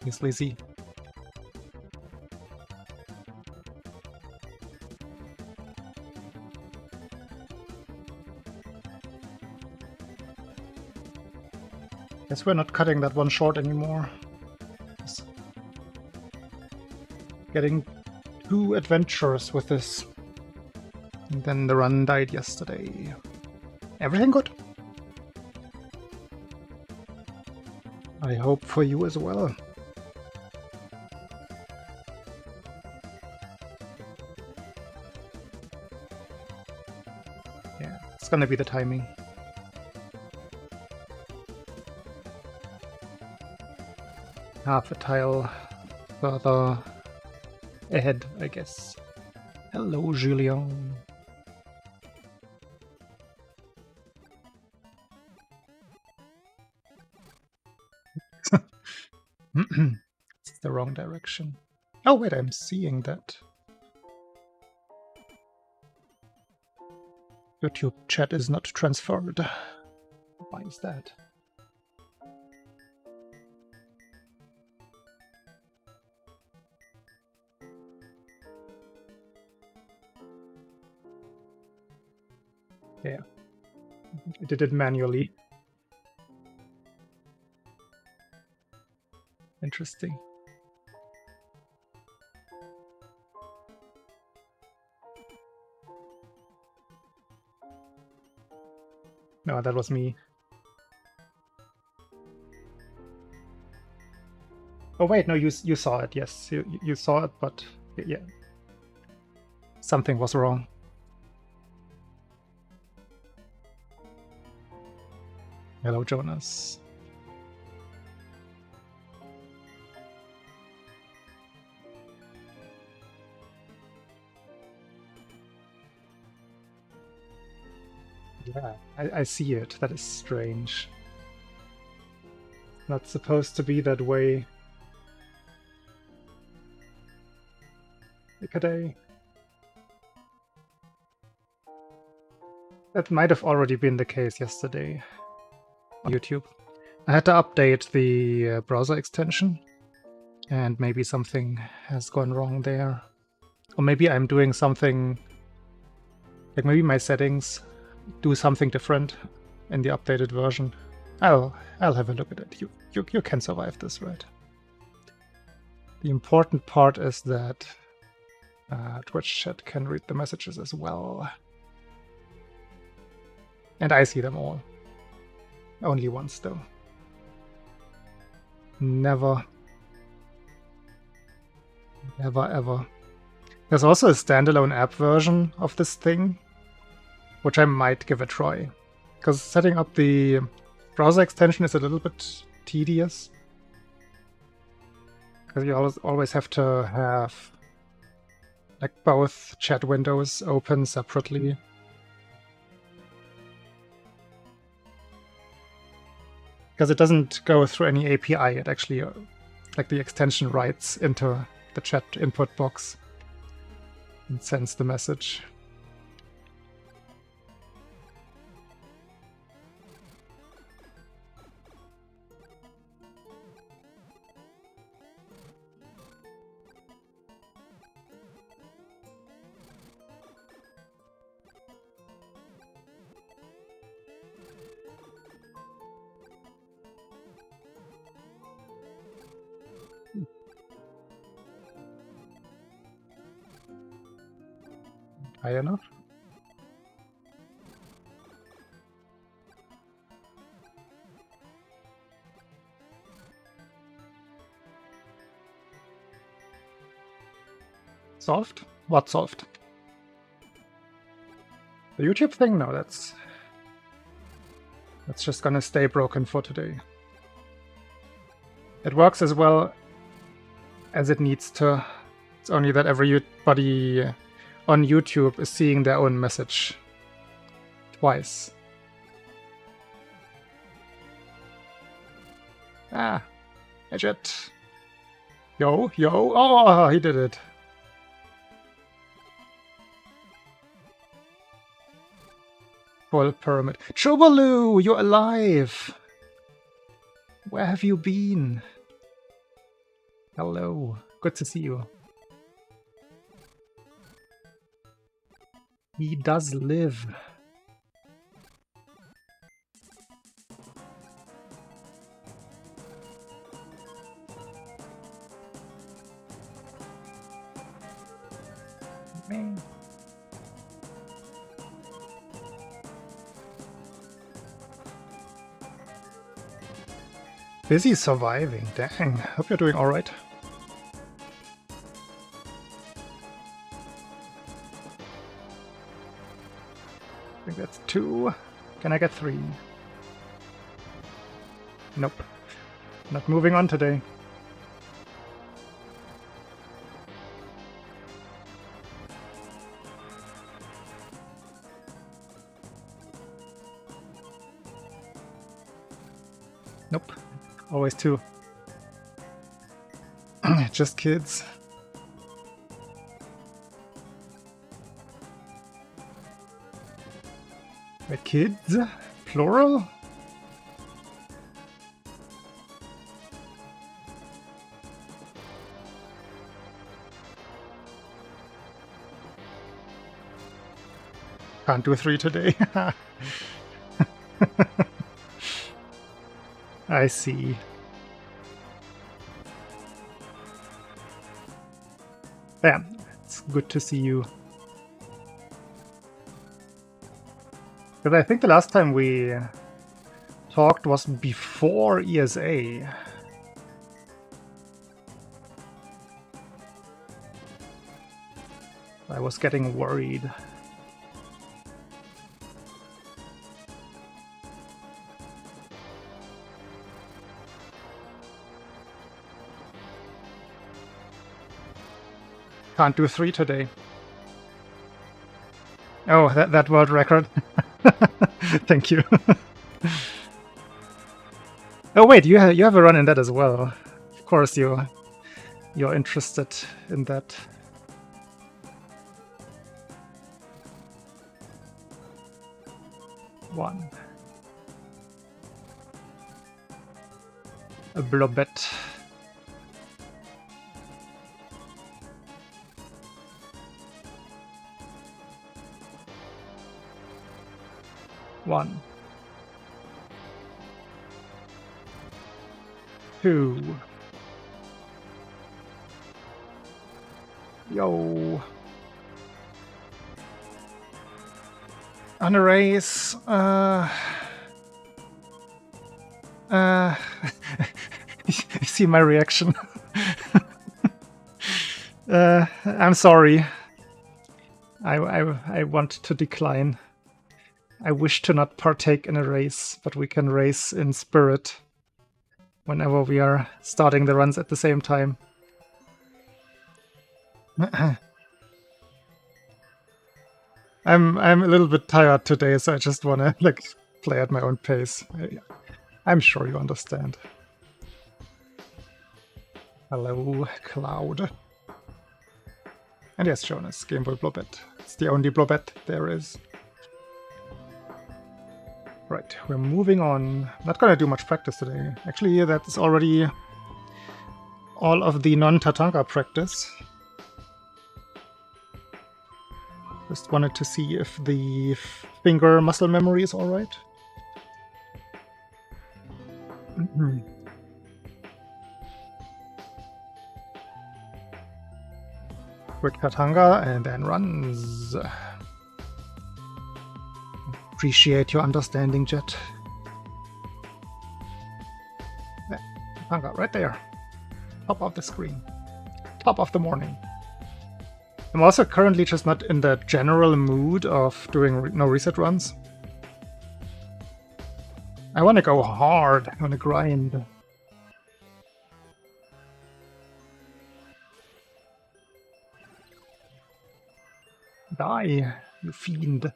He's lazy. Guess we're not cutting that one short anymore. Just getting too adventurous with this. And then the run died yesterday. Everything good? I hope for you as well. Yeah, it's gonna be the timing. Half a tile further ahead, I guess. Hello, Julien. It's the wrong direction. Oh wait, I'm seeing that. YouTube chat is not transferred. Why is that? Yeah, I did it manually. Interesting. No, that was me. Oh wait, no, you saw it. Yes, you saw it, but yeah, something was wrong. Hello, Jonas. Yeah, I see it. That is strange. Not supposed to be that way. Day. That might have already been the case yesterday on YouTube. I had to update the browser extension, and maybe something has gone wrong there. Or maybe I'm doing something, like maybe my settings do something different in the updated version. I'll have a look at it. You can survive this, right? The important part is that Twitch chat can read the messages as well. And I see them all. Only once, though. Never. Never, ever. There's also a standalone app version of this thing, which I might give a try. Because setting up the browser extension is a little bit tedious. Because you always have to have like both chat windows open separately. Because it doesn't go through any API, it actually, like the extension writes into the chat input box and sends the message. High enough? Solved? What solved? The YouTube thing? No, that's just gonna stay broken for today. It works as well as it needs to. It's only that everybody on YouTube is seeing their own message twice. Ah, Edget. Yo, oh, he did it. Full pyramid. Chubaloo, you're alive! Where have you been? Hello. Good to see you. He does live. Man. Busy surviving. Dang. Hope you're doing alright. I think that's 2. Can I get 3? Nope. Not moving on today. Nope. Always 2. Just kids. Wait, kids? Plural? Can't do 3 today. I see. Yeah, it's good to see you. Because I think the last time we talked was before ESA. I was getting worried. Can't do 3 today. Oh, that world record. Thank you. Oh wait, you have a run in that as well. Of course you're interested in that. One. A blobette. One. 2. Yo. On a race, you see my reaction. I'm sorry. I want to decline. I wish to not partake in a race, but we can race in spirit whenever we are starting the runs at the same time. I'm a little bit tired today, so I just want to play at my own pace. I'm sure you understand. Hello, Cloud. And yes, Jonas, Game Boy Blobette. It's the only Blobette there is. Right, we're moving on. Not gonna do much practice today. Actually, that's already all of the non-Tatanka practice. Just wanted to see if the finger muscle memory is alright. Quick Tatanga and then runs. Appreciate your understanding, Jet. There, Tatanga, right there. Top of the screen. Top of the morning. I'm also currently just not in the general mood of doing no reset runs. I want to go hard. I want to grind. Die, you fiend.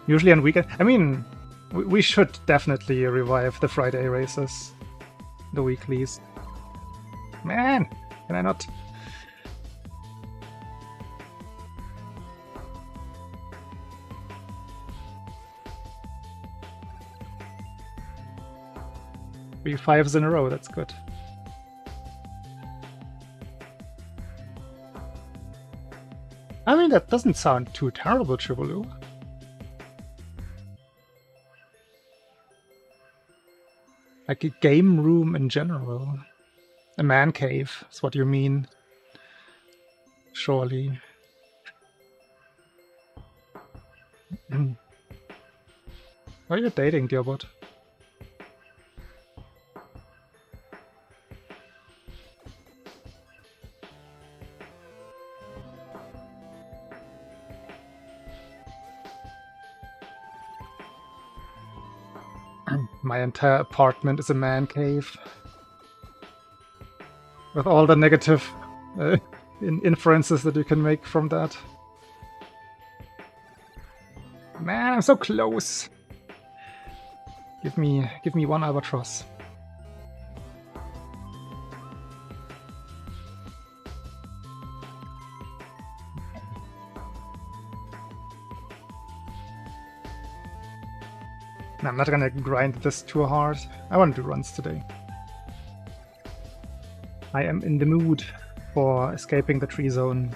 Usually on weekend. I mean, we should definitely revive the Friday races. The weeklies. Man, can I not? 3 5s in a row, that's good. I mean, that doesn't sound too terrible, Chivaloo. Like a game room in general. A man cave is what you mean. Surely. Who are you dating, Dearbot? My entire apartment is a man cave. With all the negative inferences that you can make from that. Man, I'm so close. Give me one albatross. No, I'm not gonna grind this too hard. I want to do runs today. I am in the mood for escaping the tree zone.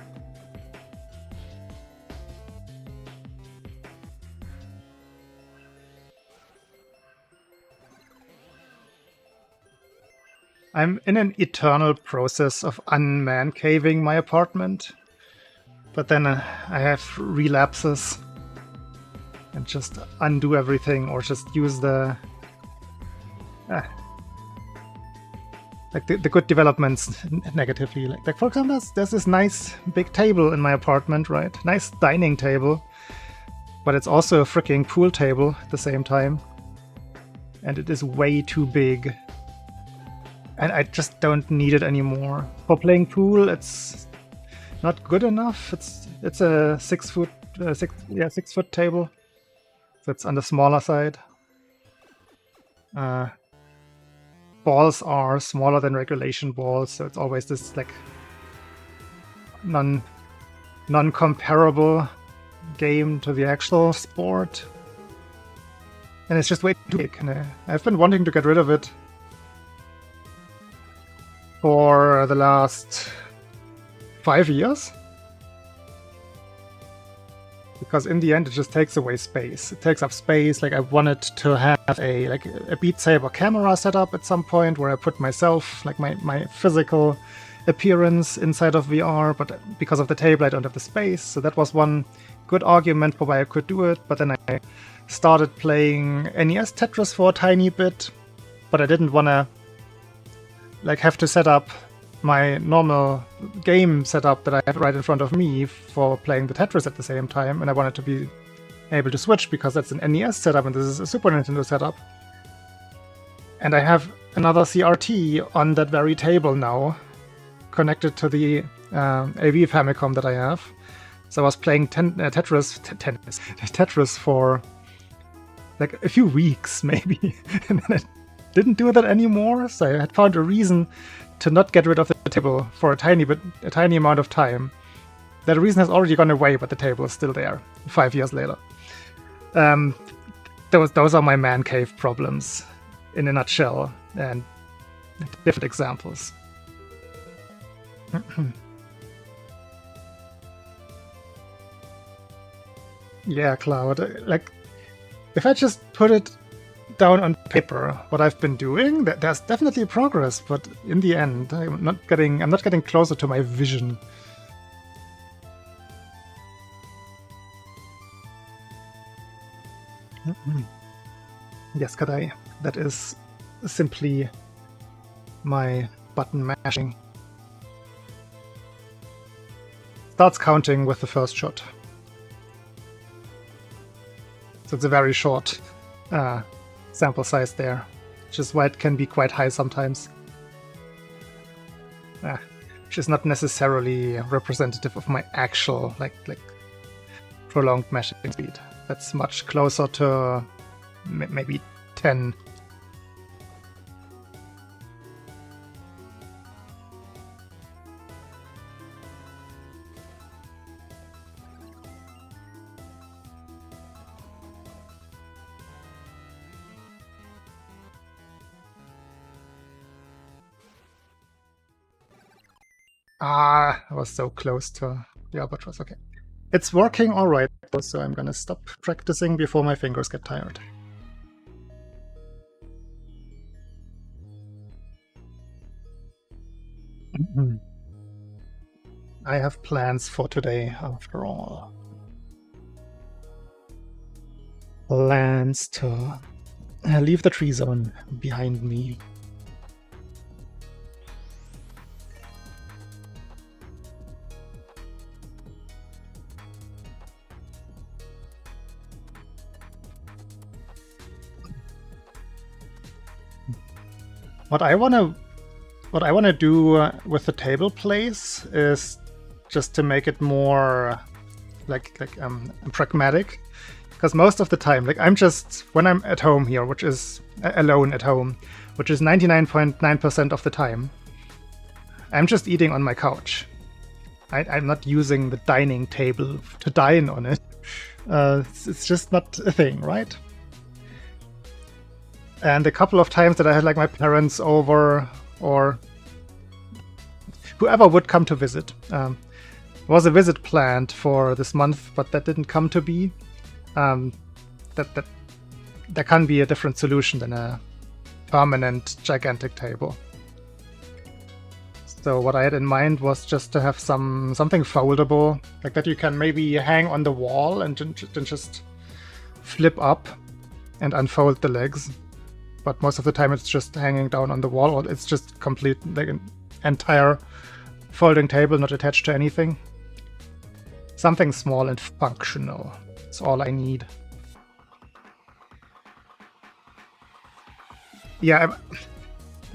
I'm in an eternal process of unman caving my apartment, but then I have relapses and just undo everything or just use the like the good developments negatively. Like for example, there's this nice big table in my apartment, right? Nice dining table, but it's also a freaking pool table at the same time, and it is way too big. And I just don't need it anymore. For playing pool, it's not good enough. It's a 6 foot table. So it's on the smaller side. Balls are smaller than regulation balls, so it's always this like non-comparable game to the actual sport. And it's just way too big. And I've been wanting to get rid of it for the last 5 years. Because in the end it just takes away space. It takes up space. Like I wanted to have a Beat Saber camera set up at some point where I put myself, like my physical appearance inside of VR, but because of the table I don't have the space. So that was one good argument for why I could do it. But then I started playing NES Tetris for a tiny bit, but I didn't want to have to set up my normal game setup that I have right in front of me for playing the Tetris at the same time, and I wanted to be able to switch because that's an NES setup and this is a Super Nintendo setup. And I have another CRT on that very table now, connected to the AV Famicom that I have. So I was playing Tetris for like a few weeks maybe, and then I didn't do that anymore. So I had found a reason to not get rid of the table for a tiny amount of time. That reason has already gone away, but the table is still there 5 years later. Those are my man cave problems in a nutshell, and different examples. Yeah, Cloud. Like, if I just put it down on paper, what I've been doing, there's definitely progress, but in the end, I'm not getting closer to my vision. Yes, Kadai. That is simply my button mashing. Starts counting with the first shot. So it's a very short sample size there, which is why it can be quite high sometimes. Which is not necessarily representative of my actual like prolonged mashing speed. That's much closer to maybe 10. Ah, I was so close to the albatross. Okay. It's working all right, so I'm gonna stop practicing before my fingers get tired. I have plans for today, after all. Plans to leave the tree zone behind me. What I wanna do with the table place is just to make it more pragmatic, because most of the time, like I'm just when I'm at home here, which is alone at home, which is 99.9% of the time, I'm just eating on my couch. I'm not using the dining table to dine on it. It's just not a thing, right? And a couple of times that I had like my parents over or whoever would come to visit. Was a visit planned for this month, but that didn't come to be. That there can be a different solution than a permanent gigantic table. So what I had in mind was just to have something foldable, like that you can maybe hang on the wall and then just flip up and unfold the legs. But most of the time it's just hanging down on the wall, or it's just complete, like an entire folding table not attached to anything. Something small and functional. That's all I need. Yeah,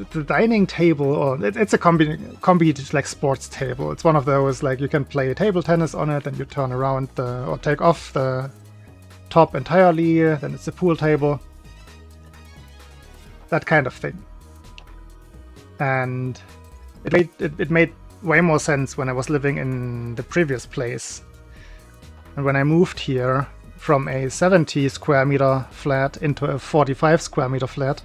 the dining table, or it's a combi like sports table. It's one of those, like you can play table tennis on it, and you turn around or take off the top entirely, then it's a pool table. That kind of thing. And it made way more sense when I was living in the previous place. And when I moved here from a 70 square meter flat into a 45 square meter flat,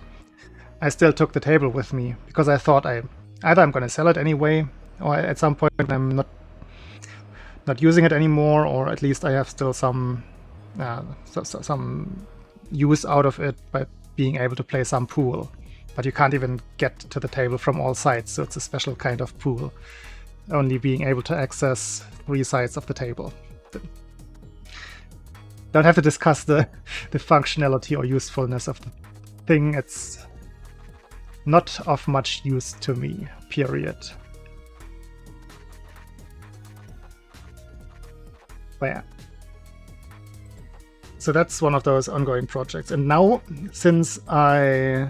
I still took the table with me because I thought either I'm going to sell it anyway, or at some point I'm not using it anymore, or at least I have still some use out of it by being able to play some pool. But you can't even get to the table from all sides, so it's a special kind of pool, only being able to access 3 sides of the table. Don't have to discuss the functionality or usefulness of the thing. It's not of much use to me, period. But yeah. So that's one of those ongoing projects. And now, since I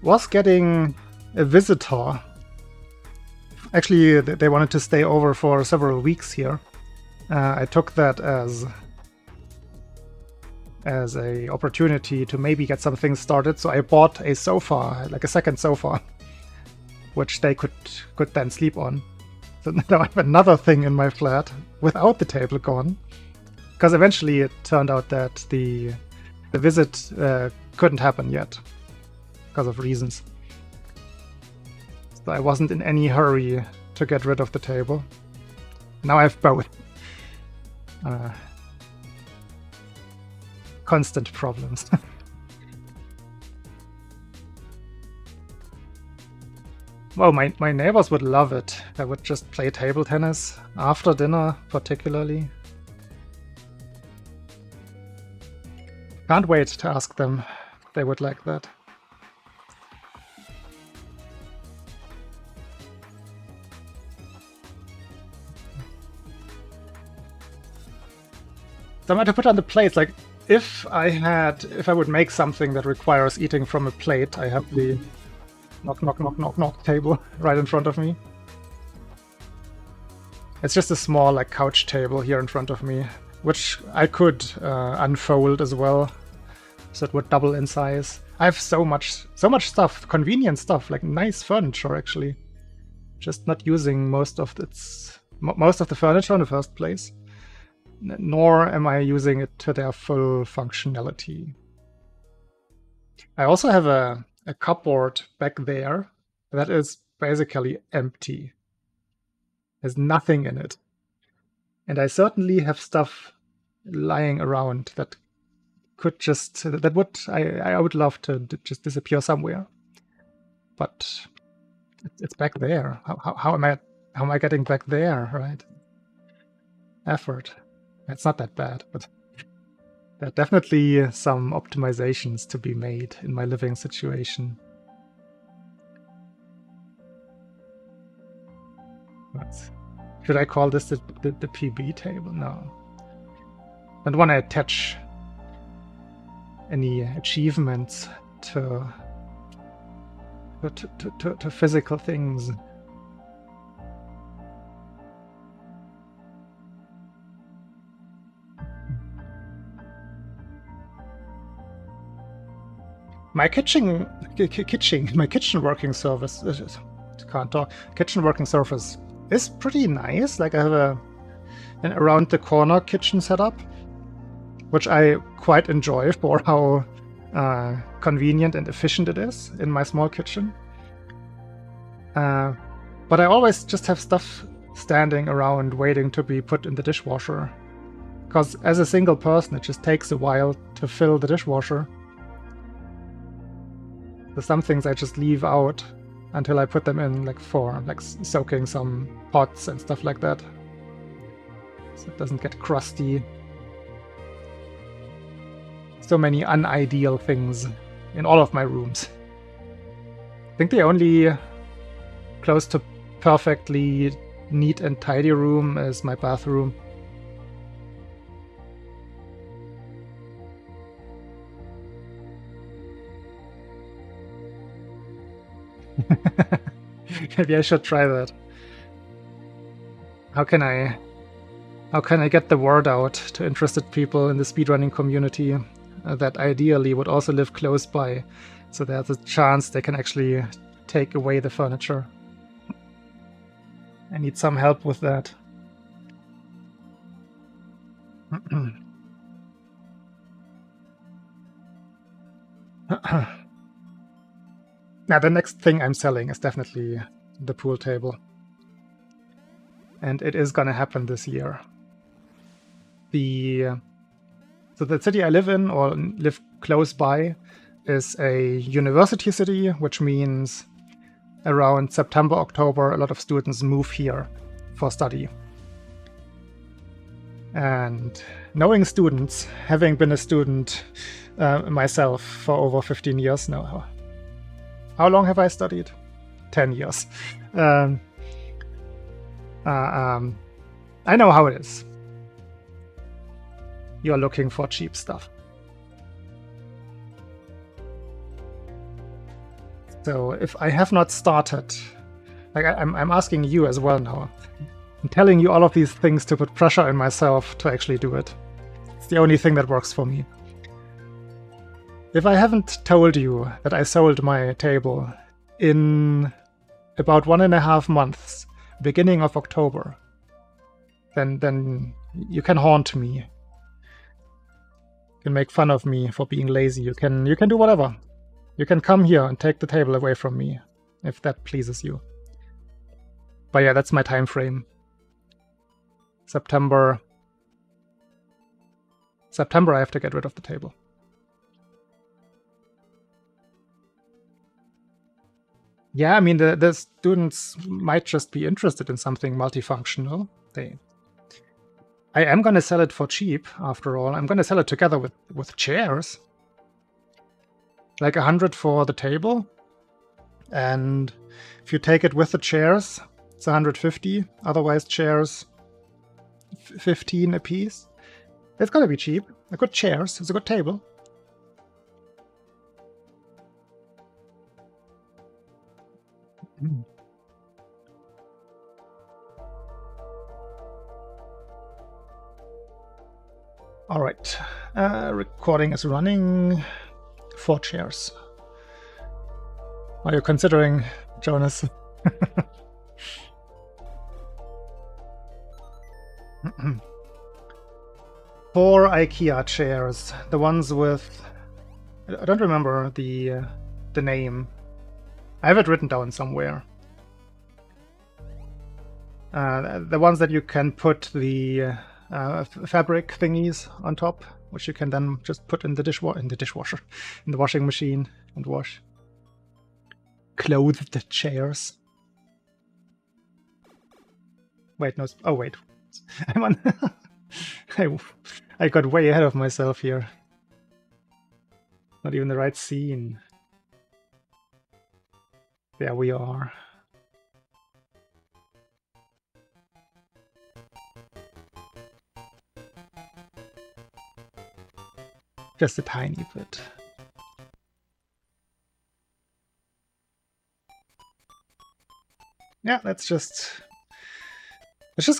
was getting a visitor, actually they wanted to stay over for several weeks here, I took that as a opportunity to maybe get some things started. So I bought a sofa, like a second sofa, which they could then sleep on. So now I have another thing in my flat without the table gone. Because eventually it turned out that the visit couldn't happen yet because of reasons. So I wasn't in any hurry to get rid of the table. Now I have both. Constant problems. Well, my neighbors would love it. I would just play table tennis after dinner, particularly. Can't wait to ask them if they would like that. So I'm going to put on the plates, like, if I would make something that requires eating from a plate, I have the knock table right in front of me. It's just a small, like, couch table here in front of me, which I could unfold as well, so it would double in size. I have so much stuff, convenient stuff, like nice furniture actually. Just not using most of the furniture in the first place. Nor am I using it to their full functionality. I also have a cupboard back there that is basically empty. There's nothing in it. And I certainly have stuff lying around that could just, I would love to just disappear somewhere. But it's back there. How am I getting back there, right? Effort. It's not that bad, but there are definitely some optimizations to be made in my living situation. Should I call this the PB table? No. I don't want to attach any achievements to physical things. My kitchen working surface, can't talk. Kitchen working surface is pretty nice. Like I have an around the corner kitchen setup, which I quite enjoy for how convenient and efficient it is in my small kitchen. But I always just have stuff standing around waiting to be put in the dishwasher. Because as a single person, it just takes a while to fill the dishwasher. So some things I just leave out until I put them in, like soaking some pots and stuff like that. So it doesn't get crusty. So many unideal things in all of my rooms. I think the only close to perfectly neat and tidy room is my bathroom. Maybe I should try that. How can I get the word out to interested people in the speedrunning community that ideally would also live close by, so there's a chance they can actually take away the furniture? I need some help with that. Now, the next thing I'm selling is definitely the pool table. And it is gonna happen this year. So the city I live in, or live close by, is a university city, which means around September, October, a lot of students move here for study. And knowing students, having been a student myself for over 15 years now. How long have I studied? 10 years. I know how it is. You're looking for cheap stuff. So if I have not started, like I'm asking you as well now. I'm telling you all of these things to put pressure on myself to actually do it. It's the only thing that works for me. If I haven't told you that I sold my table in about 1.5 months, beginning of October, then you can haunt me. You can make fun of me for being lazy. You can do whatever. You can come here and take the table away from me, if that pleases you. But yeah, that's my time frame. September, I have to get rid of the table. Yeah, I mean, the students might just be interested in something multifunctional. I am going to sell it for cheap, after all. I'm going to sell it together with chairs. Like 100 for the table. And if you take it with the chairs, it's 150. Otherwise, chairs, 15 a piece. It's going to be cheap. A good chairs. It's a good table. All right, recording is running. 4 chairs. Are you considering, Jonas? 4 IKEA chairs. The ones with... I don't remember the name. I have it written down somewhere. The ones that you can put the fabric thingies on top, which you can then just put in the dishwasher, in the washing machine and wash. Clothed chairs. Wait, no. Oh, wait. I'm on. I got way ahead of myself here. Not even the right scene. There we are. Just a tiny bit. Yeah, let's just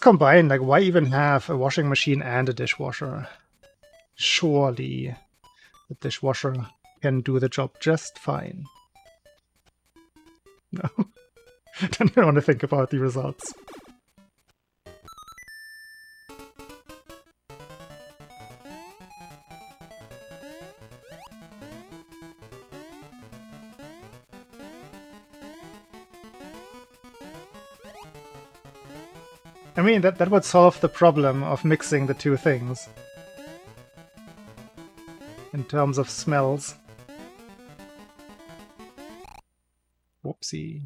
combine. Like, why even have a washing machine and a dishwasher? Surely the dishwasher can do the job just fine. No. Don't want to think about the results. I mean, that would solve the problem of mixing the two things. In terms of smells. Whoopsie.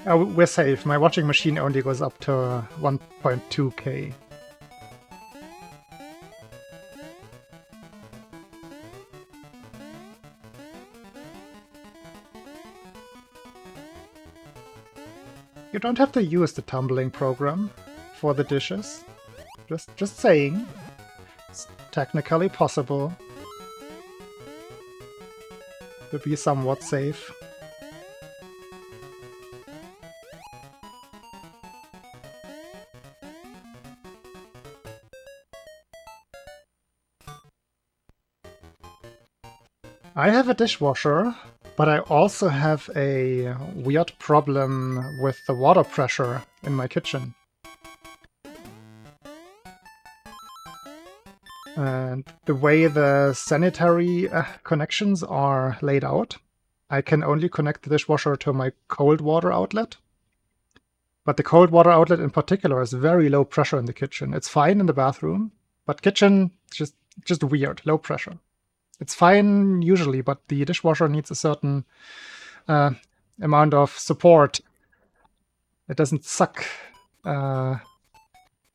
Oh, we're safe. My washing machine only goes up to 1.2K. You don't have to use the tumbling program for the dishes. Just saying. It's technically possible to be somewhat safe. I have a dishwasher, but I also have a weird problem with the water pressure in my kitchen. And the way the sanitary connections are laid out, I can only connect the dishwasher to my cold water outlet. But the cold water outlet in particular is very low pressure in the kitchen. It's fine in the bathroom, but kitchen, just weird, low pressure. It's fine usually, but the dishwasher needs a certain amount of support. It doesn't suck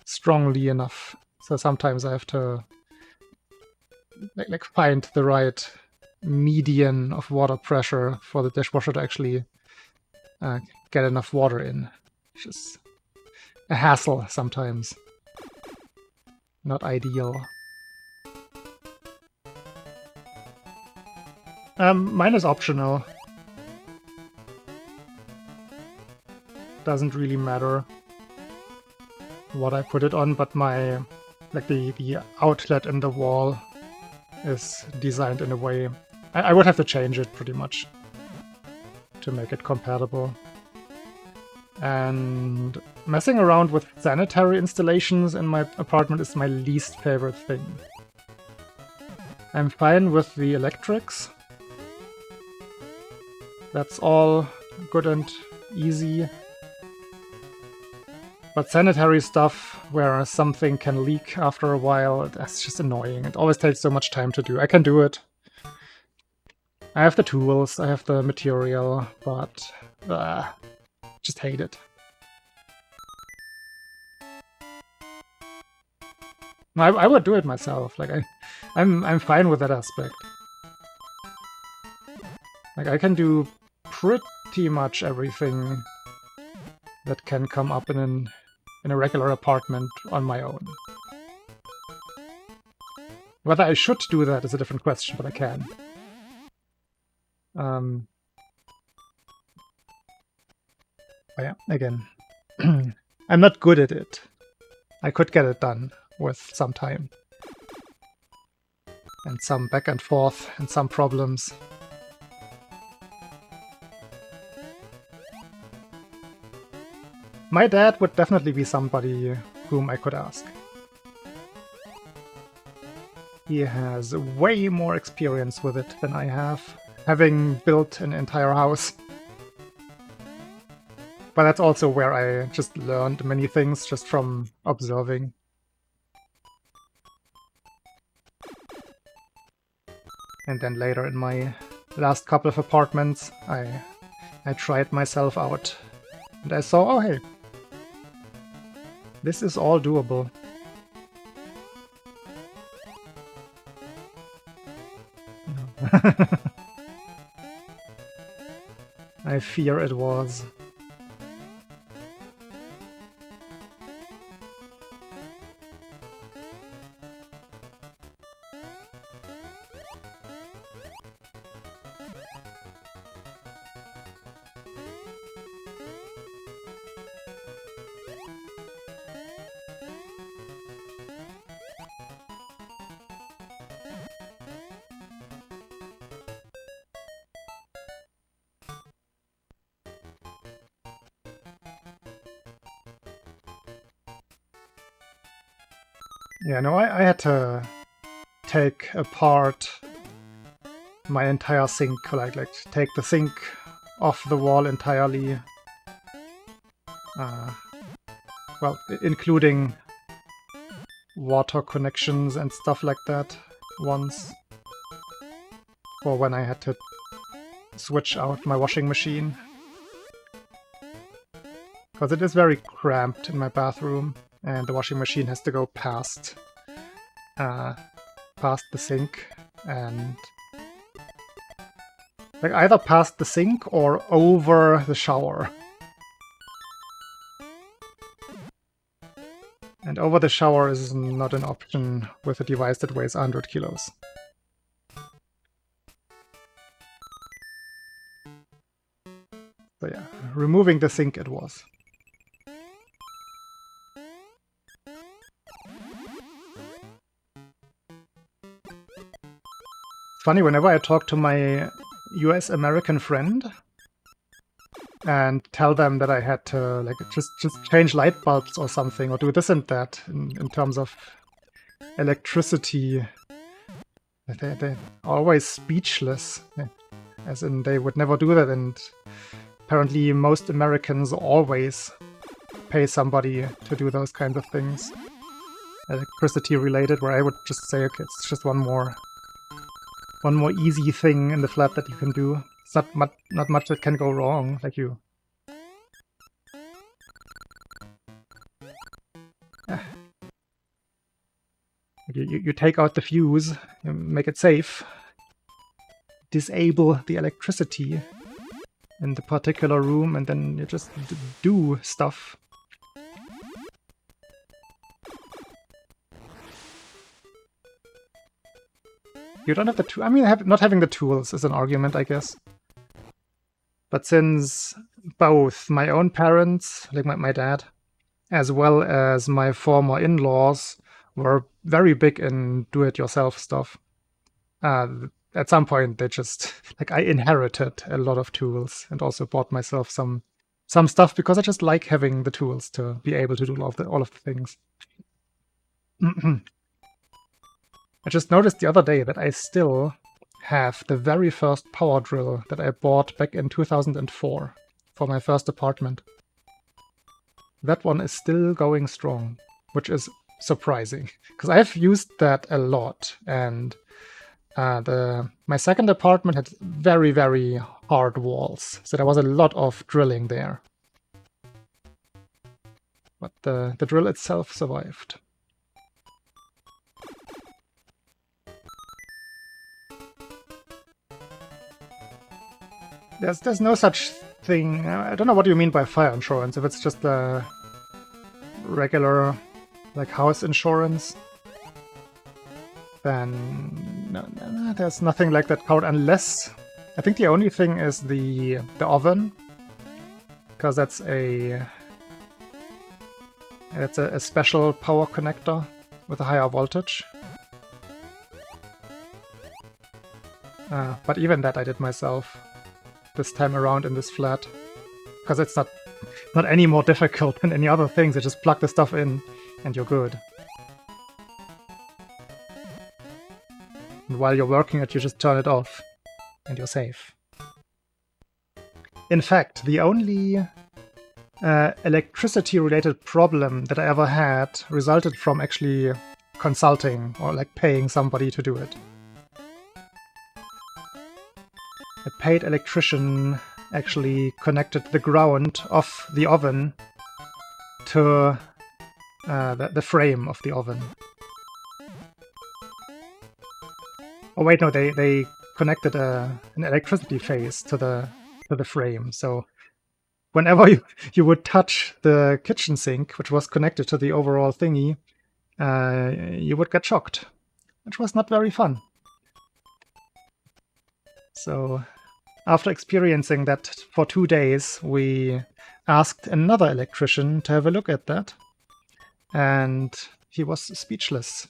strongly enough. So sometimes I have to like find the right median of water pressure for the dishwasher to actually get enough water in. Which is a hassle sometimes. Not ideal. Mine is optional. Doesn't really matter what I put it on, but my the outlet in the wall is designed in a way. I would have to change it pretty much to make it compatible. And messing around with sanitary installations in my apartment is my least favorite thing. I'm fine with the electrics. That's all good and easy. But sanitary stuff, where something can leak after a while, that's just annoying. It always takes so much time to do. I can do it. I have the tools, I have the material, but just hate it. I would do it myself. Like I'm fine with that aspect. Like I can do pretty much everything that can come up in a regular apartment on my own. Whether I should do that is a different question, but I can. But yeah, again, I'm not good at it. I could get it done with some time. And some back and forth and some problems. My dad would definitely be somebody whom I could ask. He has way more experience with it than I have, having built an entire house. But that's also where I just learned many things just from observing. And then later in my last couple of apartments, I tried myself out. And I saw, oh hey, this is all doable. I fear it was. Yeah, no, I had to take apart my entire sink, like take the sink off the wall entirely. Well, including water connections and stuff like that once. Or when I had to switch out my washing machine. Because it is very cramped in my bathroom, and the washing machine has to go past the sink, and like either past the sink or over the shower. And over the shower is not an option with a device that weighs 100 kilos. So yeah, removing the sink it was. It's funny, whenever I talk to my US-American friend and tell them that I had to like just change light bulbs or something, or do this and that in terms of electricity, they're always speechless. As in, they would never do that, and apparently most Americans always pay somebody to do those kinds of things. Electricity related, where I would just say, okay, it's just one more easy thing in the flat that you can do. It's not much that can go wrong, like you. You take out the fuse, you make it safe, disable the electricity in the particular room, and then you just do stuff. You don't have the tools. I mean, not having the tools is an argument, I guess. But since both my own parents, like my dad, as well as my former in-laws, were very big in do-it-yourself stuff, at some point they just, like, I inherited a lot of tools and also bought myself some stuff because I just like having the tools to be able to do all of the things. I just noticed the other day that I still have the very first power drill that I bought back in 2004 for my first apartment. That one is still going strong, which is surprising, because I've used that a lot, and my second apartment had very, very hard walls, so there was a lot of drilling there. But the drill itself survived. There's no such thing. I don't know what you mean by fire insurance. If it's just a regular, like, house insurance, then no, there's nothing like that covered, unless I think the only thing is the oven, because that's a special power connector with a higher voltage. But even that I did myself this time around in this flat, because it's not not any more difficult than any other things. You just plug the stuff in and you're good. And while you're working it, you just turn it off and you're safe. In fact, the only electricity-related problem that I ever had resulted from actually consulting or like paying somebody to do it. A paid electrician actually connected the ground of the oven to the frame of the oven. Oh wait, no, they connected an electricity phase to the frame. So whenever you would touch the kitchen sink, which was connected to the overall thingy, you would get shocked, which was not very fun. So after experiencing that for 2 days, we asked another electrician to have a look at that, and he was speechless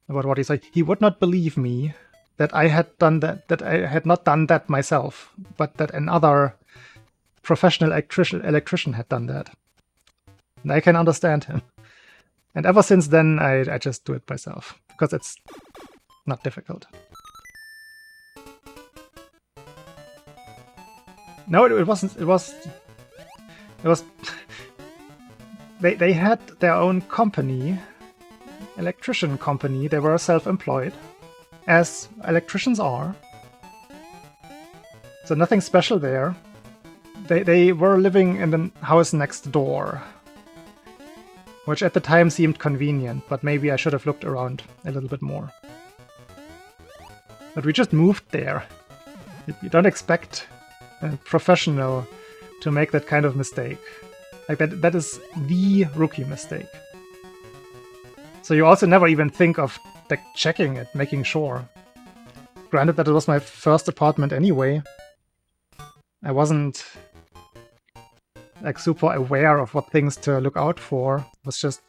about what he said. He would not believe me that I had done that I had not done that myself, but that another professional electrician had done that. And I can understand him. And ever since then, I just do it myself, because it's not difficult. No, it wasn't. It was. They had their own company, electrician company. They were self-employed, as electricians are. So nothing special there. They were living in the house next door, which at the time seemed convenient, but maybe I should have looked around a little bit more. But we just moved there. You don't expect a professional to make that kind of mistake. Like that is the rookie mistake. So you also never even think of like checking it, making sure. Granted that it was my first apartment anyway. I wasn't like super aware of what things to look out for. I was just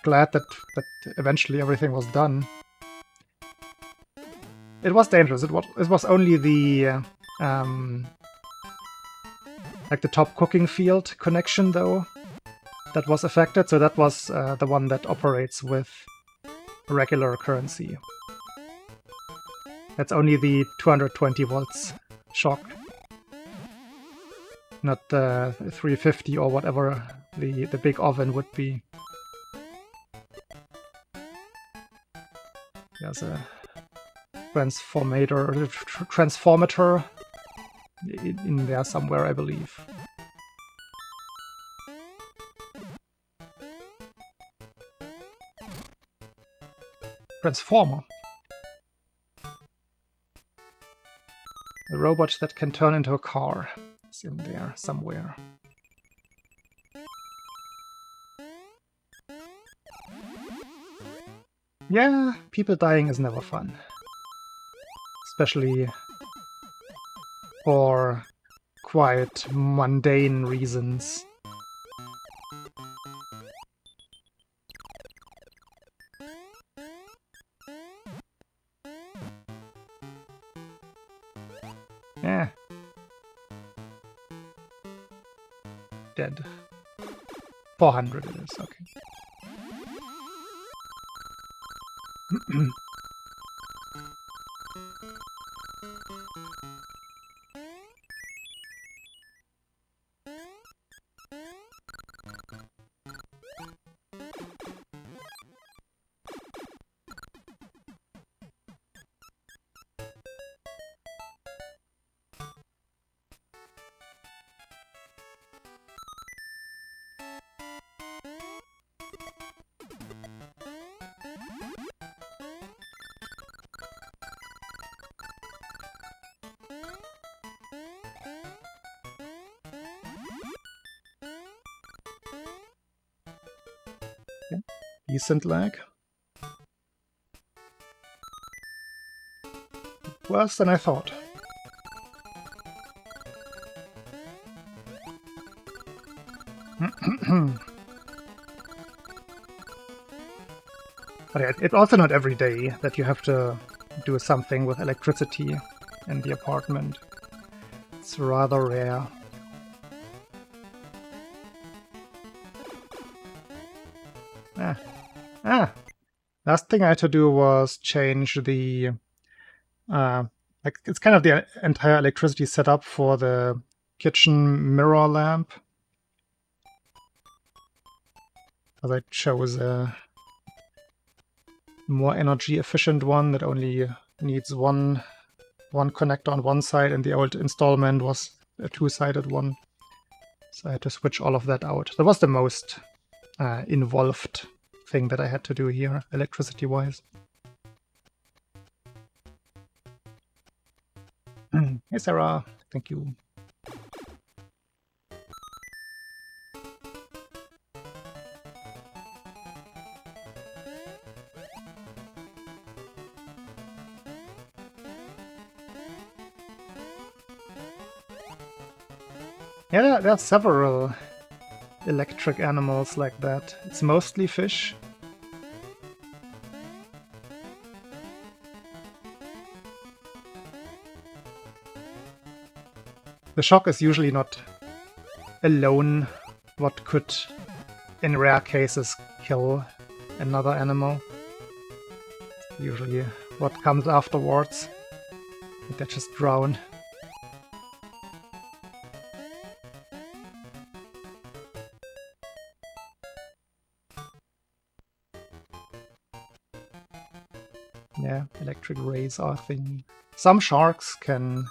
glad that eventually everything was done. It was dangerous. It was only the like the top cooking field connection though that was affected. So that was the one that operates with regular currency. That's only the 220 volts shock. Not the 350 or whatever the big oven would be. There's a transformator in there somewhere, I believe. Transformer. A robot that can turn into a car. It's in there somewhere. Yeah, people dying is never fun. Especially for quite mundane reasons. Yeah. Dead. 400 it is, okay. Decent lag. Worse than I thought. But yeah, it's also not every day that you have to do something with electricity in the apartment. It's rather rare. Last thing I had to do was change the like it's kind of the entire electricity setup for the kitchen mirror lamp. Because I chose a more energy efficient one that only needs one connector on one side, and the old installment was a two-sided one. So I had to switch all of that out. That was the most involved thing that I had to do here, electricity-wise. Hey Sarah, thank you. Yeah, there are several electric animals like that. It's mostly fish. The shock is usually not alone what could, in rare cases, kill another animal. Usually what comes afterwards. They just drown. Yeah, electric rays are a thing. Some sharks can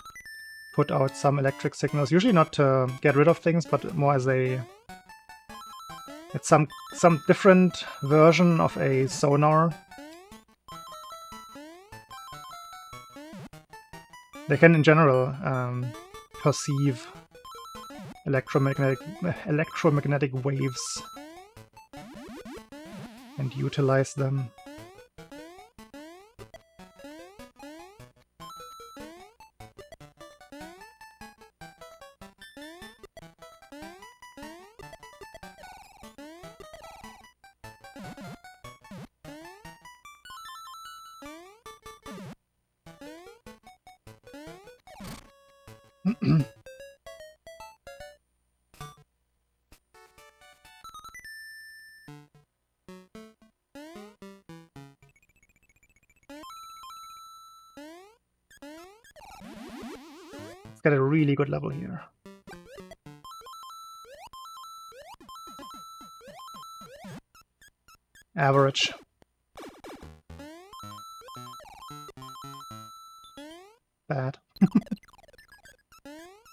put out some electric signals, usually not to get rid of things, but more as a... It's some different version of a sonar. They can, in general, perceive electromagnetic waves and utilize them. Got a really good level here. Average. Bad.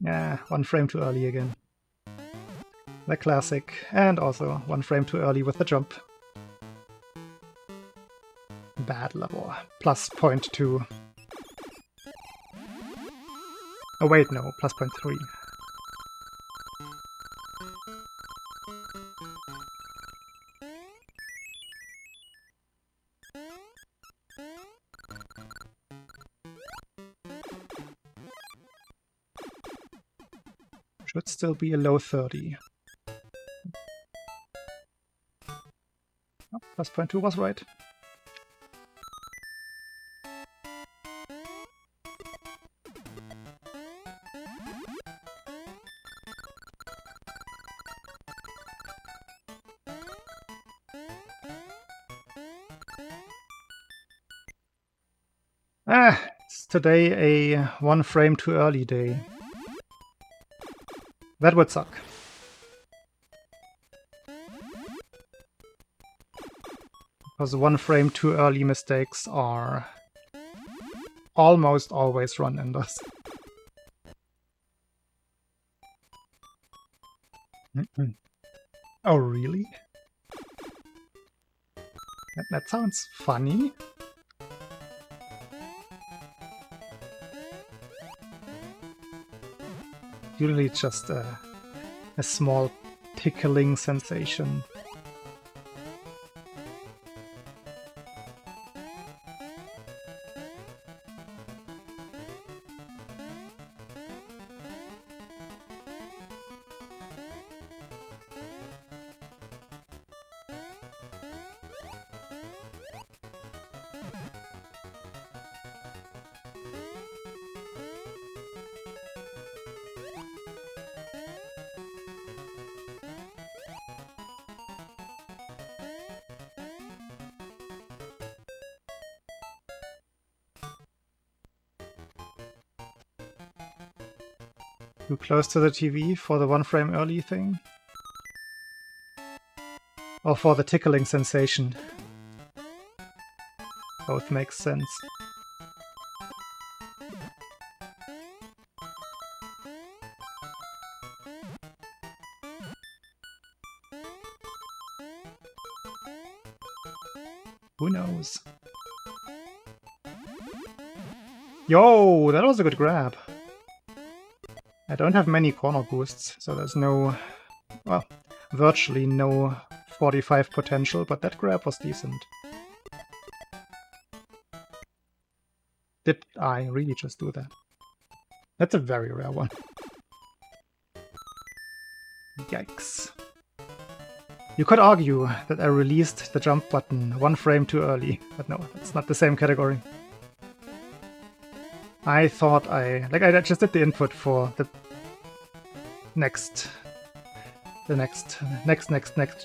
Yeah, one frame too early again. The classic, and also one frame too early with the jump. Bad level. Plus 0.2. Oh wait, no, plus 0.3. Should still be a low 30. Oh, plus 0.2 was right. It's today a one frame too early day. That would suck. Because one frame too early mistakes are almost always run-enders. Oh, really? That sounds funny. Usually it's just a small tickling sensation. Too close to the TV for the 1 frame early thing? Or for the tickling sensation? Both makes sense. Who knows? Yo, that was a good grab. I don't have many corner boosts, so there's no, well, virtually no 45 potential, but that grab was decent. Did I really just do that? That's a very rare one. Yikes. You could argue that I released the jump button 1 frame too early, but no, that's not the same category. I thought I just did the input for the next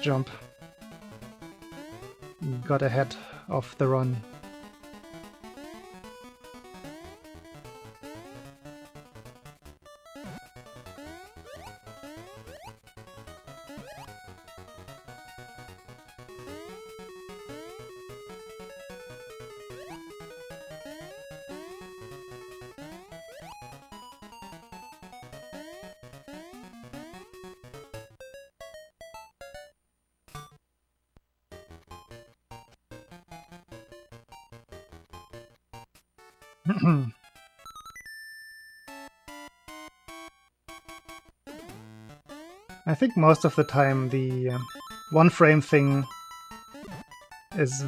jump. Got ahead of the run. I think most of the time the 1 frame thing is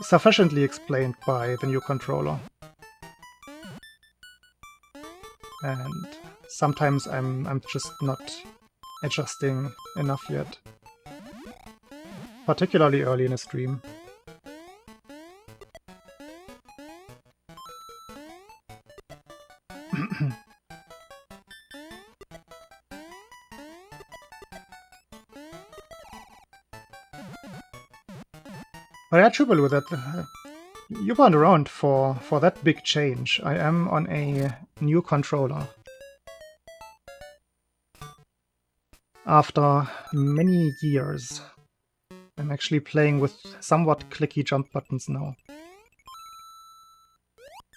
sufficiently explained by the new controller. And sometimes I'm just not adjusting enough yet. Particularly early in a stream. But yeah, Triple with that. You weren't around for that big change. I am on a new controller. After many years, I'm actually playing with somewhat clicky jump buttons now.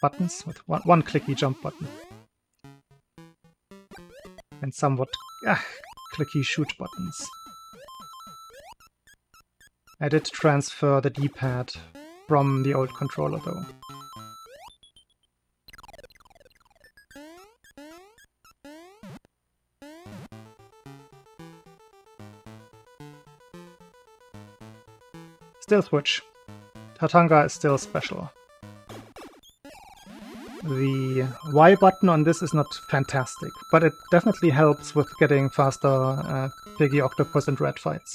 Buttons with one clicky jump button. And somewhat clicky shoot buttons. I did transfer the D-pad from the old controller though. Still Switch. Tatanga is still special. The Y button on this is not fantastic, but it definitely helps with getting faster Piggy, Octopus and Rat fights.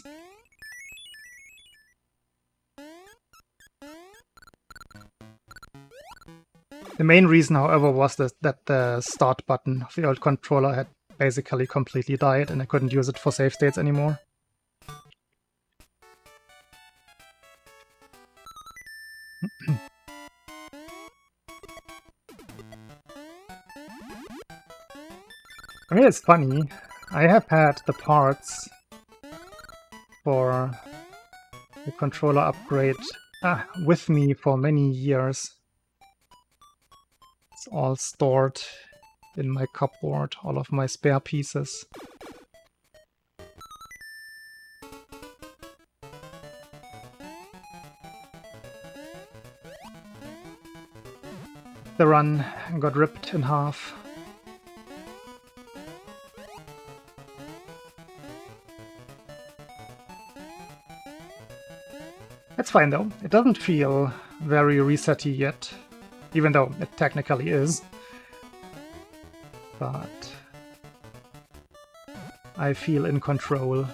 The main reason, however, was that the start button of the old controller had basically completely died and I couldn't use it for save states anymore. I mean, it's funny. I have had the parts for the controller upgrade with me for many years. It's all stored in my cupboard, all of my spare pieces. The run got ripped in half. It's fine though, it doesn't feel very resetty yet, even though it technically is. But I feel in control.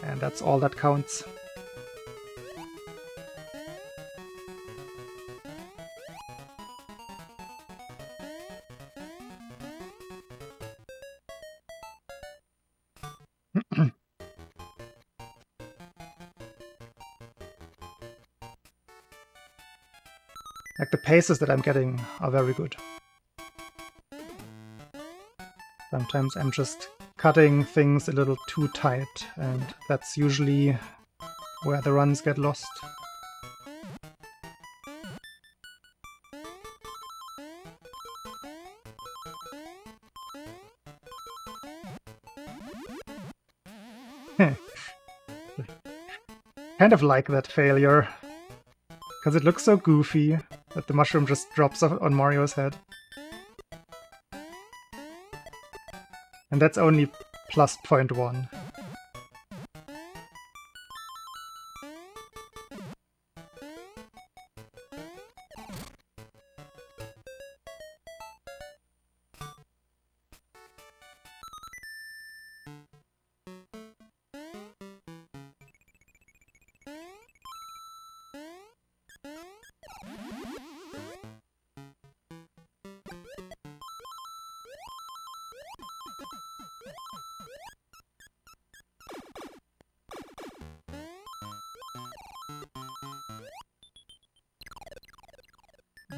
And that's all that counts. Like, the paces that I'm getting are very good. Sometimes I'm just cutting things a little too tight, and that's usually where the runs get lost. Kind of like that failure, because it looks so goofy that the mushroom just drops on Mario's head. And that's only plus 0.1.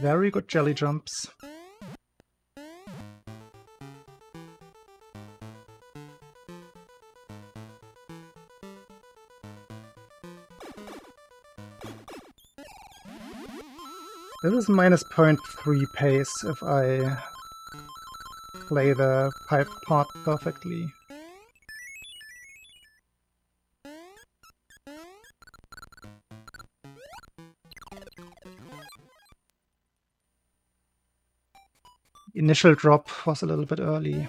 Very good jelly jumps. This is minus 0.3 pace if I play the pipe part perfectly. Initial drop was a little bit early.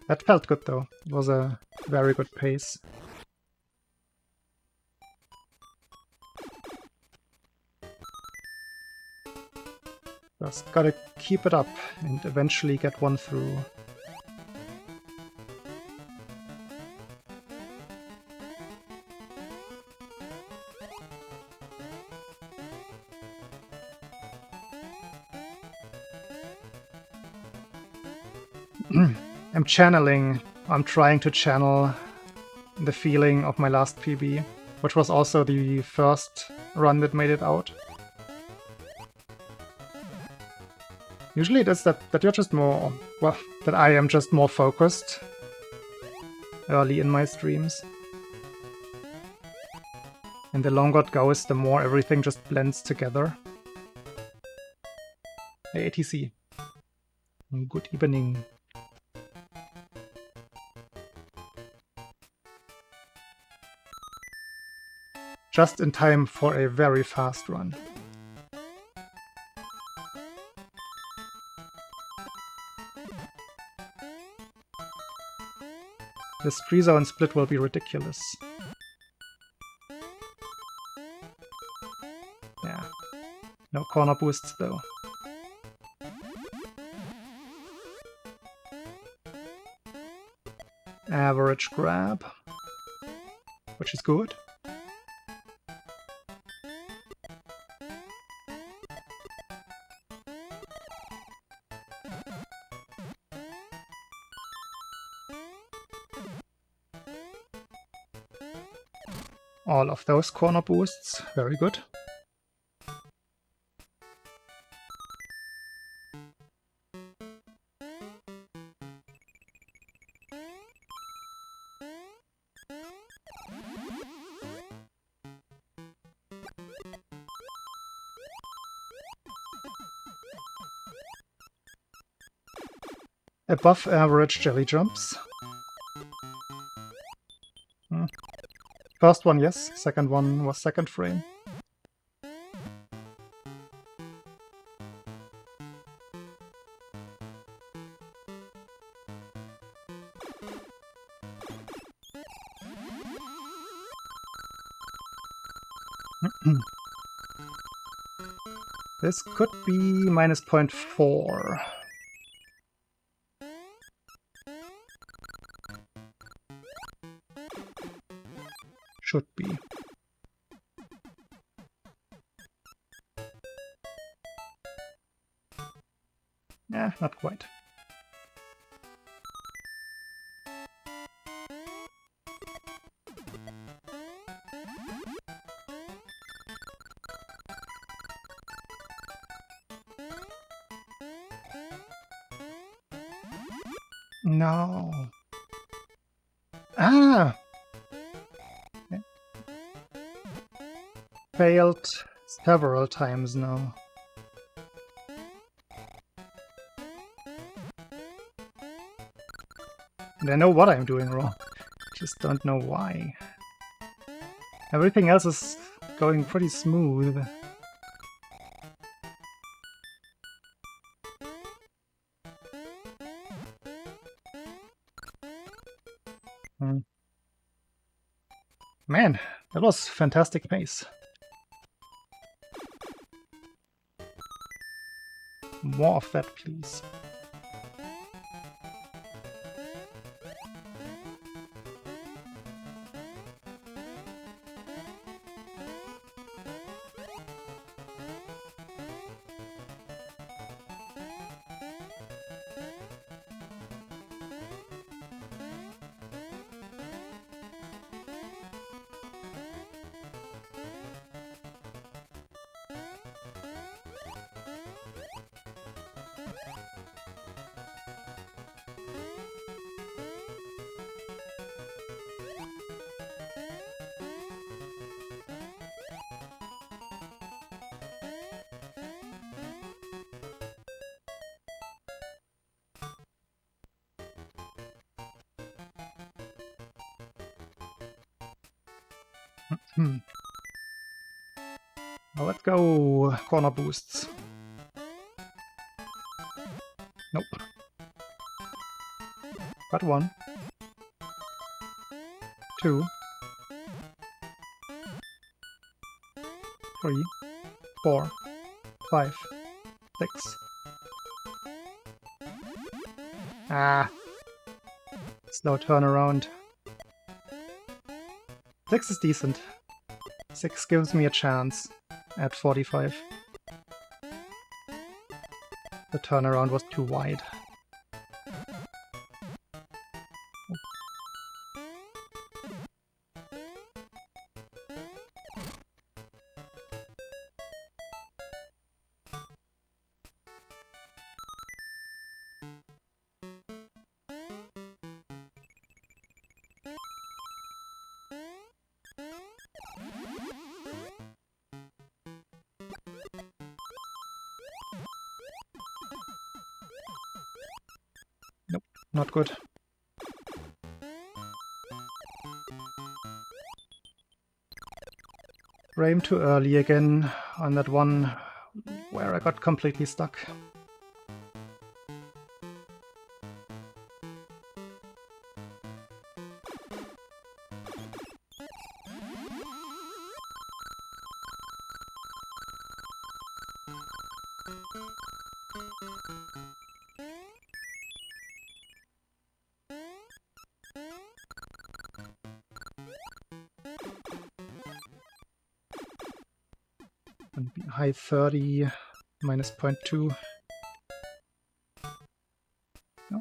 That felt good though. It was a very good pace. Just gotta keep it up and eventually get one through. I'm trying to channel the feeling of my last PB, which was also the first run that made it out. Usually it is that you're just more, well, that I am just more focused early in my streams. And the longer it goes, the more everything just blends together. Hey, ATC. Good evening. Just in time for a very fast run. This 3-zone split will be ridiculous. Yeah. No corner boosts though. Average grab, which is good. All of those corner boosts, very good. Above average jelly jumps. First one, yes. Second one was second frame. This could be minus 0.4. Should be. Yeah, not quite. No. Ah! Failed several times now. And I know what I'm doing wrong. Just don't know why. Everything else is going pretty smooth. Man, that was fantastic pace. More of that, please. Well, let's go corner boosts. Nope. Got 1. 2. 3. 4. 5. 6. Ah. Slow turnaround. 6 is decent. 6 gives me a chance at 45. The turnaround was too wide. Nope, not good. Frame too early again on that one where I got completely stuck. High 30, minus 0.2. No.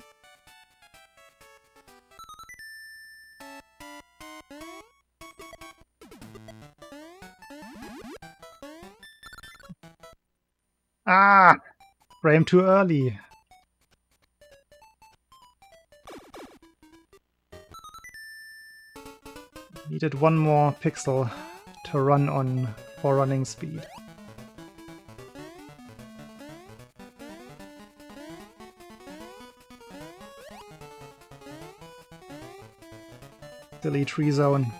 Ah! Frame too early. Needed 1 more pixel to run on for running speed. Silly tree zone.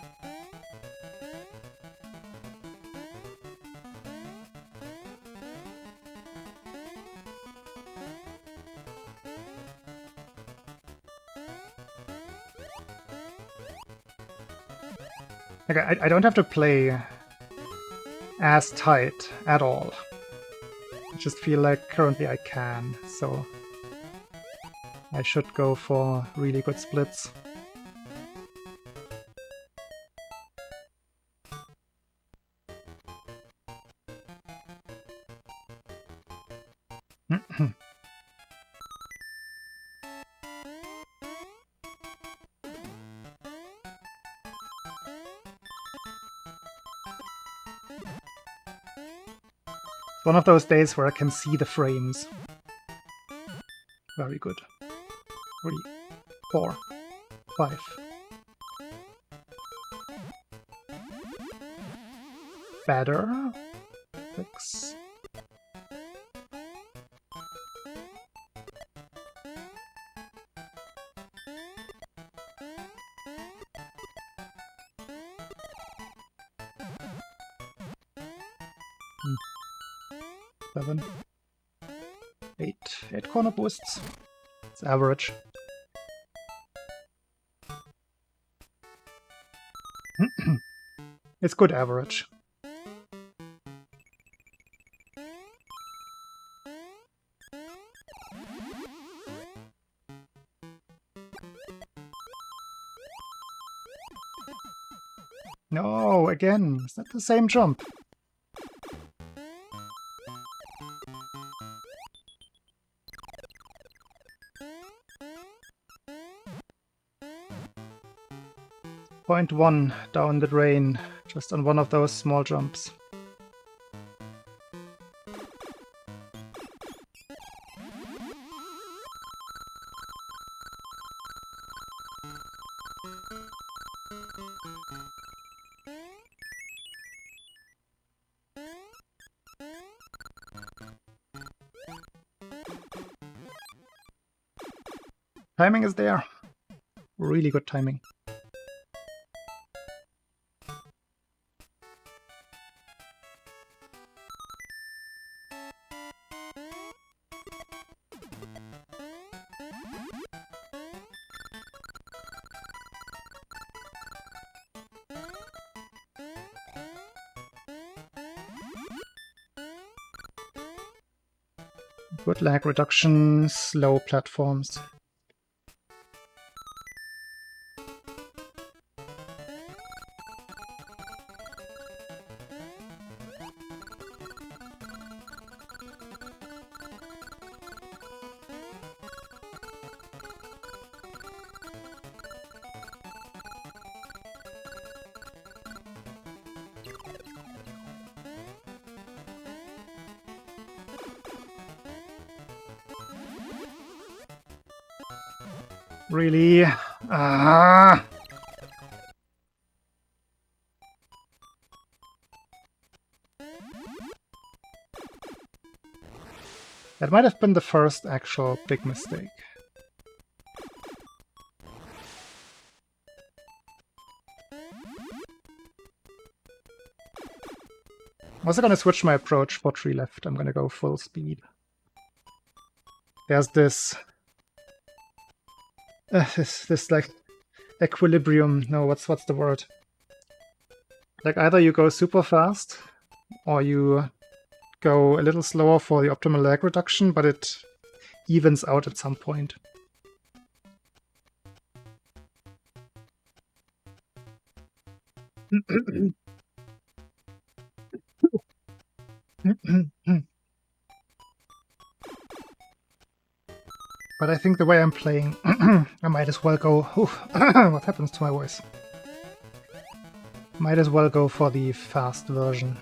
Okay, I don't have to play as tight at all. I just feel like currently I can, so I should go for really good splits. One of those days where I can see the frames. Very good. 3, 4, 5. Better. 6. Hmm. 7. 8. 8 corner boosts. It's average. It's good average. No, again, is that the same jump? Point 1 down the drain, just on one of those small jumps. Timing is there. Really good timing. Good lag reduction, slow platforms. Really? Ah! That might have been the first actual big mistake. I'm also gonna switch my approach for 3 left. I'm gonna go full speed. There's this like equilibrium. No, what's the word? Like either you go super fast or you go a little slower for the optimal lag reduction, but it evens out at some point. But I think the way I'm playing, I might as well go... what happens to my voice? Might as well go for the fast version.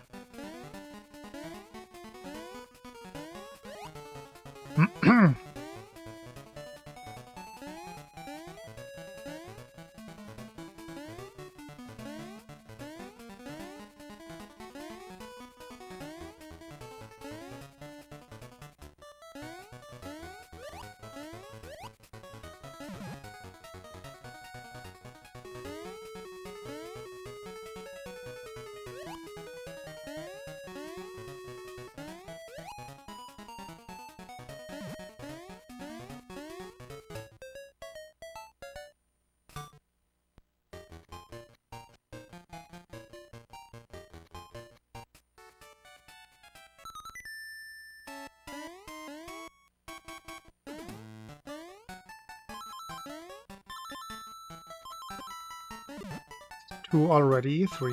Two already, 3,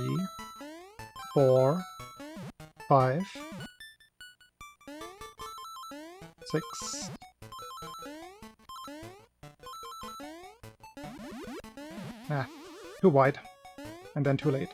4, 5, 6. Ah, too wide. And then too late.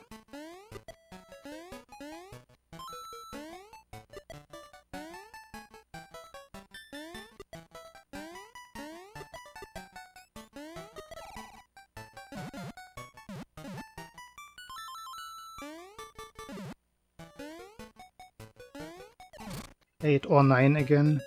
8 or 9 again.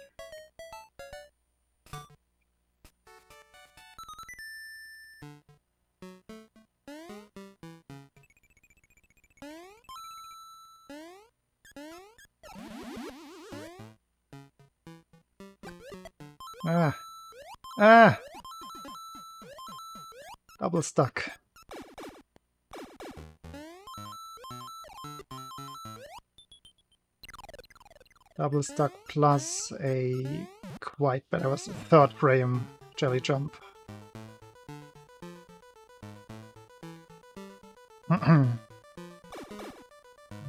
Ah! Ah! Double stuck. Double stuck plus a quite bad. That was a third frame jelly jump.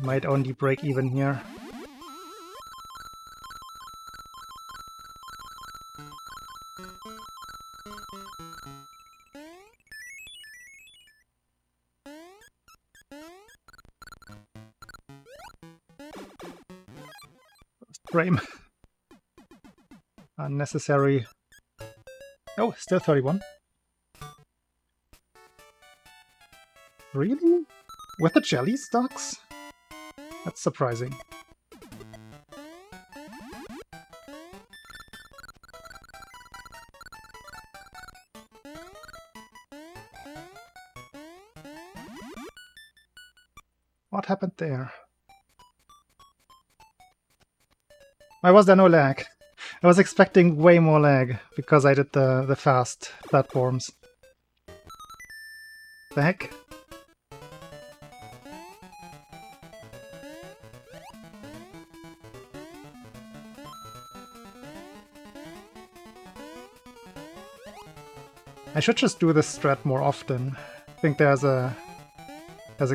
Might only break even here. Frame. Unnecessary. Oh, still 31. Really? With the jelly stocks? That's surprising. What happened there? Why was there no lag? I was expecting way more lag because I did the fast platforms. The heck? I should just do this strat more often. I think there's a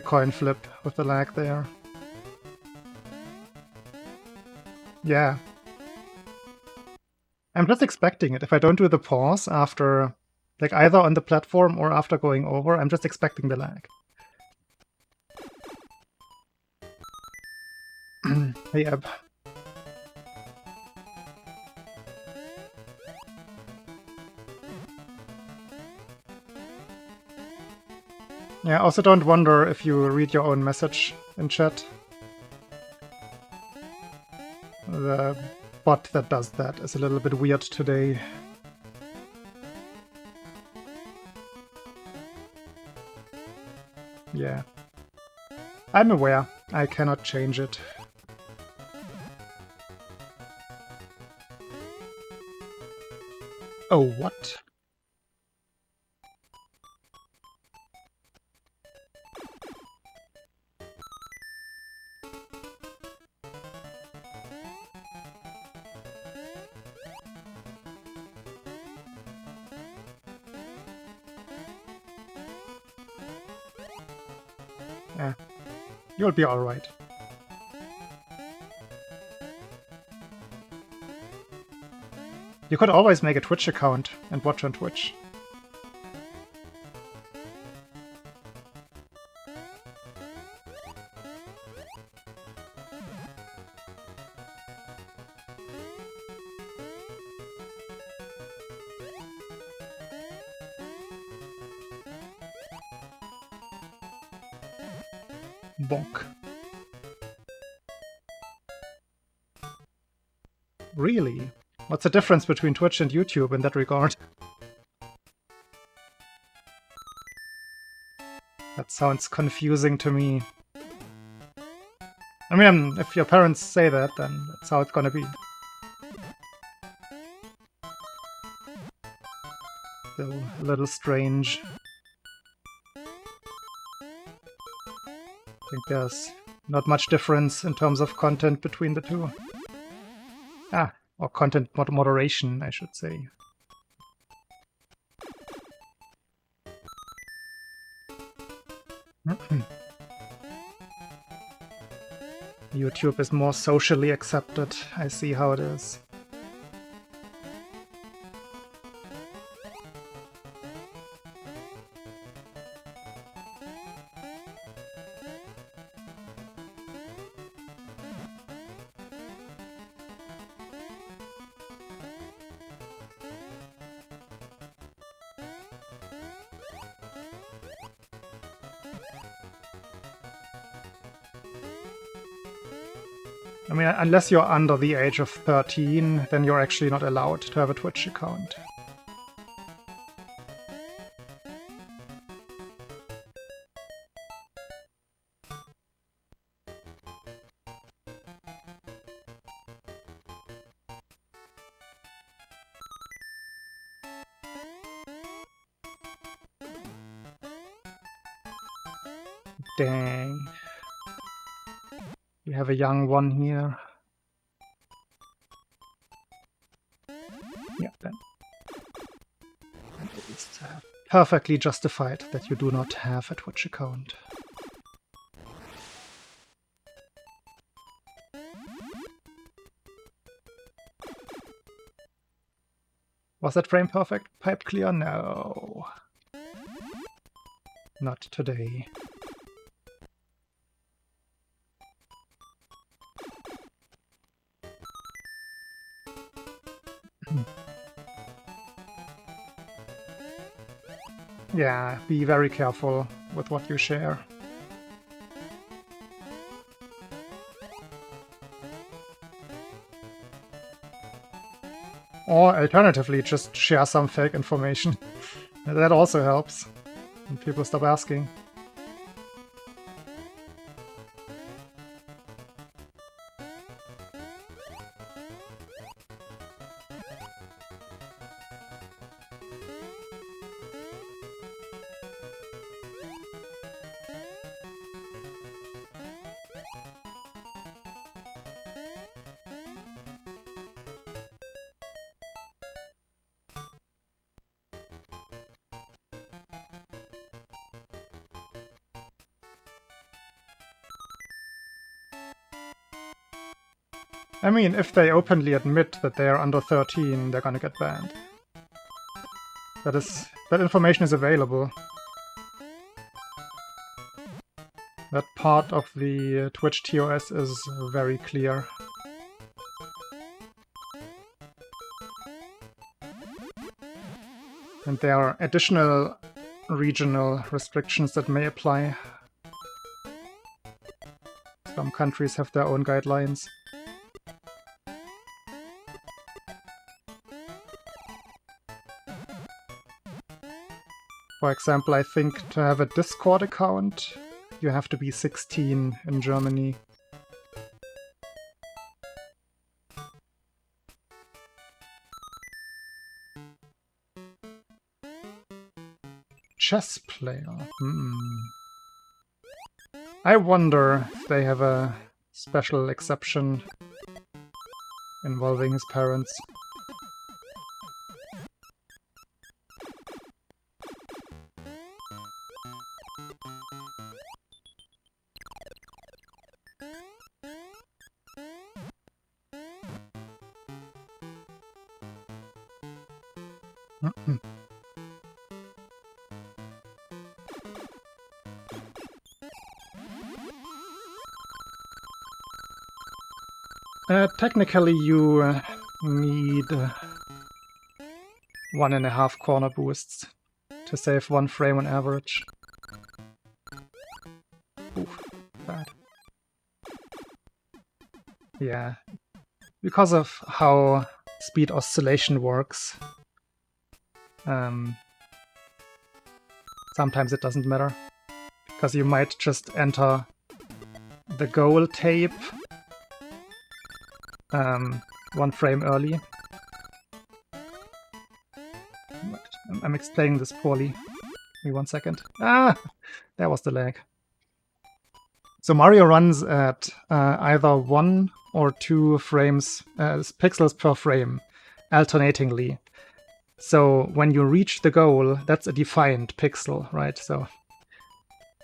coin flip with the lag there. Yeah. I'm just expecting it. If I don't do the pause after, like either on the platform or after going over, I'm just expecting the lag. Hey, Eb. Yeah, also don't wonder if you read your own message in chat. The bot that does that is a little bit weird today. Yeah. I'm aware. I cannot change it. Oh, what? Yeah. You'll be alright. You could always make a Twitch account and watch on Twitch. Bonk. Really? What's the difference between Twitch and YouTube in that regard? That sounds confusing to me. I mean, if your parents say that, then that's how it's gonna be. Still a little strange. I think there's not much difference in terms of content between the two. Ah, or content moderation, I should say. YouTube is more socially accepted. I see how it is. I mean, unless you're under the age of 13, then you're actually not allowed to have a Twitch account. Dang. We have a young one here. Yeah, then. It's perfectly justified that you do not have a Twitch account. Was that frame perfect? Pipe clear? No. Not today. Yeah, be very careful with what you share. Or alternatively, just share some fake information. That also helps. And people stop asking. I mean, if they openly admit that they are under 13, they're gonna get banned. That information is available. That part of the Twitch TOS is very clear. And there are additional regional restrictions that may apply. Some countries have their own guidelines. For example, I think to have a Discord account, you have to be 16 in Germany. Chess player. I wonder if they have a special exception involving his parents. Technically you need 1.5 corner boosts to save 1 frame on average. Oof, bad. Yeah, because of how speed oscillation works, sometimes it doesn't matter, because you might just enter the goal tape 1 frame early. I'm explaining this poorly. Give me 1 second. Ah! There was the lag. So Mario runs at either 1 or 2 frames, pixels per frame, alternatingly. So when you reach the goal, that's a defined pixel, right? So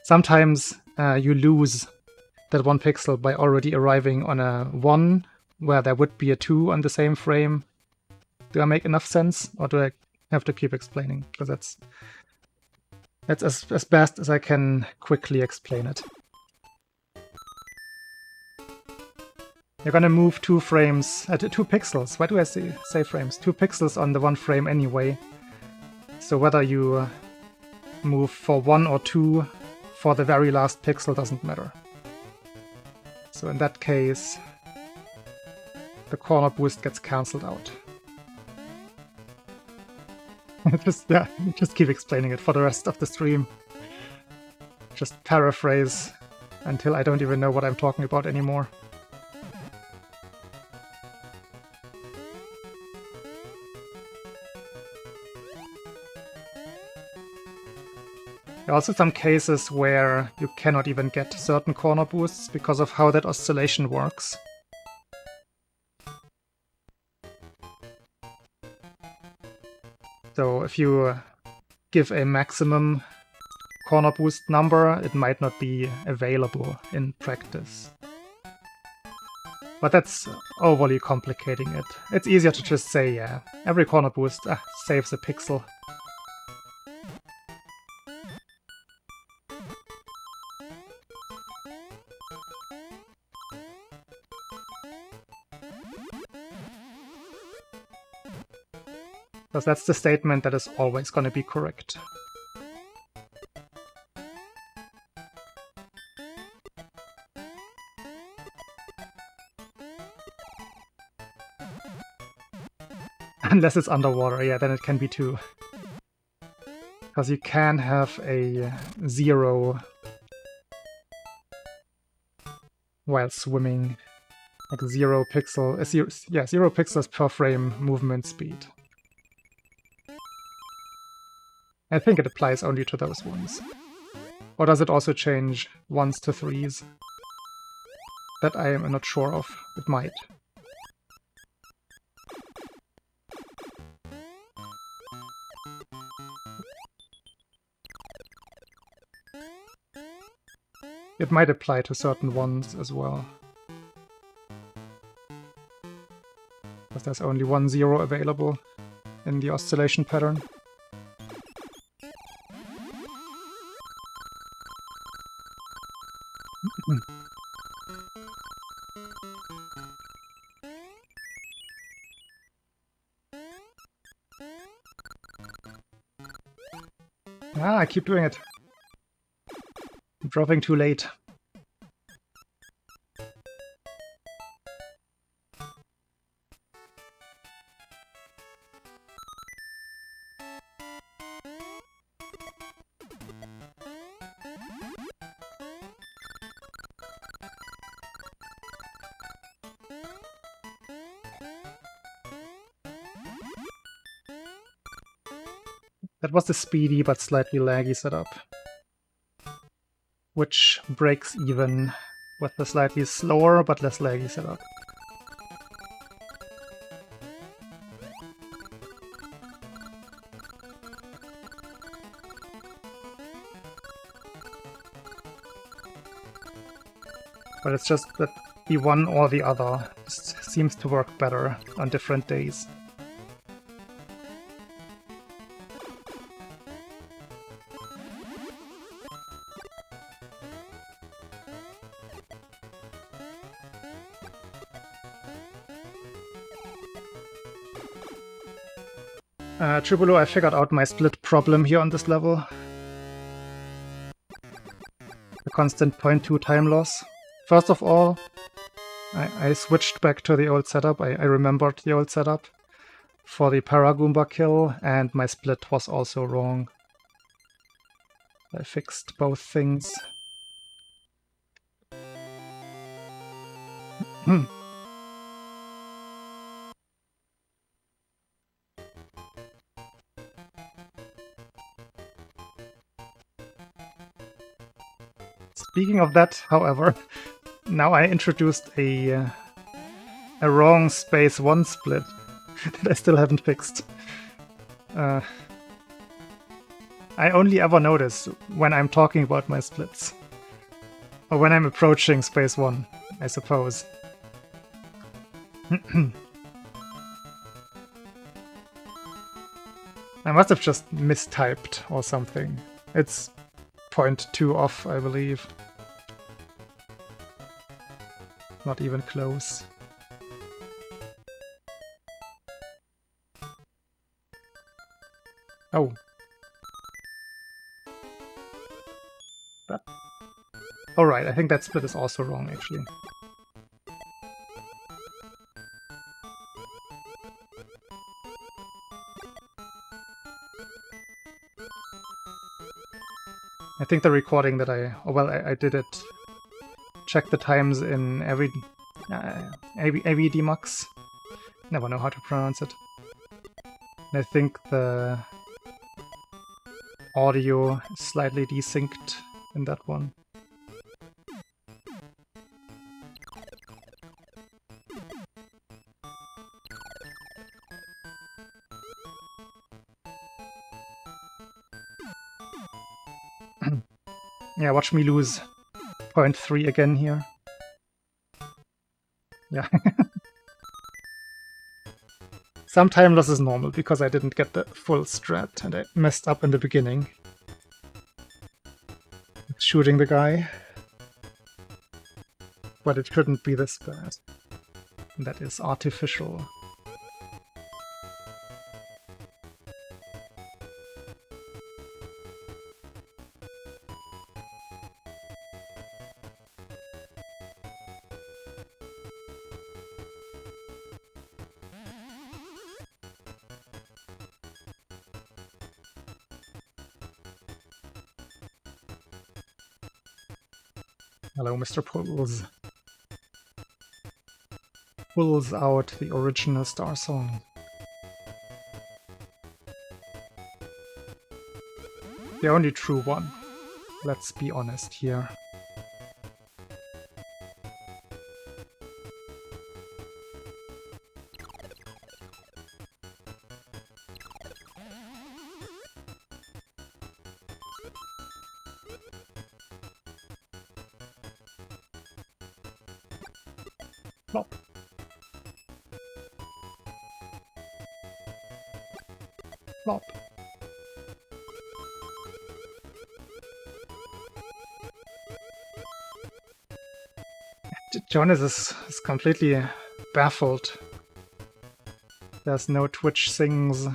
sometimes you lose that 1 pixel by already arriving on a 1, where there would be a 2 on the same frame. Do I make enough sense, or do I have to keep explaining? Because that's as best as I can quickly explain it. You're gonna move 2 frames, 2 pixels. Why do I say frames? 2 pixels on the 1 frame anyway. So whether you move for 1 or 2 for the very last pixel doesn't matter. So in that case, the corner boost gets cancelled out. Just keep explaining it for the rest of the stream. Just paraphrase until I don't even know what I'm talking about anymore. There are also some cases where you cannot even get certain corner boosts because of how that oscillation works. So if you give a maximum corner boost number, it might not be available in practice. But that's overly complicating it. It's easier to just say, yeah, every corner boost saves a pixel. Because that's the statement that is always going to be correct. Unless it's underwater, yeah, then it can be too. Because you can have a 0 while swimming. Like 0 pixels per frame movement speed. I think it applies only to those ones. Or does it also change 1s to 3s? That I am not sure of. It might. It might apply to certain ones as well. Because there's only 1 0 available in the oscillation pattern. I keep doing it. I'm dropping too late. That was the speedy but slightly laggy setup, which breaks even with the slightly slower but less laggy setup. But it's just that the one or the other seems to work better on different days. Tribulo, I figured out my split problem here on this level. The constant 0.2 time loss. First of all, I switched back to the old setup. I remembered the old setup for the Paragoomba kill, and my split was also wrong. I fixed both things. Speaking of that, however, now I introduced a wrong space 1 split that I still haven't fixed. I only ever notice when I'm talking about my splits. Or when I'm approaching space 1, I suppose. I must have just mistyped or something. It's 0.2 off, I believe. Not even close. Oh. That. Alright, I think that split is also wrong, actually. I think the recording that I did it, check the times in every AVDMux. Never know how to pronounce it. And I think the audio is slightly desynced in that one. Yeah, watch me lose 0.3 again here. Yeah. Some time loss is normal because I didn't get the full strat and I messed up in the beginning. Shooting the guy. But it shouldn't be this bad. That is artificial. Hello, Mr. Pulls. Pulls out the original Star Song. The only true one. Let's be honest here. Plop. Plop. Jonas is completely baffled. There's no Twitch sings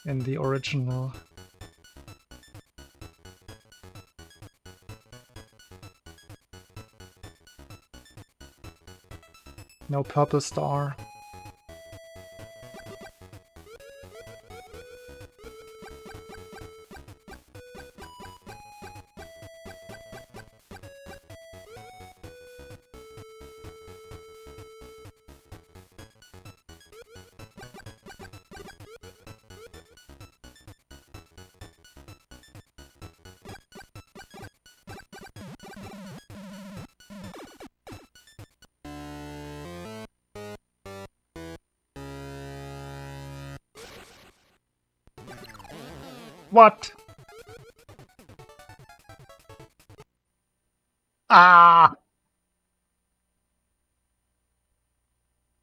in the original. No purple star. What? Ah!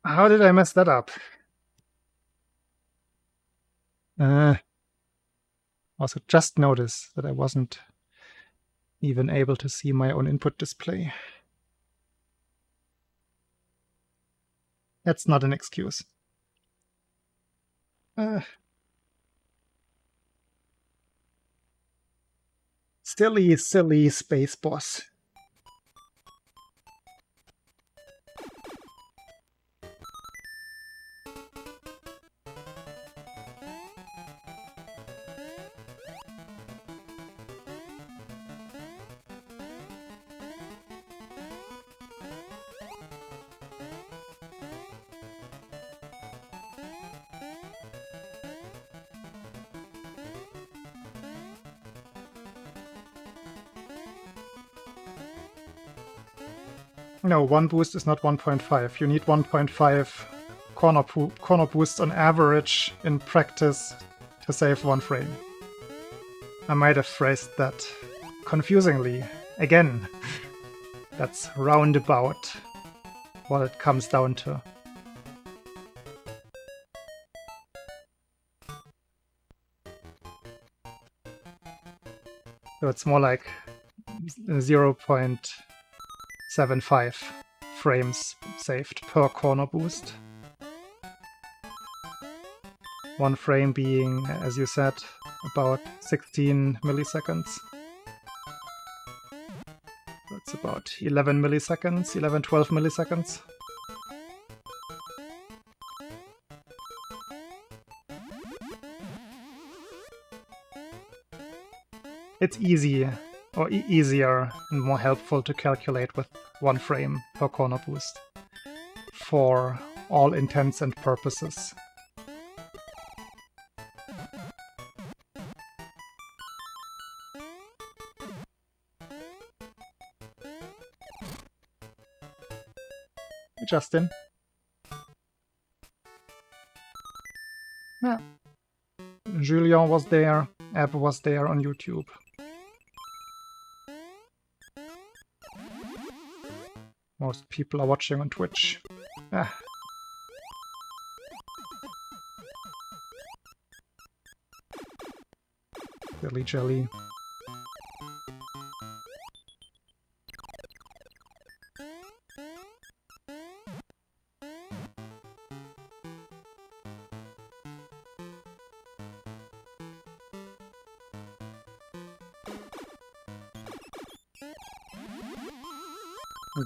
How did I mess that up? Also, just notice that I wasn't even able to see my own input display. That's not an excuse. Silly, silly space boss. No, one boost is not 1.5. You need 1.5 corner boosts on average in practice to save one frame. I might have phrased that confusingly. Again, that's roundabout what it comes down to. So it's more like 0.75 frames saved per corner boost. One frame being, as you said, about 16 milliseconds. That's about 11 milliseconds, 11-12 milliseconds. It's easy, or easier and more helpful to calculate with 1 frame per corner boost for all intents and purposes. Justin. Yeah. Julien was there, Ab was there on YouTube. Most people are watching on Twitch. Ah. Jelly jelly.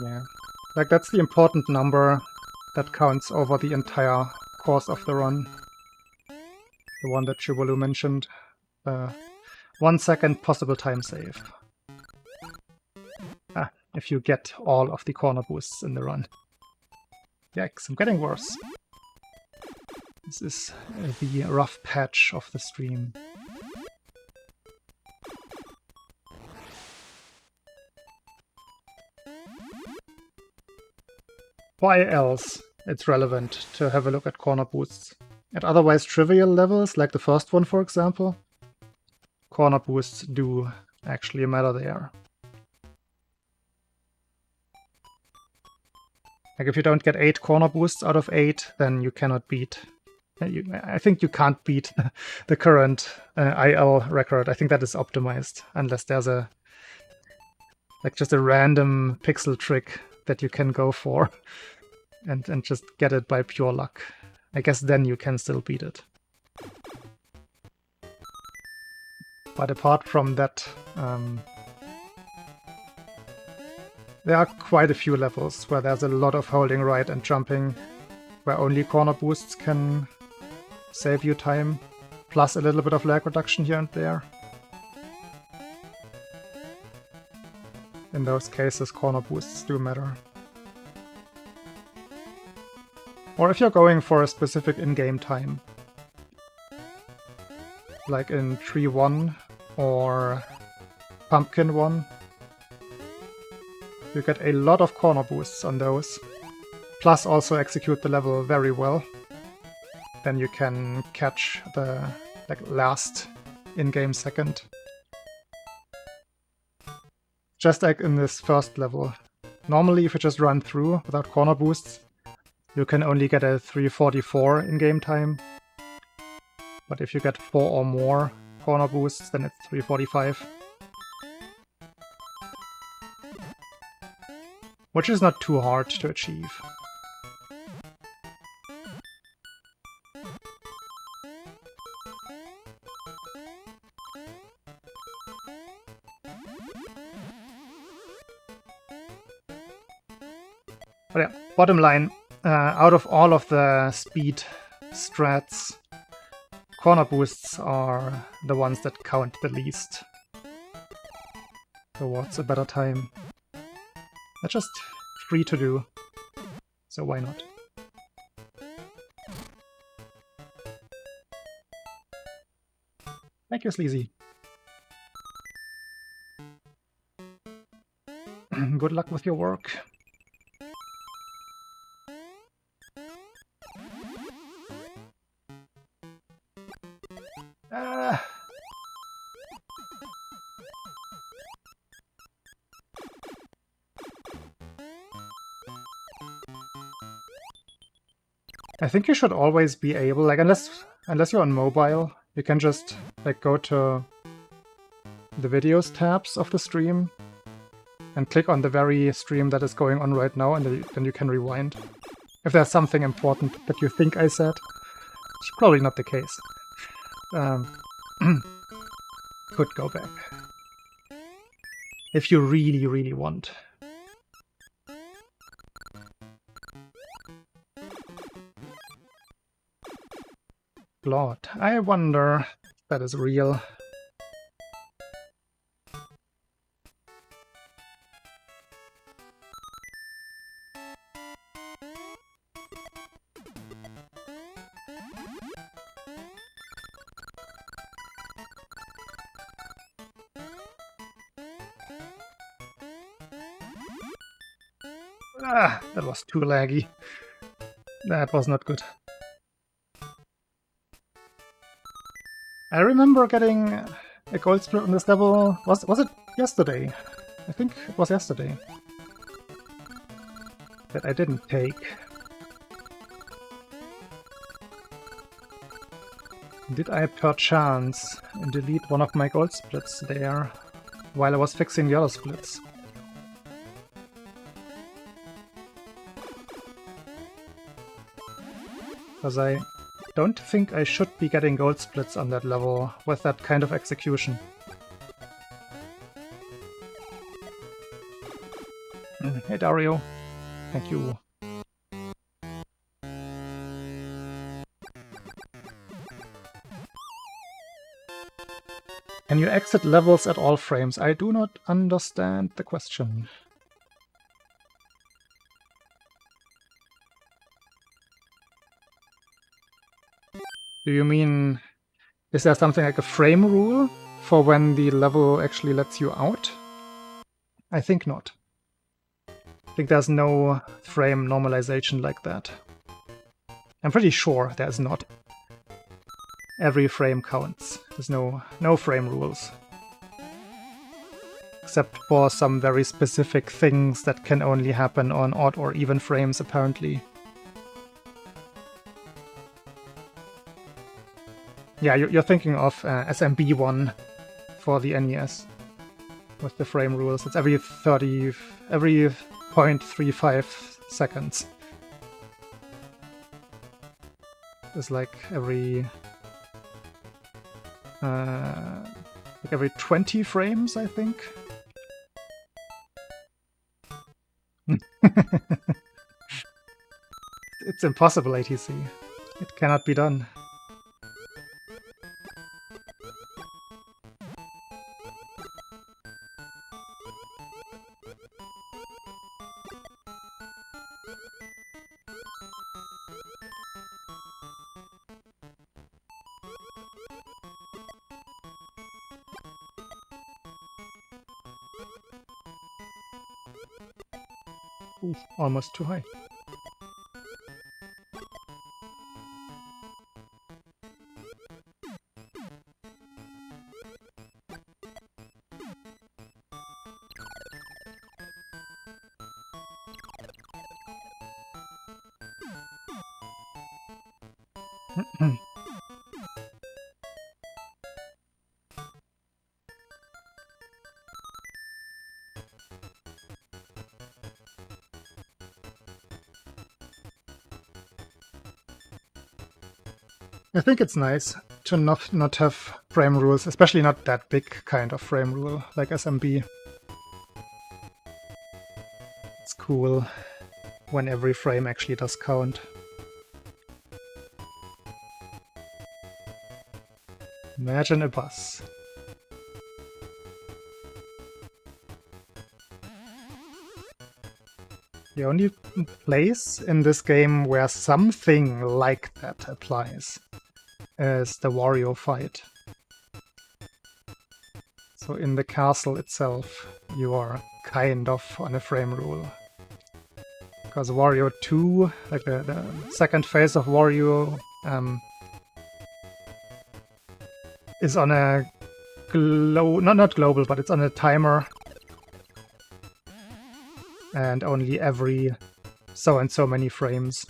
Yeah, like that's the important number that counts over the entire course of the run. The one that Chibolu mentioned. 1 second possible time save. Ah, if you get all of the corner boosts in the run. Yikes, I'm getting worse. This is the rough patch of the stream. Why else it's relevant to have a look at corner boosts? At otherwise trivial levels, like the first one for example, corner boosts do actually matter there. Like if you don't get 8 corner boosts out of 8, then you cannot beat... I think you can't beat the current IL record. I think that is optimized, unless there's a... like just a random pixel trick that you can go for and just get it by pure luck. I guess then you can still beat it. But apart from that, there are quite a few levels where there's a lot of holding right and jumping, where only corner boosts can save you time, plus a little bit of lag reduction here and there. In those cases, corner boosts do matter. Or if you're going for a specific in-game time, like in Tree 1 or Pumpkin 1, you get a lot of corner boosts on those, plus also execute the level very well. Then you can catch the last in-game second. Just like in this first level. Normally if you just run through without corner boosts, you can only get a 3:44 in-game time. But if you get 4 or more corner boosts, then it's 3:45. Which is not too hard to achieve. But yeah, bottom line, out of all of the speed strats, corner boosts are the ones that count the least towards a better time. They're just free to do, so why not? Thank you, Sleazy. Good luck with your work. I think you should always be able, like, unless you're on mobile, you can just like go to the videos tabs of the stream and click on the very stream that is going on right now, and then you can rewind. If there's something important that you think I said, it's probably not the case. Could go back. If you really, really want. Blood. I wonder if that is real. Ah, that was too laggy. That was not good. I remember getting a gold split on this level. Was it yesterday? I think it was yesterday. That I didn't take. Did I perchance delete one of my gold splits there while I was fixing the other splits? Because I don't think I should be getting gold splits on that level with that kind of execution. Hey Dario, thank you. Can you exit levels at all frames? I do not understand the question. Do you mean, is there something like a frame rule for when the level actually lets you out? I think not. I think there's no frame normalization like that. I'm pretty sure there's not. Every frame counts. There's no frame rules. Except for some very specific things that can only happen on odd or even frames, apparently. Yeah, you're thinking of SMB1 for the NES with the frame rules. It's every 0.35 seconds. It's like every 20 frames, I think. It's impossible, ATC. It cannot be done. Ooh, almost too high. I think it's nice to not have frame rules, especially not that big kind of frame rule like SMB. It's cool when every frame actually does count. Imagine a bus. The only place in this game where something like that applies is the Wario fight. So in the castle itself, you are kind of on a frame rule. Because Wario 2, like the second phase of Wario, is on a not global, but it's on a timer. And only every so and so many frames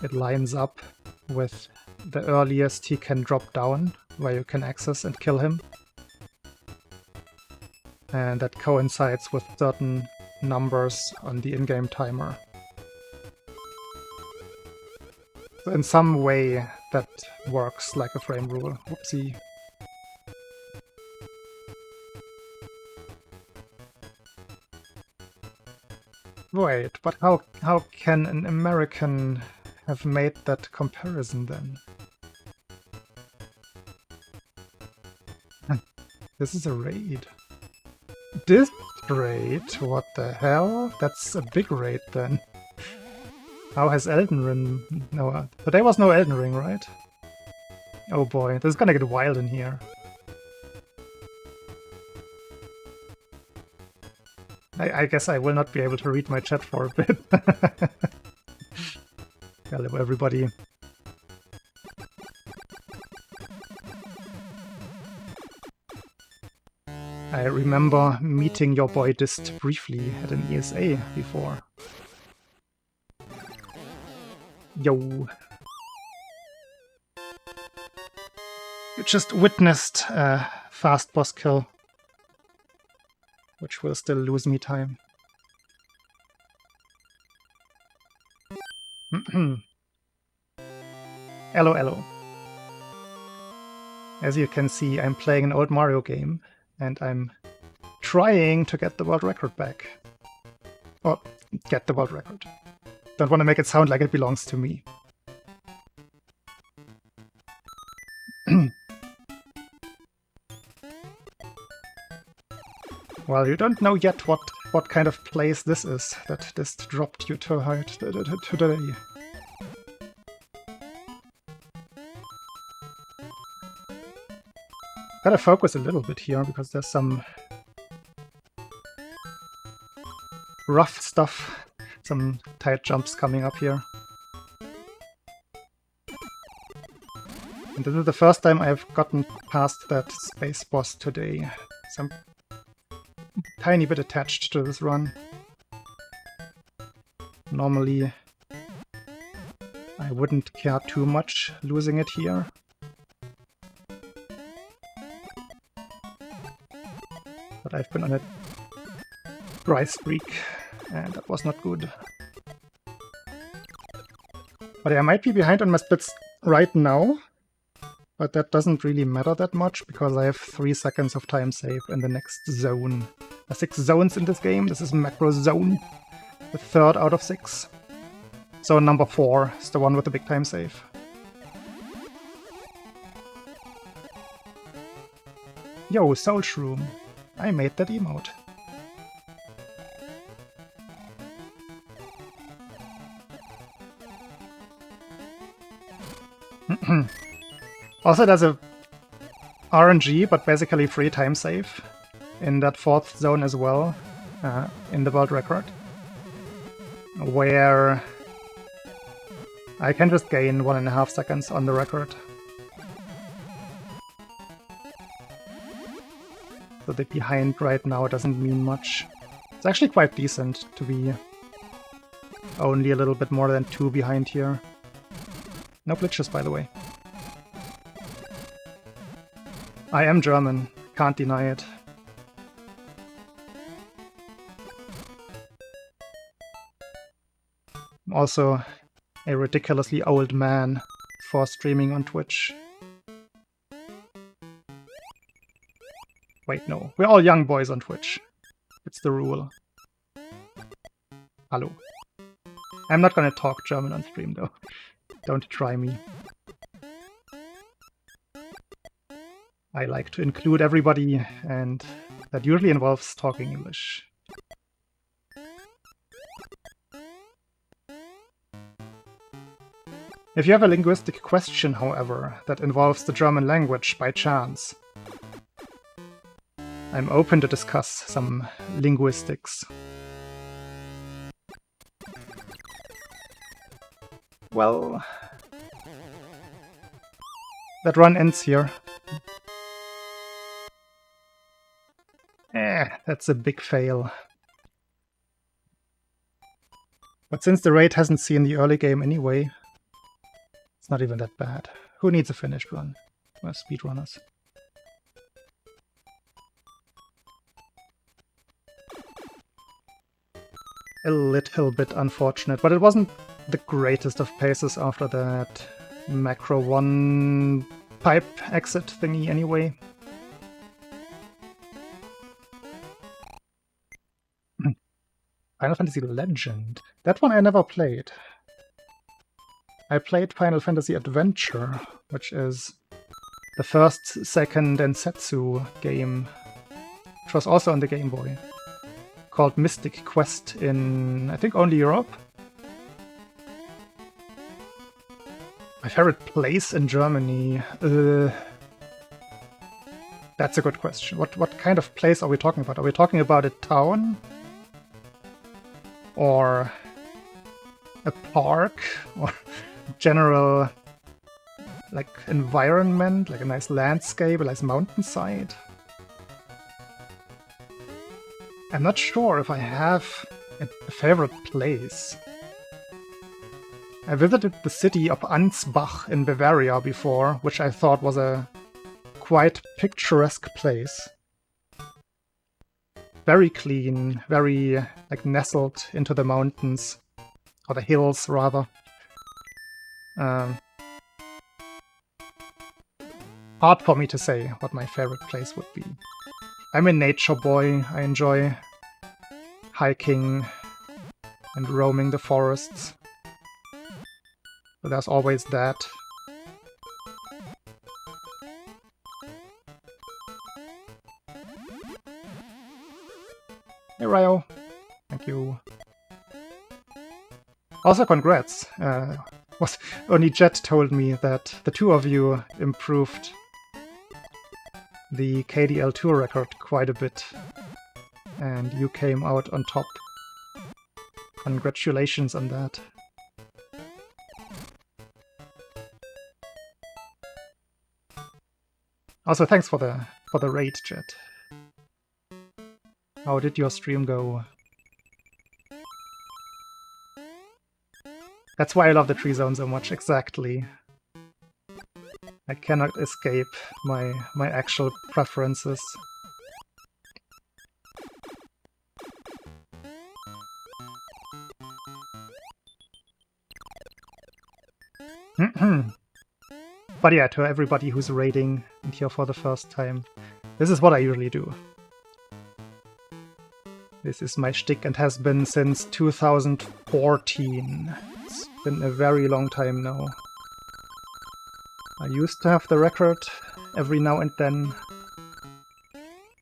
it lines up with the earliest he can drop down, where you can access and kill him. And that coincides with certain numbers on the in-game timer. So in some way that works like a frame rule. Whoopsie. Wait, but how can an American have made that comparison then? This is a raid. This raid? What the hell? That's a big raid then. How has Elden Ring... No, today was no Elden Ring, right? Oh boy, this is gonna get wild in here. I guess I will not be able to read my chat for a bit. Hello, everybody. I remember meeting your boy Dist briefly at an ESA before. Yo. You just witnessed a fast boss kill, which will still lose me time. Hello, hello. As you can see, I'm playing an old Mario game, and I'm trying to get the world record back. Or, get the world record. Don't want to make it sound like it belongs to me. Well, you don't know yet what kind of place this is that this dropped you to today. Gotta focus a little bit here, because there's some rough stuff, some tight jumps coming up here. And this is the first time I've gotten past that space boss today. So I'm a tiny bit attached to this run. Normally I wouldn't care too much losing it here. But I've been on a dry streak, and that was not good. But I might be behind on my splits right now, but that doesn't really matter that much, because I have 3 seconds of time save in the next zone. There are 6 zones in this game. This is macro zone, the 3rd out of 6. So number 4 is the one with the big time save. Yo, Soul Shroom. I made that emote. Also, there's a RNG, but basically free time save in that 4th zone as well, in the world record, where I can just gain 1.5 seconds on the record. So the behind right now doesn't mean much. It's actually quite decent to be only a little bit more than 2 behind here. No glitches, by the way. I am German, can't deny it. I'm also a ridiculously old man for streaming on Twitch. Wait, no. We're all young boys on Twitch. It's the rule. Hallo. I'm not gonna talk German on stream, though. Don't try me. I like to include everybody, and that usually involves talking English. If you have a linguistic question, however, that involves the German language by chance, I'm open to discuss some linguistics. Well, that run ends here. That's a big fail. But since the raid hasn't seen the early game anyway, it's not even that bad. Who needs a finished run? We're speedrunners. A little bit unfortunate, but it wasn't the greatest of paces after that macro 1 pipe exit thingy anyway. Final Fantasy Legend. That one I never played. I played Final Fantasy Adventure, which is the first, second, and Setsu game, which was also on the Game Boy, called Mystic Quest in, I think, only Europe. My favorite place in Germany? That's a good question. What kind of place are we talking about? Are we talking about a town? or a park, or general like environment, like a nice landscape, a nice mountainside. I'm not sure if I have a favorite place. I visited the city of Ansbach in Bavaria before, which I thought was a quite picturesque place. Very clean, very like nestled into the mountains, or the hills rather. Hard for me to say what my favorite place would be. I'm a nature boy. I enjoy hiking and roaming the forests. So there's always that. Hey Ryo, thank you. Also congrats. Only Jet told me that the two of you improved the KDL2 record quite a bit, and you came out on top. Congratulations on that. Also, thanks for the raid, Jet. How did your stream go? That's why I love the tree zone so much, exactly. I cannot escape my actual preferences. But yeah, to everybody who's raiding and here for the first time, this is what I usually do. This is my shtick and has been since 2014. It's been a very long time now. I used to have the record every now and then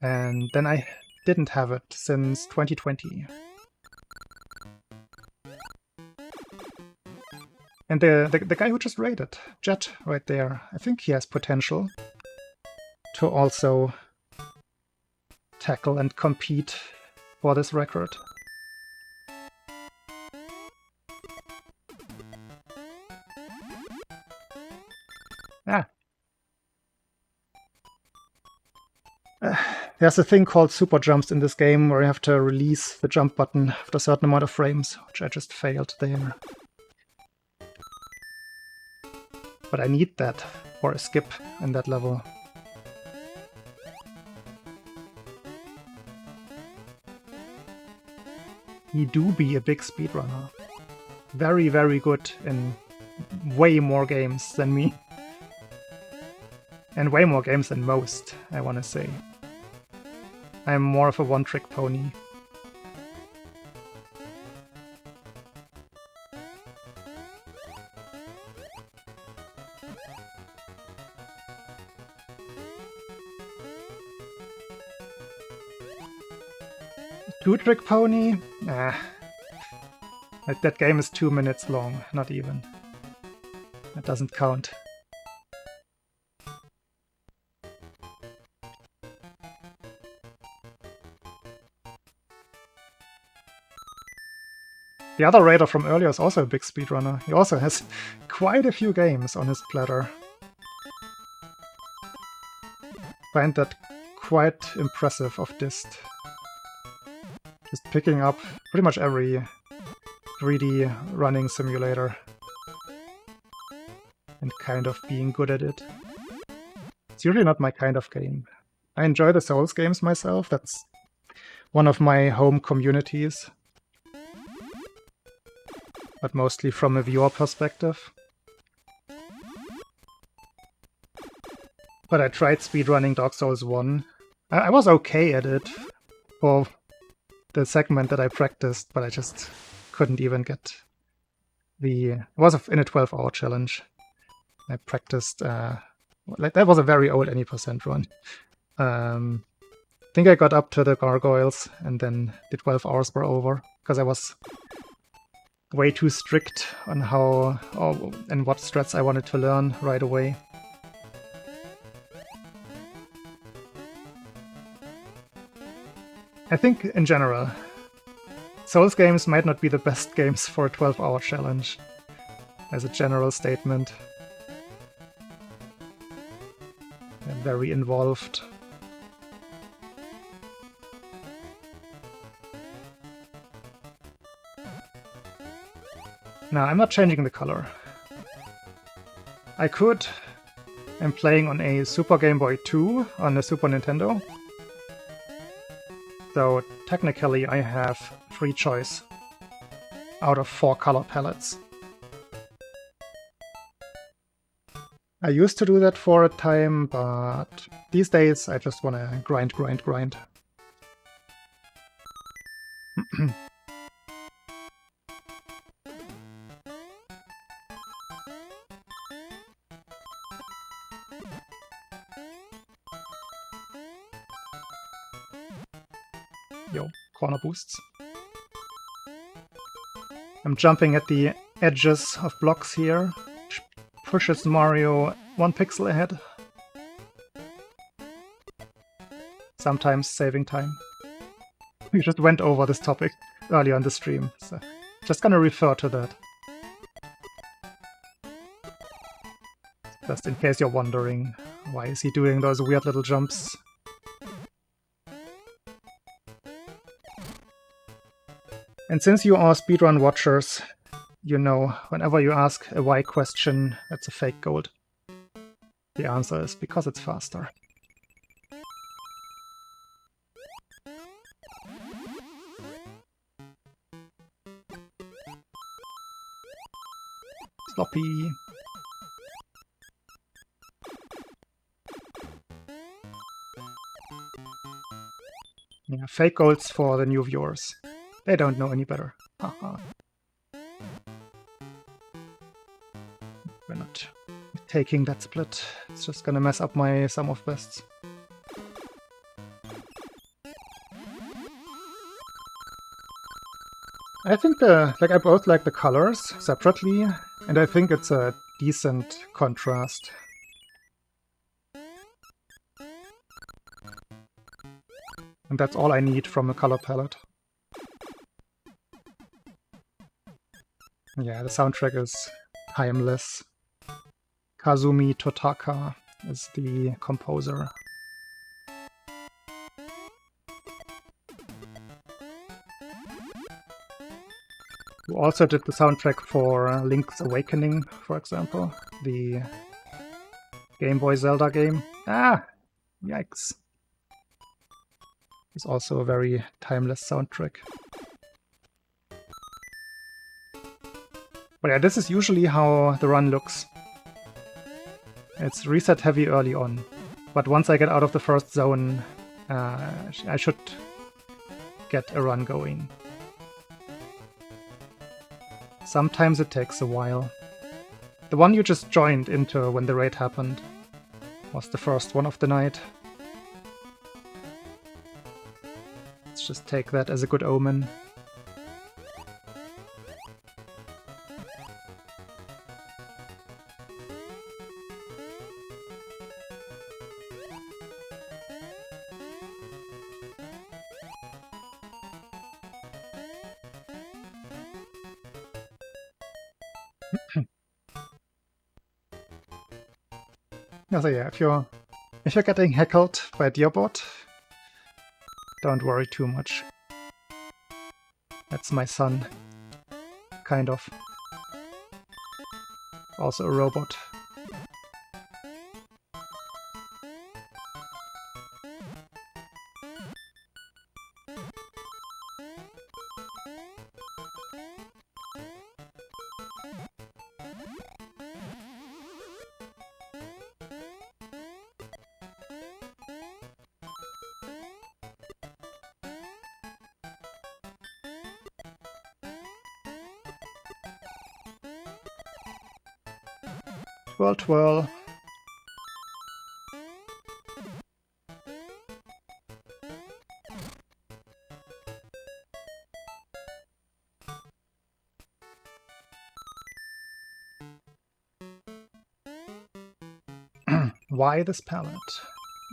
I didn't have it since 2020. And the guy who just raided, Jet, right there, I think he has potential to also tackle and compete for this record. Ah. There's a thing called super jumps in this game where you have to release the jump button after a certain amount of frames, which I just failed there. But I need that for a skip in that level. He do be a big speedrunner. Very, very good in way more games than me. And way more games than most, I want to say. I'm more of a one-trick pony. Two-trick pony? Nah. That game is 2 minutes long, not even. That doesn't count. The other raider from earlier is also a big speedrunner. He also has quite a few games on his platter. Find that quite impressive of Dist. Just picking up pretty much every 3D running simulator and kind of being good at it. It's usually not my kind of game. I enjoy the Souls games myself, that's one of my home communities. But mostly from a viewer perspective. But I tried speedrunning Dark Souls 1. I was okay at it for the segment that I practiced, but I just couldn't even get the... It was in a 12-hour challenge. I practiced... like that was a very old any percent run. I think I got up to the gargoyles, and then the 12 hours were over, because I was way too strict on how and what strats I wanted to learn right away. I think in general, Souls games might not be the best games for a 12-hour challenge, as a general statement. They're very involved. Now, I'm not changing the color. I could. I'm playing on a Super Game Boy 2 on a Super Nintendo. So technically I have free choice out of 4 color palettes. I used to do that for a time, but these days I just want to grind. Yo, corner boosts. I'm jumping at the edges of blocks here, which pushes Mario 1 pixel ahead. Sometimes saving time. We just went over this topic earlier on the stream, so just gonna refer to that. Just in case you're wondering, why is he doing those weird little jumps? And since you are speedrun watchers, you know, whenever you ask a why question, that's a fake gold. The answer is because it's faster. Sloppy. Yeah, fake golds for the new viewers. They don't know any better. Haha. We're not taking that split. It's just gonna mess up my sum of bests. I think I both like the colors separately, and I think it's a decent contrast. And that's all I need from a color palette. Yeah, the soundtrack is timeless. Kazumi Totaka is the composer. Who also did the soundtrack for Link's Awakening, for example, the Game Boy Zelda game. Ah! Yikes. It's also a very timeless soundtrack. But yeah, this is usually how the run looks. It's reset heavy early on, but once I get out of the first zone, I should get a run going. Sometimes it takes a while. The one you just joined into when the raid happened was the first one of the night. Let's just take that as a good omen. So yeah, if you're getting heckled by Dearbot, don't worry too much. That's my son. Kind of. Also a robot. Twirl, twirl. Why this palette?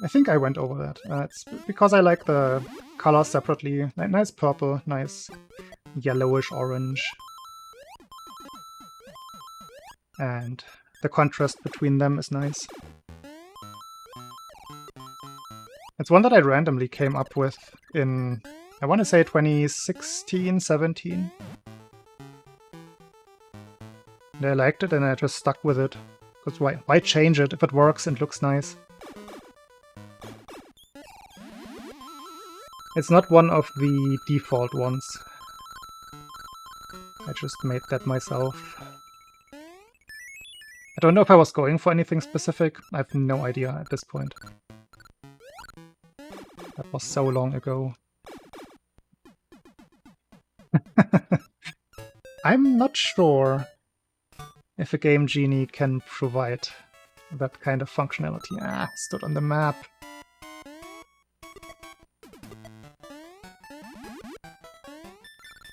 I think I went over that. It's because I like the colors separately. Nice purple, nice yellowish orange. And the contrast between them is nice. It's one that I randomly came up with in, I want to say 2016, 17. And I liked it and I just stuck with it. Because why change it if it works and looks nice? It's not one of the default ones. I just made that myself. I don't know if I was going for anything specific. I have no idea at this point. That was so long ago. I'm not sure if a Game Genie can provide that kind of functionality. Ah, stood on the map.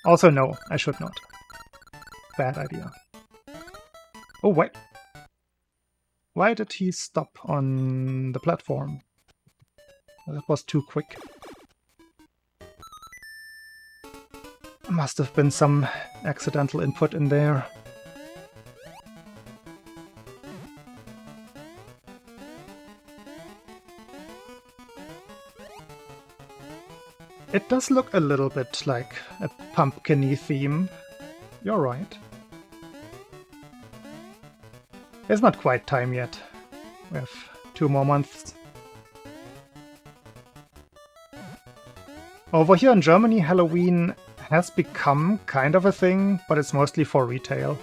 Also, no, I should not. Bad idea. Oh, wait. Why did he stop on the platform? That was too quick. Must have been some accidental input in there. It does look a little bit like a pumpkin-y theme. You're right. It's not quite time yet. We have 2 more months. Over here in Germany, Halloween has become kind of a thing, but it's mostly for retail.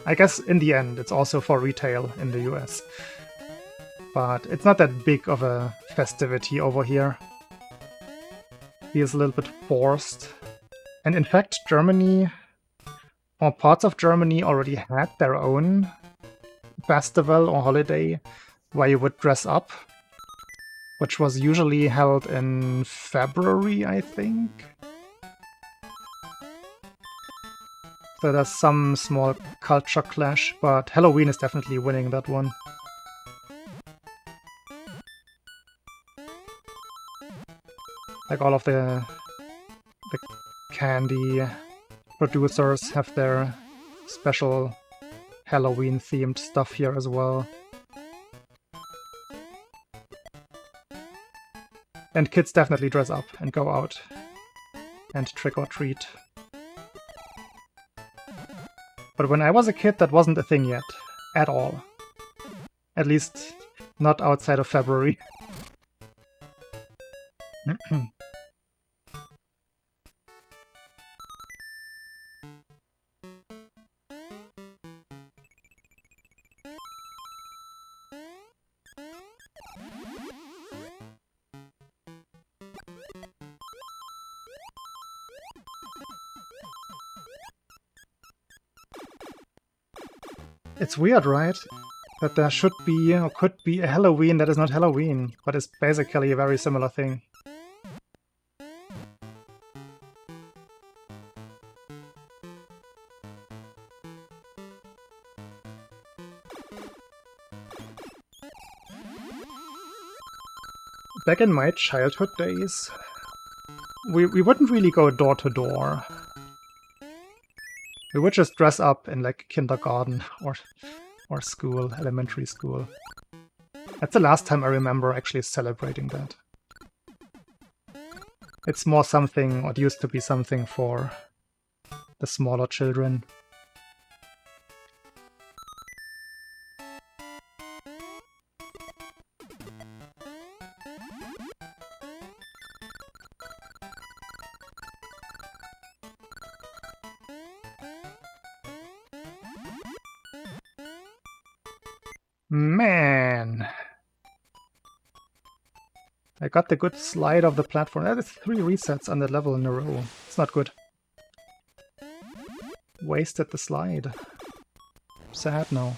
I guess in the end it's also for retail in the US. But it's not that big of a festivity over here. Feels a little bit forced. And in fact, Germany, or parts of Germany, already had their own festival or holiday where you would dress up, which was usually held in February, I think. So there's some small culture clash, but Halloween is definitely winning that one. Like all of the candy producers have their special Halloween-themed stuff here as well. And kids definitely dress up and go out and trick-or-treat. But when I was a kid, that wasn't a thing yet. At all. At least not outside of February. It's weird, right? That there should be, or could be, a Halloween that is not Halloween, but is basically a very similar thing. Back in my childhood days, we wouldn't really go door to door. We would just dress up in like kindergarten or school, elementary school. That's the last time I remember actually celebrating that. It's more something, or it used to be something for the smaller children. Man! I got the good slide of the platform. That is 3 resets on the level in a row. It's not good. Wasted the slide. Sad now.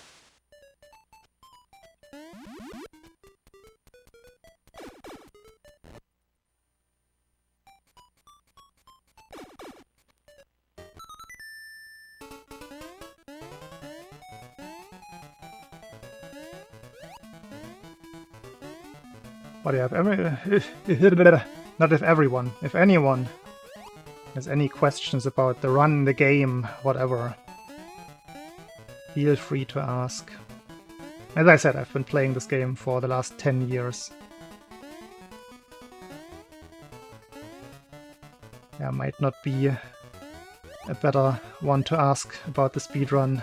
But yeah, not if everyone, if anyone there's any questions about the run, the game, whatever, feel free to ask. As I said, I've been playing this game for the last 10 years. There might not be a better one to ask about the speedrun.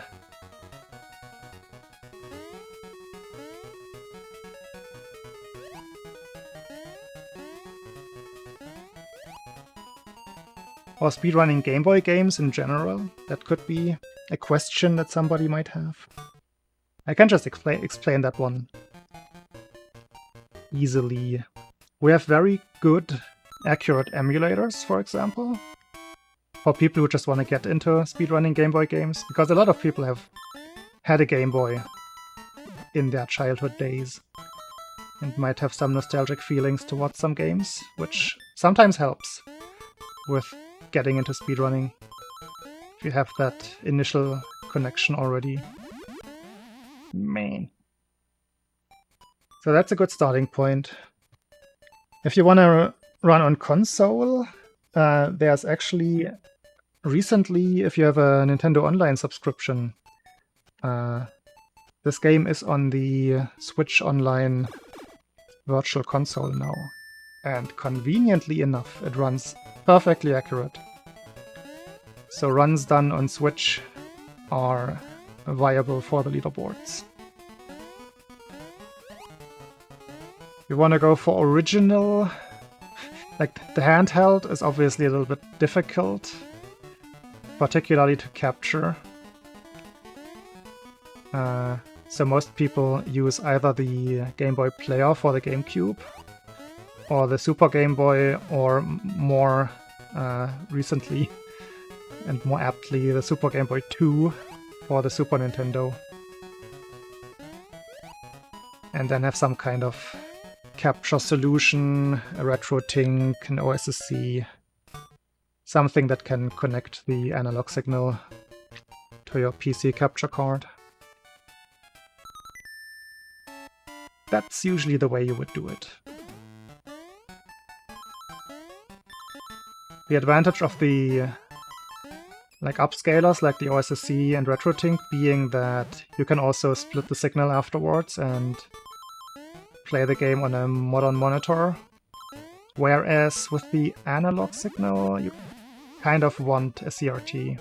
Or speedrunning Game Boy games in general? That could be a question that somebody might have. I can just explain that one easily. We have very good, accurate emulators, for example, for people who just want to get into speedrunning Game Boy games, because a lot of people have had a Game Boy in their childhood days and might have some nostalgic feelings towards some games, which sometimes helps with getting into speedrunning if you have that initial connection already. Man. So that's a good starting point. If you want to run on console, there's actually recently, if you have a Nintendo Online subscription, this game is on the Switch Online Virtual Console now. And conveniently enough, it runs perfectly accurate. So runs done on Switch are viable for the leaderboards. You want to go for original, like the handheld is obviously a little bit difficult, particularly to capture. So most people use either the Game Boy Player for the GameCube, or the Super Game Boy, or more recently and more aptly the Super Game Boy 2 for the Super Nintendo. And then have some kind of capture solution, a RetroTink, an OSSC, something that can connect the analog signal to your PC capture card. That's usually the way you would do it. The advantage of the upscalers like the OSSC and RetroTink being that you can also split the signal afterwards and play the game on a modern monitor, whereas with the analog signal you kind of want a CRT.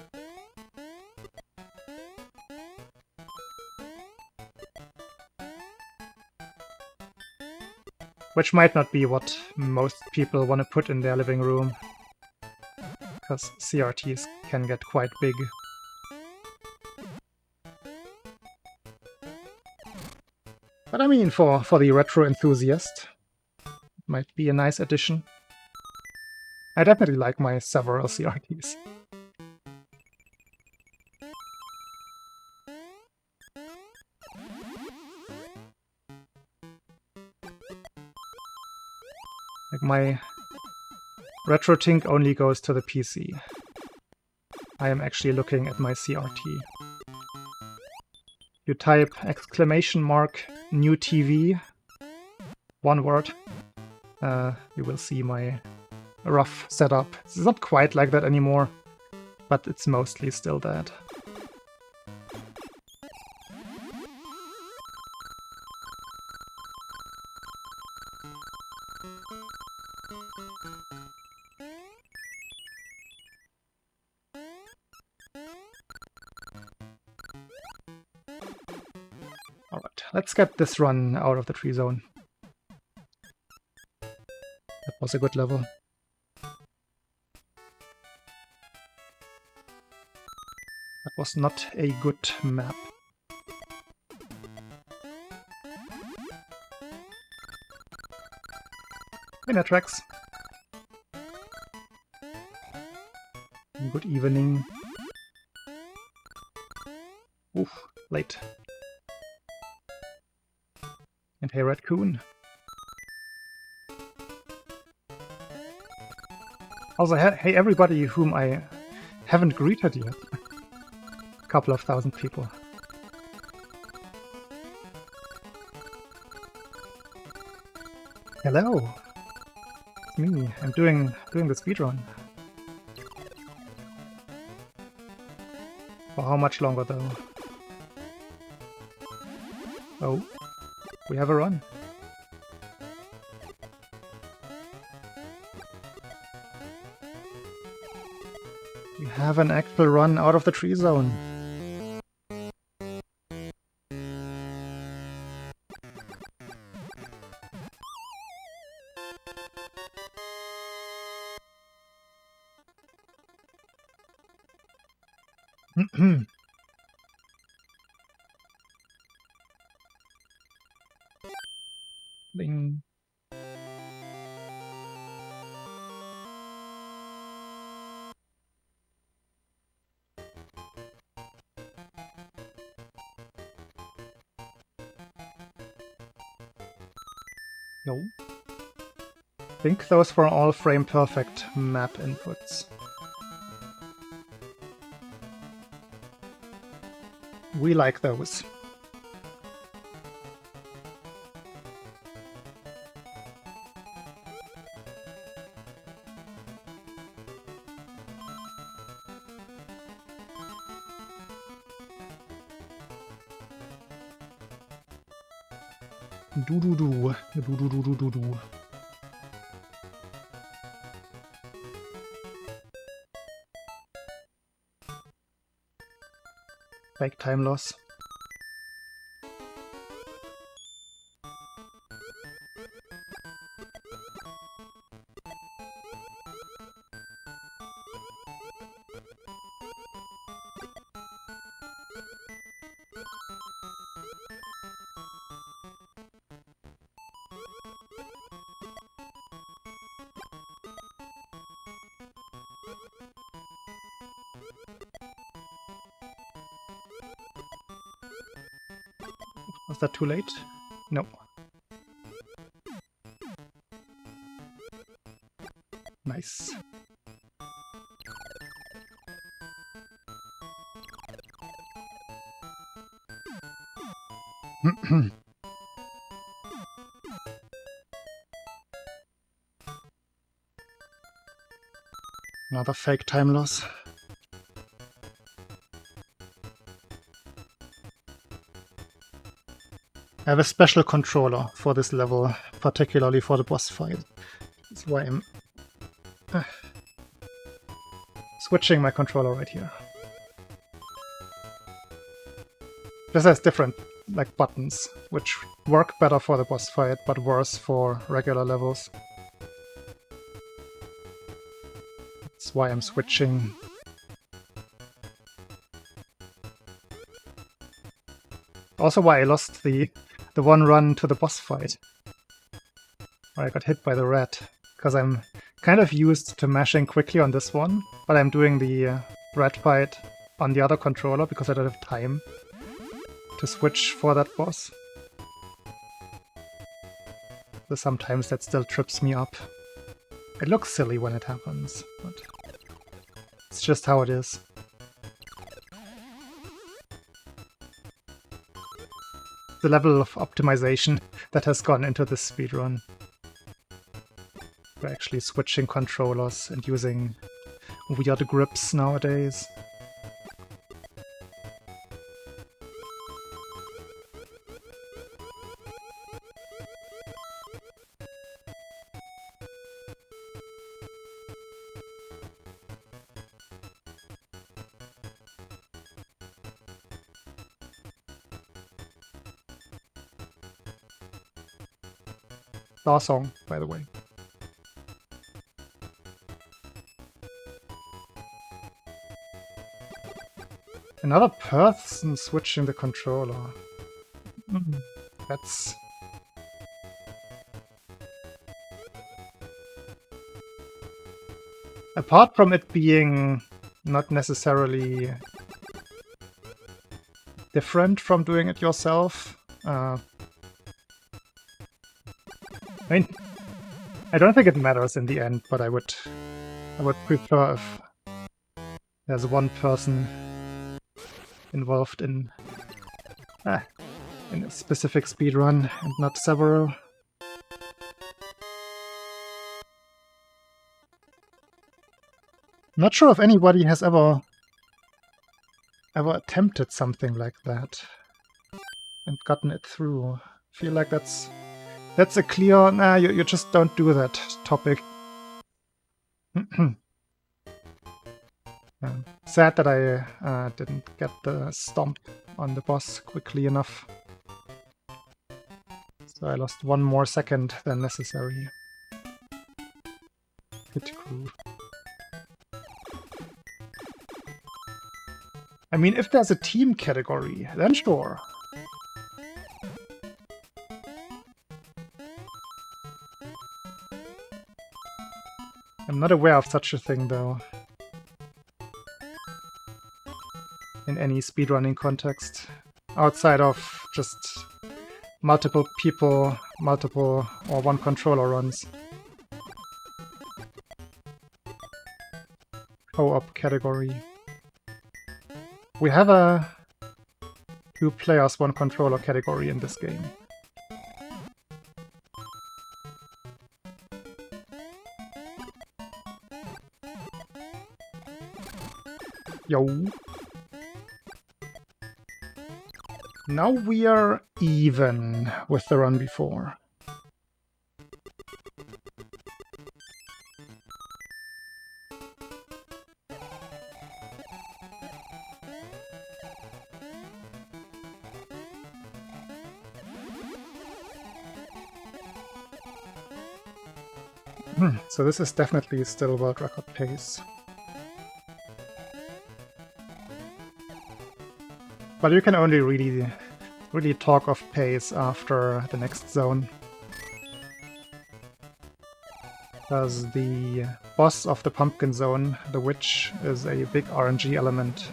Which might not be what most people want to put in their living room, because CRTs can get quite big. But I mean, for the retro enthusiast, it might be a nice addition. I definitely like my several CRTs. Like my RetroTink only goes to the PC. I am actually looking at my CRT. You type !new TV, one word, you will see my rough setup. It's not quite like that anymore, but it's mostly still that. Alright, let's get this run out of the tree zone. That was a good level. That was not a good map. Hey, tracks. Good evening. Oof, late. And hey, Raccoon. Also, hey everybody whom I haven't greeted yet. A couple of thousand people. Hello! It's me. I'm doing the speedrun. For how much longer though? Oh, we have a run. We have an actual run out of the tree zone. Bing. No. I think those were all frame-perfect map inputs. We like those. Do-do-do. Do-do-do-do-do-do. Fake time loss. Was that too late? No. Nice. Another fake time loss. I have a special controller for this level, particularly for the boss fight. That's why I'm switching my controller right here. This has different buttons, which work better for the boss fight, but worse for regular levels. That's why I'm switching. Also why I lost the one run to the boss fight, where I got hit by the rat, because I'm kind of used to mashing quickly on this one, but I'm doing the rat fight on the other controller because I don't have time to switch for that boss. So sometimes that still trips me up. It looks silly when it happens, but it's just how it is. The level of optimization that has gone into this speedrun. We're actually switching controllers and using weird grips nowadays. Our song, by the way. Another person switching the controller. That's... Apart from it being not necessarily different from doing it yourself, I mean, I don't think it matters in the end, but I would prefer if there's one person involved in a specific speedrun and not several. I'm not sure if anybody has ever ever attempted something like that and gotten it through. I feel like that's a clear, nah, you just don't do that topic. Sad that I didn't get the stomp on the boss quickly enough. So I lost 1 more second than necessary. Hit crew. I mean, if there's a team category, then sure. I'm not aware of such a thing, though. In any speedrunning context. Outside of just multiple people, multiple or one controller runs. Co-op category. We have a 2 players, 1 controller category in this game. Yo. Now we are even with the run before. So this is definitely still world record pace. But you can only really talk of pace after the next zone. Because the boss of the pumpkin zone, the witch, is a big RNG element.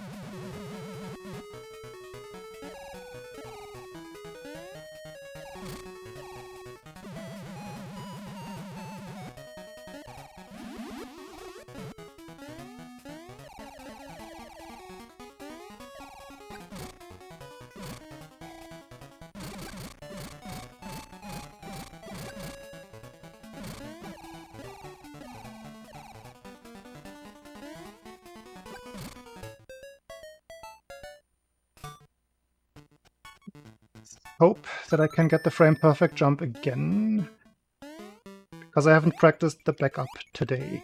Hope that I can get the frame perfect jump again, because I haven't practiced the backup today.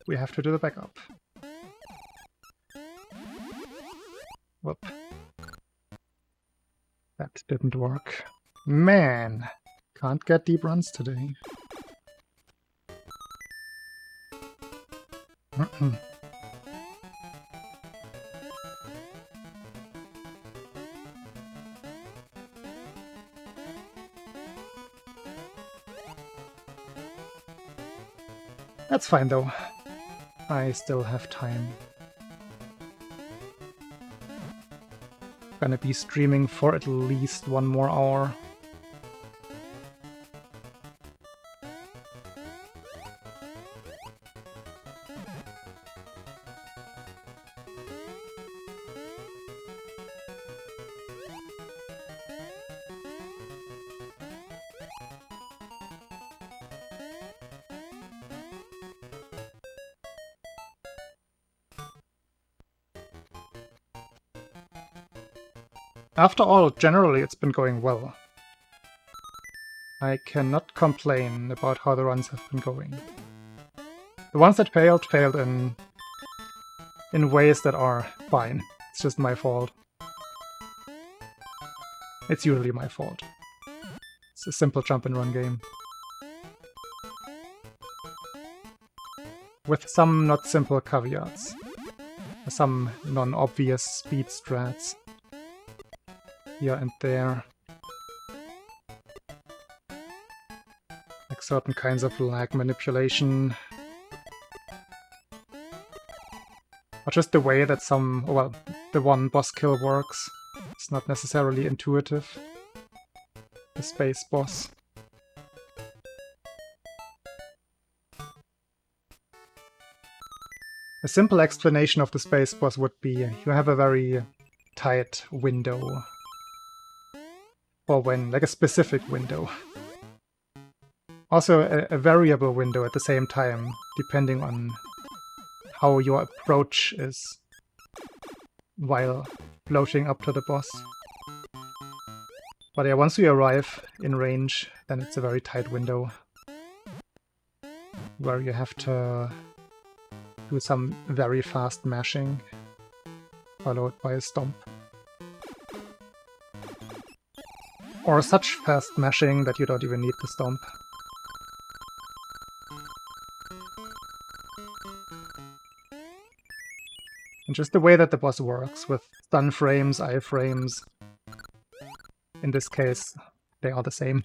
We have to do the backup. Whoop. That didn't work. Man, can't get deep runs today. That's fine though. I still have time. Gonna be streaming for at least 1 more hour. After all, generally it's been going well. I cannot complain about how the runs have been going. The ones that failed in ways that are fine. It's just my fault. It's usually my fault. It's a simple jump and run game. With some not simple caveats. Some non-obvious speed strats. Here and there. Like certain kinds of lag manipulation. Or just the way that the one boss kill works. It's not necessarily intuitive. The space boss. A simple explanation of the space boss would be you have a very tight window. For when, like a specific window. Also a variable window at the same time, depending on how your approach is while floating up to the boss. But yeah, once we arrive in range, then it's a very tight window where you have to do some very fast mashing, followed by a stomp. Or such fast mashing that you don't even need the stomp. And just the way that the boss works, with stun frames, iframes, in this case they are the same,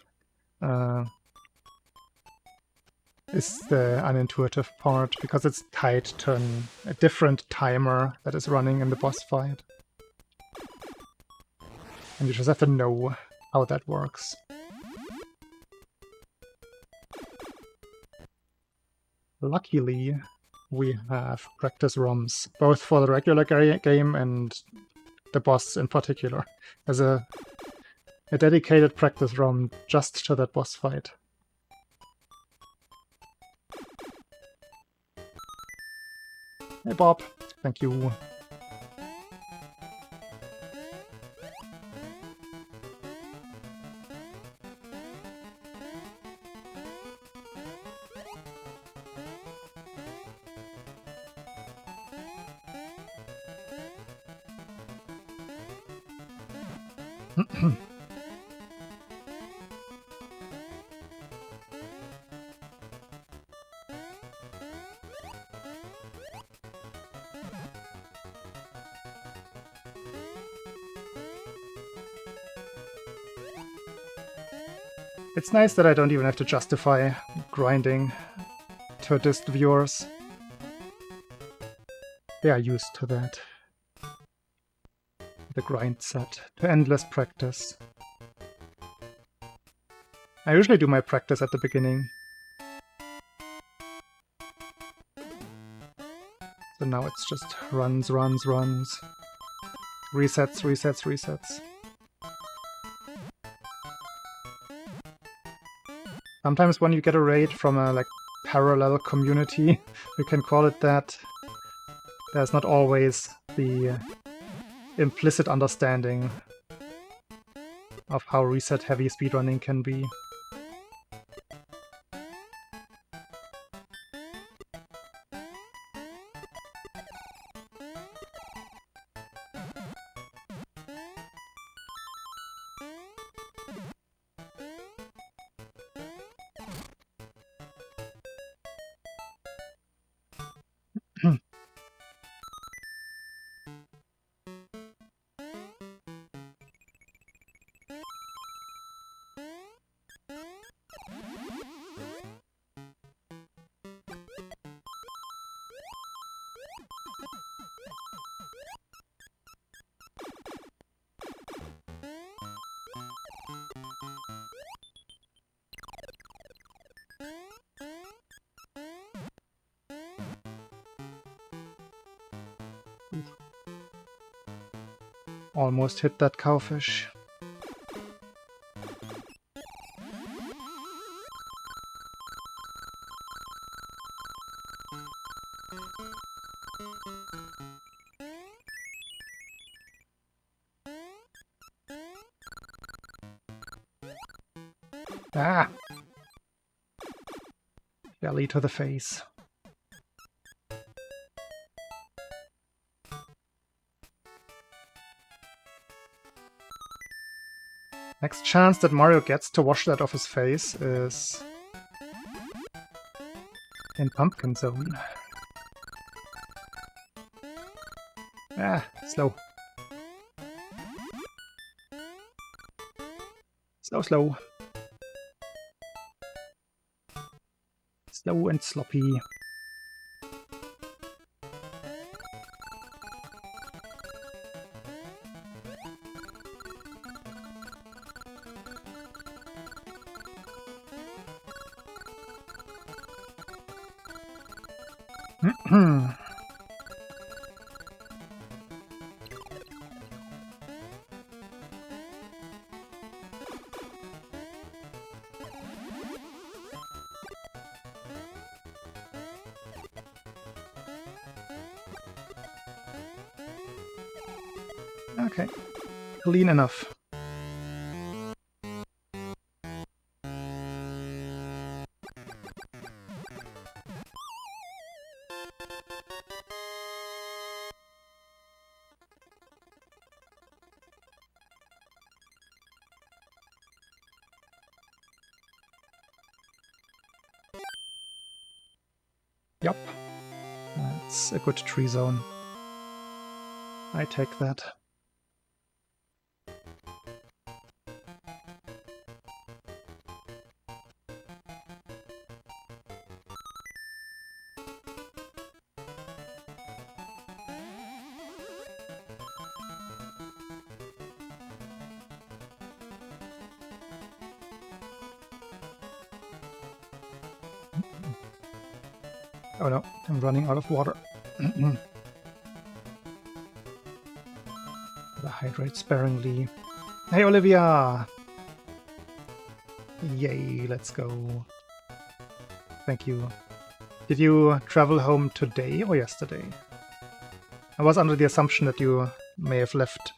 is the unintuitive part, because it's tied to a different timer that is running in the boss fight. And you just have to know how that works. Luckily, we have practice ROMs, both for the regular game and the boss in particular. There's a dedicated practice ROM just to that boss fight. Hey Bob, thank you. It's nice that I don't even have to justify grinding to dist viewers. They are used to that. The grind set, to endless practice. I usually do my practice at the beginning. So now it's just runs, runs, runs. Resets, resets, resets. Sometimes when you get a raid from a parallel community, we can call it that, there's not always the implicit understanding of how reset-heavy speedrunning can be. Almost hit that cowfish. Ah! Belly to the face. Next chance that Mario gets to wash that off his face is in Pumpkin Zone. Ah, slow. Slow, slow. Slow and sloppy. Okay, clean enough. Yup, that's a good tree zone. I take that. Oh no, I'm running out of water. Gotta hydrate sparingly. Hey Olivia! Yay, let's go. Thank you. Did you travel home today or yesterday? I was under the assumption that you may have left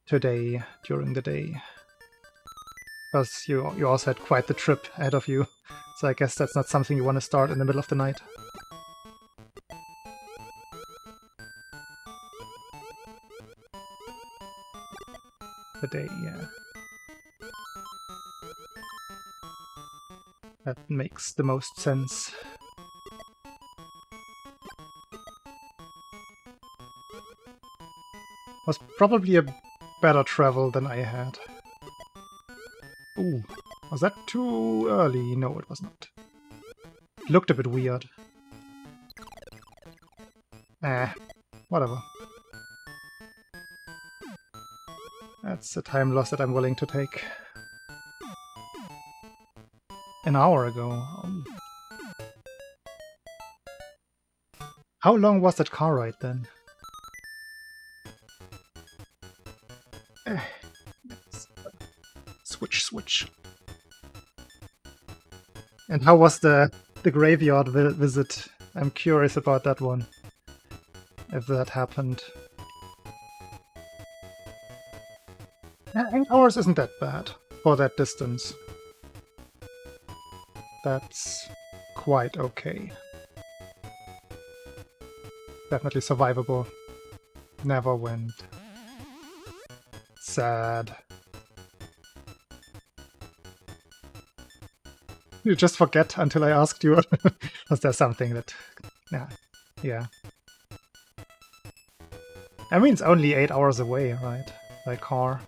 today during the day. Because you also had quite the trip ahead of you. So I guess that's not something you want to start in the middle of the night. The day, yeah. That makes the most sense. Was probably a better travel than I had. Ooh, was that too early? No, it was not. It looked a bit weird. Whatever. That's a time loss that I'm willing to take. An hour ago. Oh. How long was that car ride then? Switch. And how was the graveyard visit? I'm curious about that one. If that happened. 8 hours isn't that bad for that distance. That's quite okay. Definitely survivable. Never went. Sad. You just forget until I asked you. Was there something that... Yeah. I mean, it's only 8 hours away, right? By car.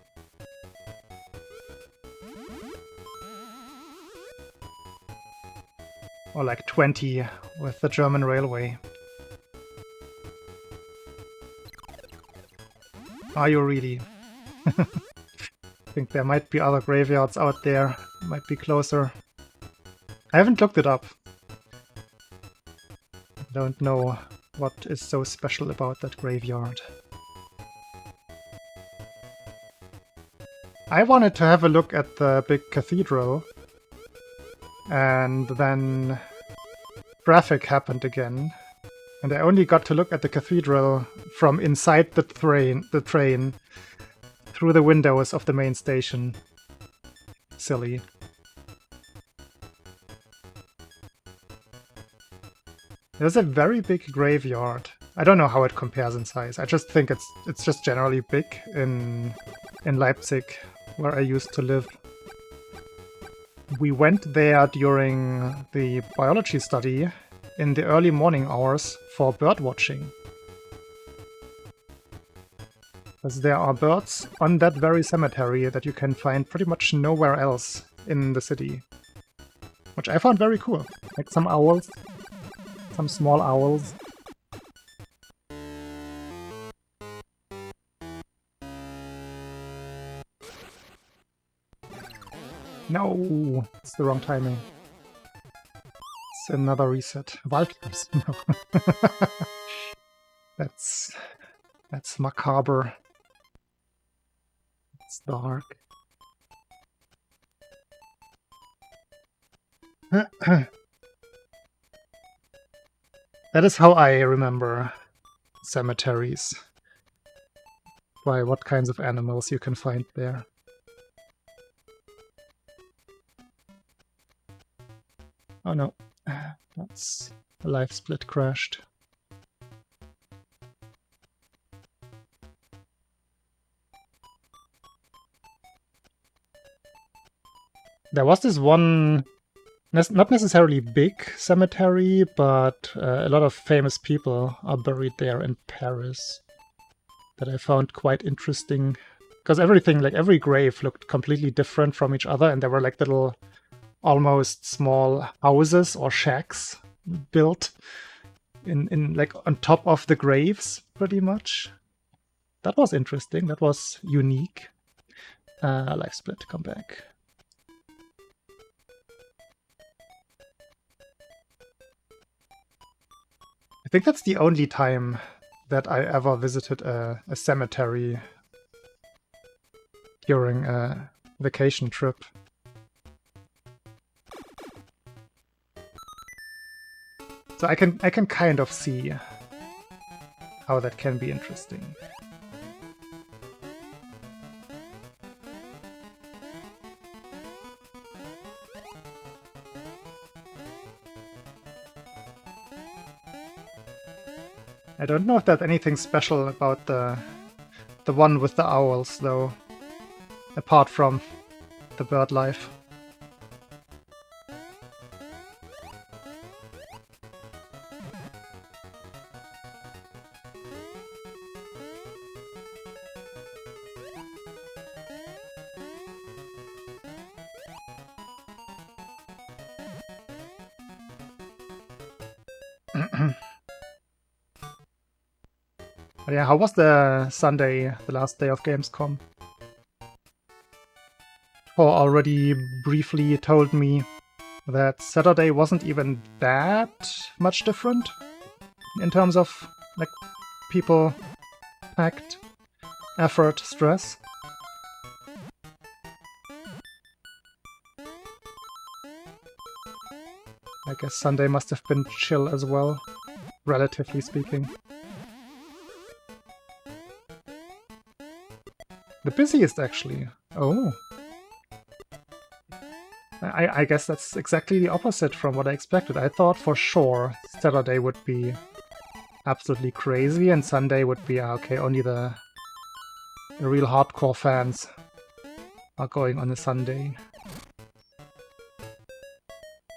Or like 20 with the German railway. Are you really? I think there might be other graveyards out there. Might be closer. I haven't looked it up. Don't know what is so special about that graveyard. I wanted to have a look at the big cathedral, and then traffic happened again, and I only got to look at the cathedral from inside the train through the windows of the main station. Silly. There's a very big graveyard. I don't know how it compares in size. I just think it's just generally big in Leipzig, where I used to live. We went there during the biology study in the early morning hours for bird watching. Because there are birds on that very cemetery that you can find pretty much nowhere else in the city. Which I found very cool. Like some owls. Some small owls. No! It's the wrong timing. It's another reset. Wildcats. No. That's macabre. It's dark. That is how I remember cemeteries. by what kinds of animals you can find there. Oh no, that's a life split crashed. There was this one, not necessarily big cemetery, but a lot of famous people are buried there in Paris that I found quite interesting. Because everything, like every grave looked completely different from each other, and there were like little, almost small houses or shacks built in like on top of the graves, pretty much. That was interesting. That was unique. Life split, come back. I think that's the only time that I ever visited a cemetery during a vacation trip. So I can kind of see how that can be interesting. I don't know if there's anything special about the one with the owls, though, apart from the bird life. But yeah, how was the Sunday, the last day of Gamescom? Paul already briefly told me that Saturday wasn't even that much different in terms of like people, packed, effort, stress. I guess Sunday must have been chill as well, relatively speaking. The busiest, actually. Oh. I guess that's exactly the opposite from what I expected. I thought for sure Saturday would be absolutely crazy and Sunday would be, okay, only the real hardcore fans are going on a Sunday.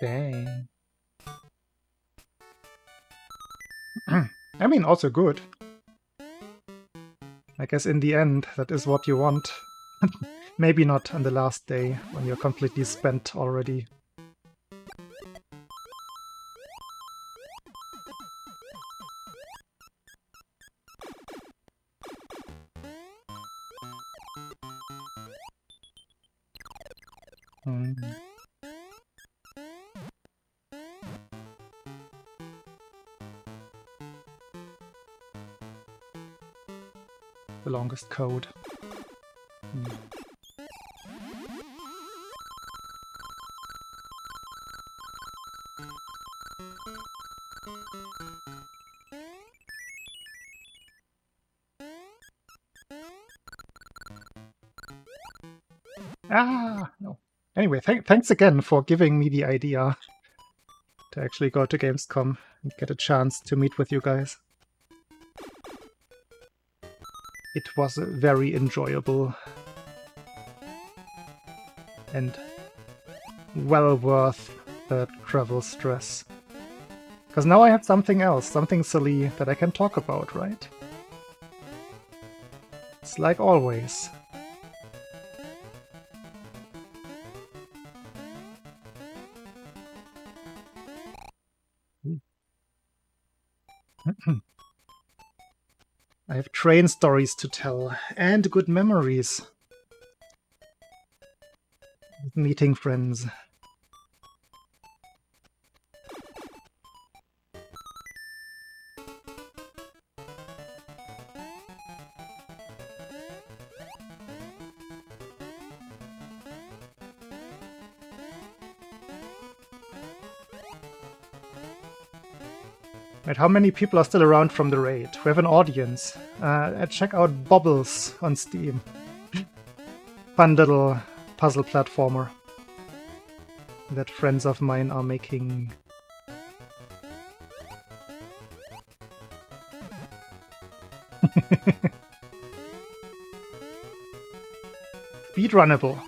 Dang. I mean, also good. I guess in the end, that is what you want. Maybe not on the last day, when you're completely spent already. The longest code. No. Anyway, thanks again for giving me the idea to actually go to Gamescom and get a chance to meet with you guys. It was very enjoyable and well worth the travel stress. Because now I have something else, something silly that I can talk about, right? It's like always. I have train stories to tell, and good memories. Meeting friends. Right, how many people are still around from the raid? We have an audience. Check out Bobbles on Steam. Fun little puzzle platformer that friends of mine are making. Speedrunnable.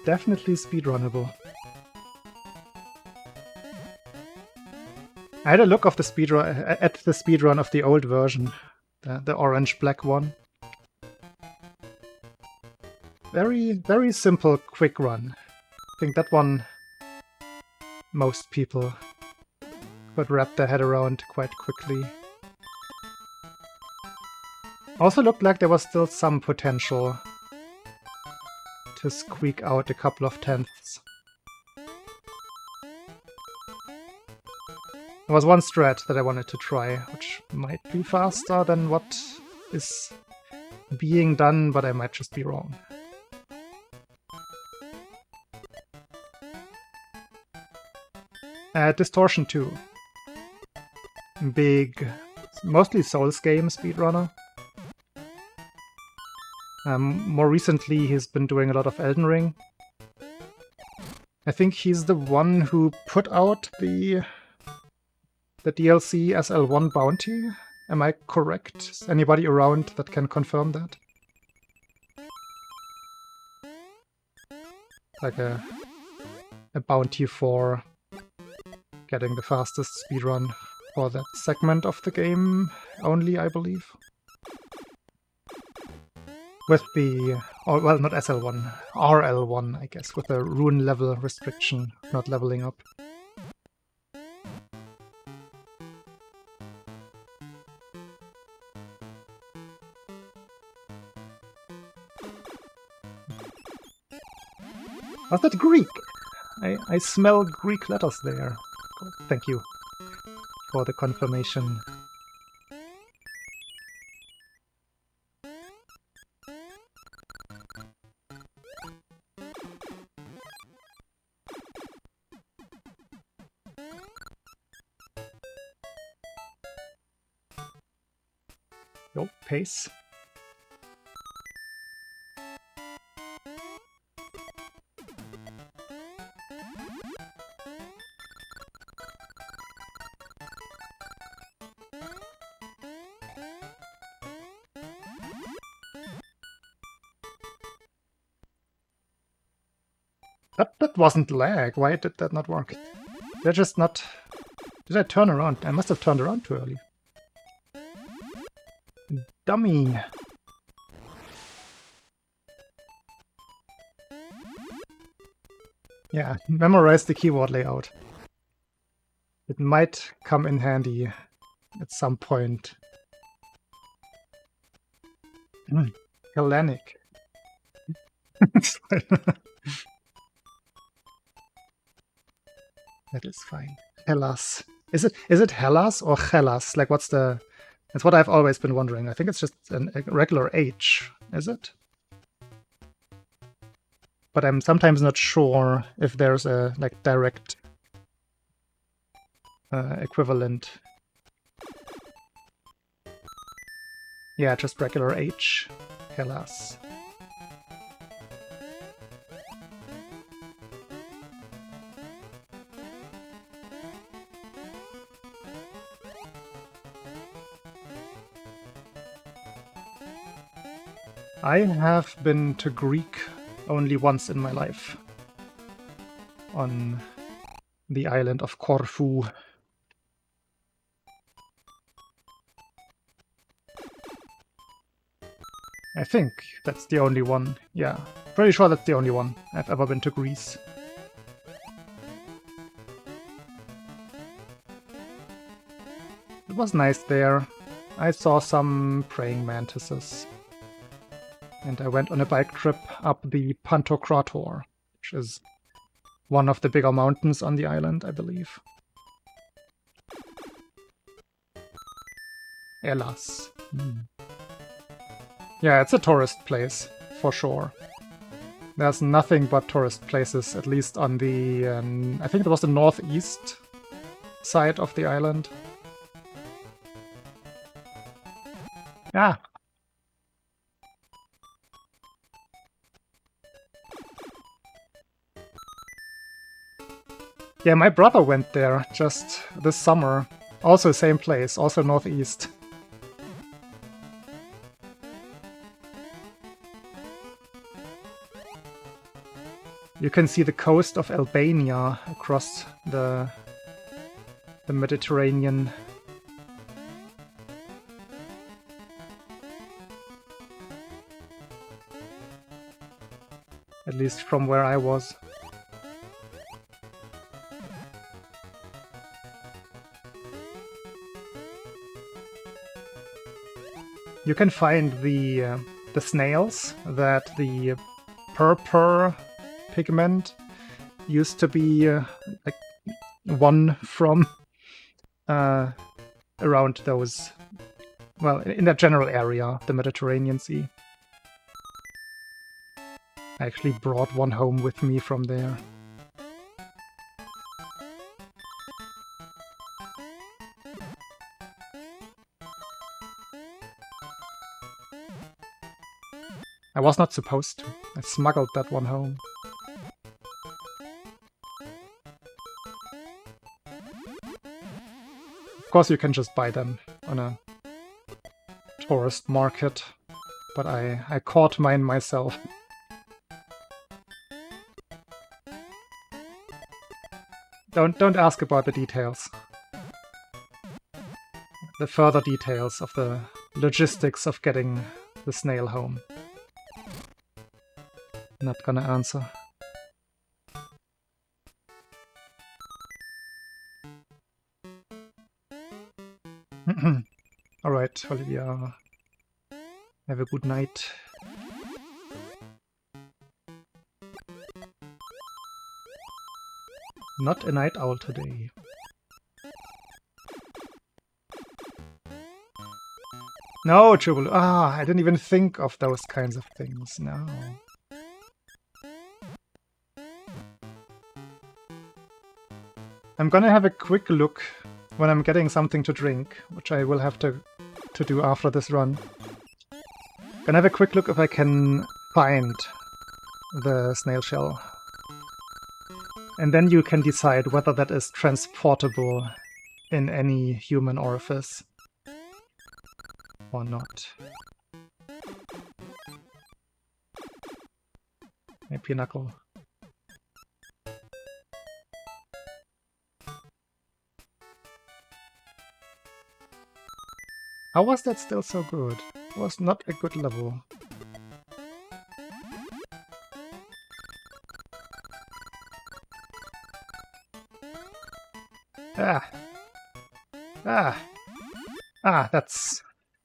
Definitely speedrunnable. I had a look of the speedrun at the speedrun of the old version, the orange-black one. Very simple, quick run. I think that one most people could wrap their head around quite quickly. Also looked like there was still some potential to squeak out a couple of tenths. There was one strat that I wanted to try, which might be faster than what is being done, but I might just be wrong. Distortion 2. Big, mostly Souls game speedrunner. More recently he's been doing a lot of Elden Ring. I think he's the one who put out the DLC SL1 bounty. Am I correct? Is anybody around that can confirm that? Like a bounty for getting the fastest speedrun for that segment of the game only, I believe. With the, or, well, not SL1, RL1, I guess, with the rune level restriction, not leveling up. Was that Greek? I smell Greek letters there. Thank you for the confirmation. Yo, pace. That wasn't lag. Why did that not work? Did I just not... Did I turn around? I must have turned around too early. Dummy! Yeah, memorize the keyboard layout. It might come in handy at some point. Hellenic. That is fine. Hellas. Is it Hellas or Hellas? Like, what's the... That's what I've always been wondering. I think it's just a regular H, is it? But I'm sometimes not sure if there's a, like, direct equivalent. Yeah, just regular H. Hellas. I have been to Greek only once in my life. On the island of Corfu. I think that's the only one. Yeah, pretty sure that's the only one I've ever been to Greece. It was nice there. I saw some praying mantises. And I went on a bike trip up the Pantokrator, which is one of the bigger mountains on the island, I believe. Hellas. Yeah, it's a tourist place, for sure. There's nothing but tourist places, at least on the... I think it was the northeast side of the island. Ah! Yeah, my brother went there just this summer. Also same place, also northeast. You can see the coast of Albania across the Mediterranean. At least from where I was. You can find the snails that the purple pigment used to be like one from around those, well, in that general area, the Mediterranean Sea. I actually brought one home with me from there. I was not supposed to. I smuggled that one home. Of course you can just buy them on a tourist market, but I caught mine myself. Don't ask about the details. The further details of the logistics of getting the snail home. Not gonna answer. Alright, Olivia. Have a good night. Not a night owl today. No, Jubilu. Ah, I didn't even think of those kinds of things. No. I'm gonna have a quick look when I'm getting something to drink, which I will have to do after this run. Gonna have a quick look if I can find the snail shell. And then you can decide whether that is transportable in any human orifice or not. Maybe Knuckle. How was that still so good? It was not a good level.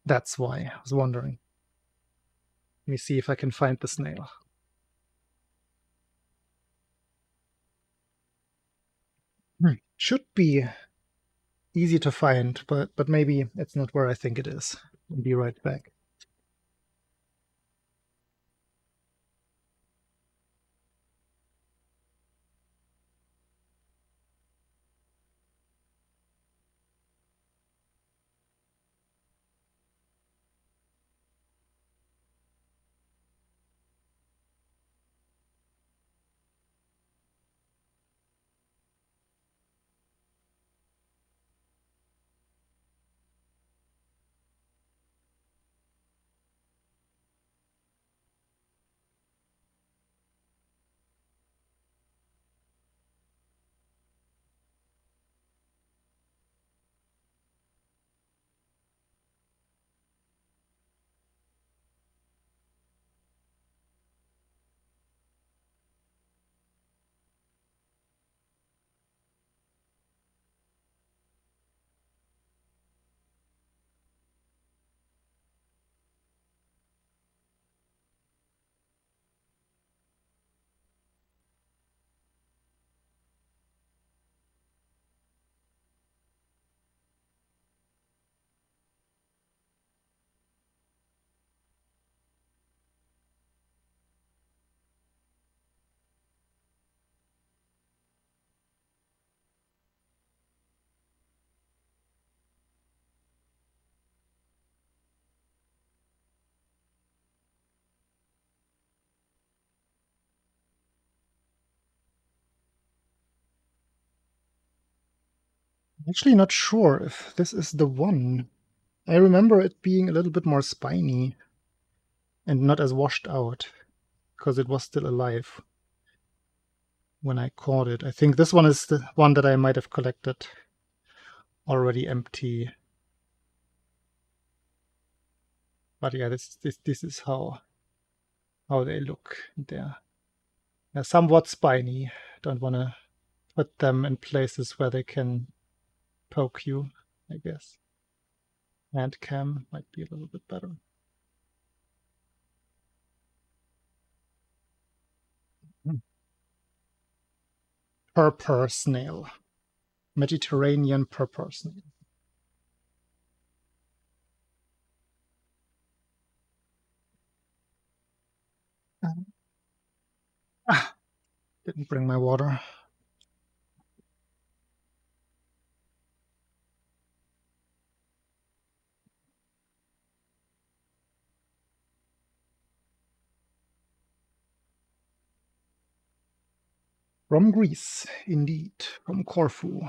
That's why. I was wondering. Let me see if I can find the snail. Should be easy to find, but maybe it's not where I think it is. I'll be right back. Actually not sure if this is the one. I remember it being a little bit more spiny and not as washed out, because it was still alive when I caught it. I think this one is the one that I might have collected already empty. But yeah, this is how they look. They're somewhat spiny. Don't want to put them in places where they can poke you, I guess. Hand cam might be a little bit better. Purpur snail. Mediterranean purpur snail. Didn't bring my water. From Greece, indeed. From Corfu.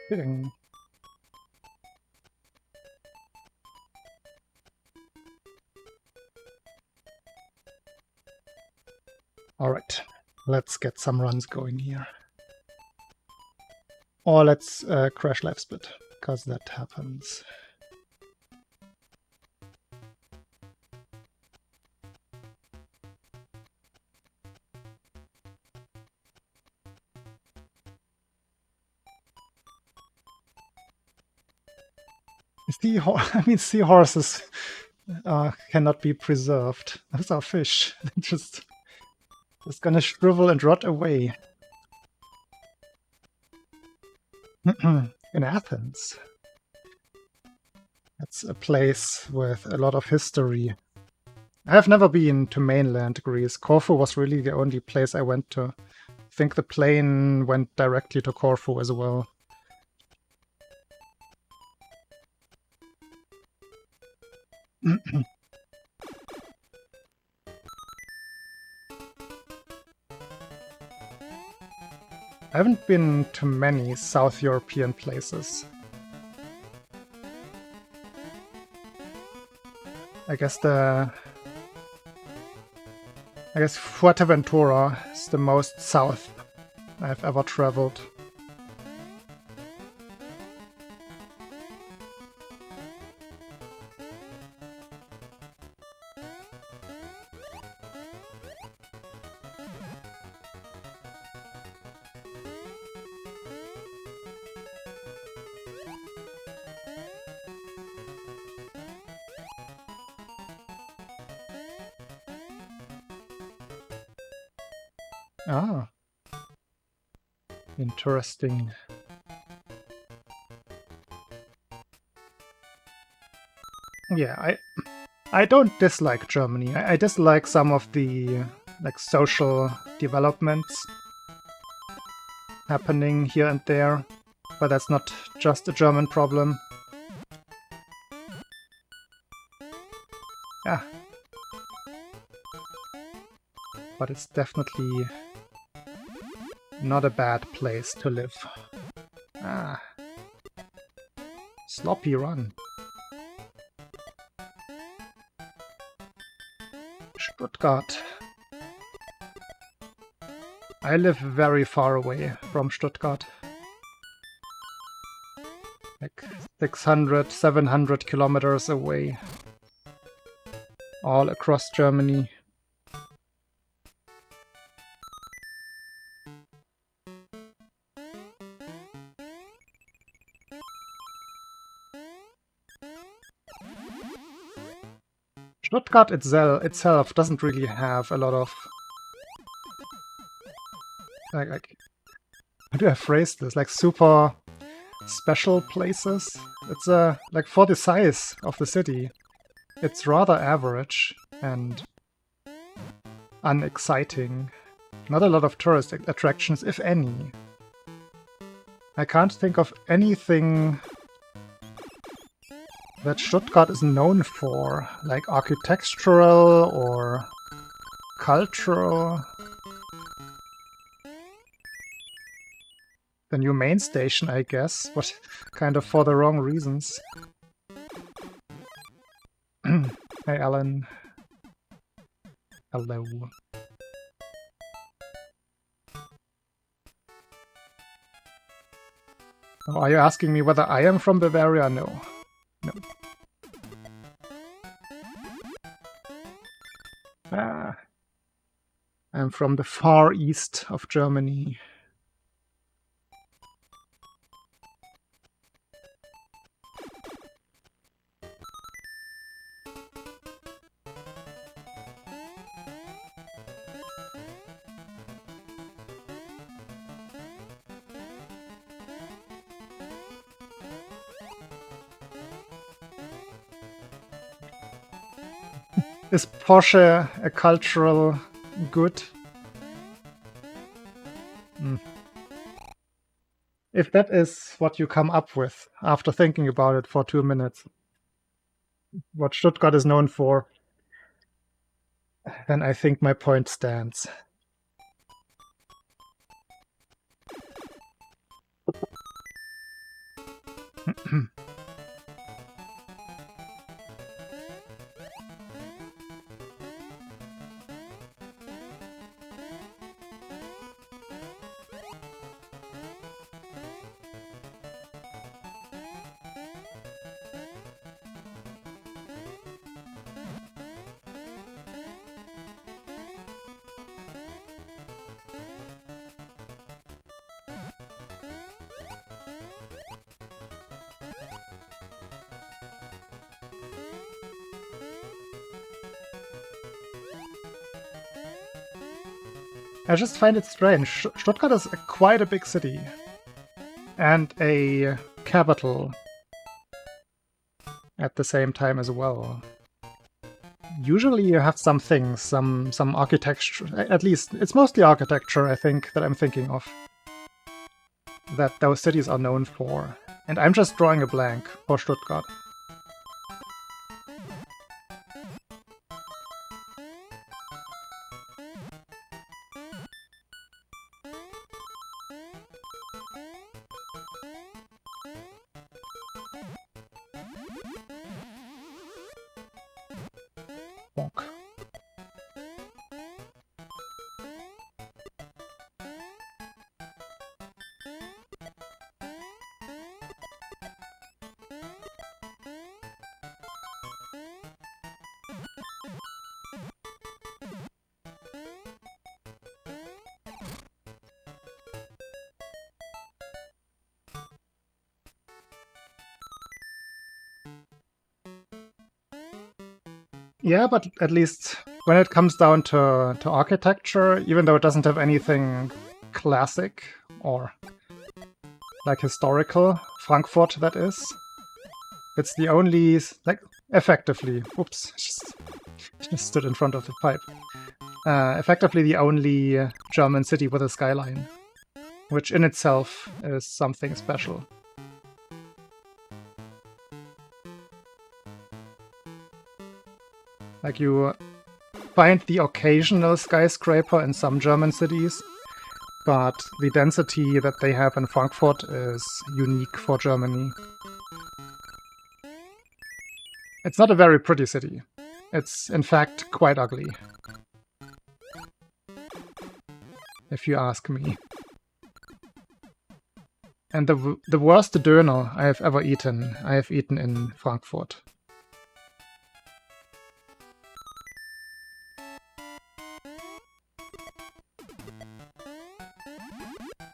Fitting. Alright, let's get some runs going here. Or let's crash live split, because that happens. Seahorses cannot be preserved. Those are fish. They're just gonna shrivel and rot away. In Athens. That's a place with a lot of history. I have never been to mainland Greece. Corfu was really the only place I went to. I think the plane went directly to Corfu as well. I haven't been to many South European places. I guess Fuerteventura is the most south I've ever traveled. Ah. Interesting. Yeah, I don't dislike Germany. I dislike some of the social developments happening here and there, but that's not just a German problem. Yeah. But it's definitely not a bad place to live. Ah. Sloppy run. Stuttgart. I live very far away from Stuttgart. Like 600, 700 kilometers away. All across Germany. Stuttgart itself doesn't really have a lot of like how do I phrase this? Like super special places. It's like for the size of the city, it's rather average and unexciting. Not a lot of tourist attractions, if any. I can't think of anything that Stuttgart is known for, like architectural or cultural. The new main station, I guess, but kind of for the wrong reasons. Hey, Alan. Hello. Oh, are you asking me whether I am from Bavaria? No. No. Ah. I'm from the far east of Germany. Is Porsche a cultural good? If that is what you come up with after thinking about it for 2 minutes, what Stuttgart is known for, then I think my point stands. I just find it strange. Stuttgart is quite a big city and a capital at the same time as well. Usually you have some things, some architecture, at least it's mostly architecture, I think, that I'm thinking of, that those cities are known for. And I'm just drawing a blank for Stuttgart. Bonk. Yeah, but at least when it comes down to architecture, even though it doesn't have anything classic or like historical, Frankfurt that is, it's the only, like, effectively, oops, just stood in front of the pipe. Effectively the only German city with a skyline, which in itself is something special. Like, you find the occasional skyscraper in some German cities, but the density that they have in Frankfurt is unique for Germany. It's not a very pretty city. It's, in fact, quite ugly, if you ask me. And the worst döner I have ever eaten, I have eaten in Frankfurt.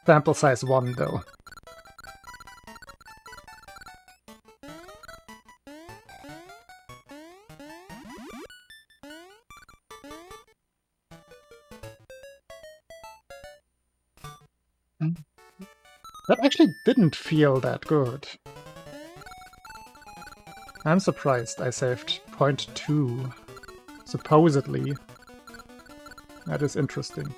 Sample size 1, though. That actually didn't feel that good. I'm surprised I saved 0.2, supposedly. That is interesting.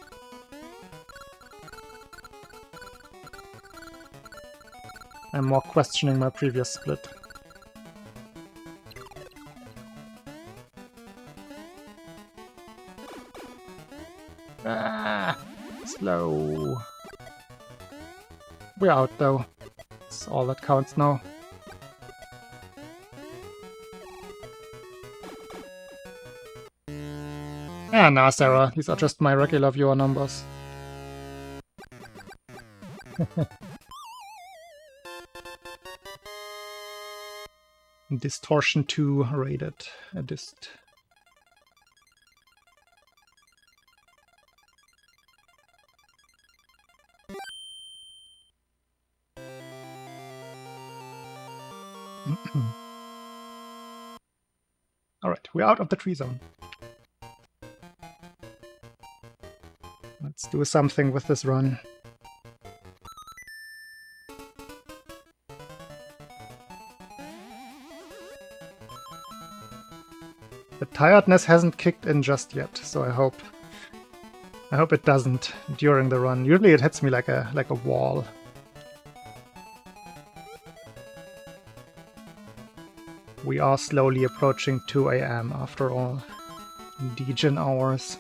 I'm more questioning my previous split. Ah, slow. We're out though. That's all that counts now. Ah, nah, Sarah. These are just my regular viewer numbers. Distortion 2 rated. A dist. Alright, we're out of the tree zone. Let's do something with this run. The tiredness hasn't kicked in just yet, so I hope it doesn't during the run. Usually it hits me like a wall. We are slowly approaching 2 AM after all. Degen hours.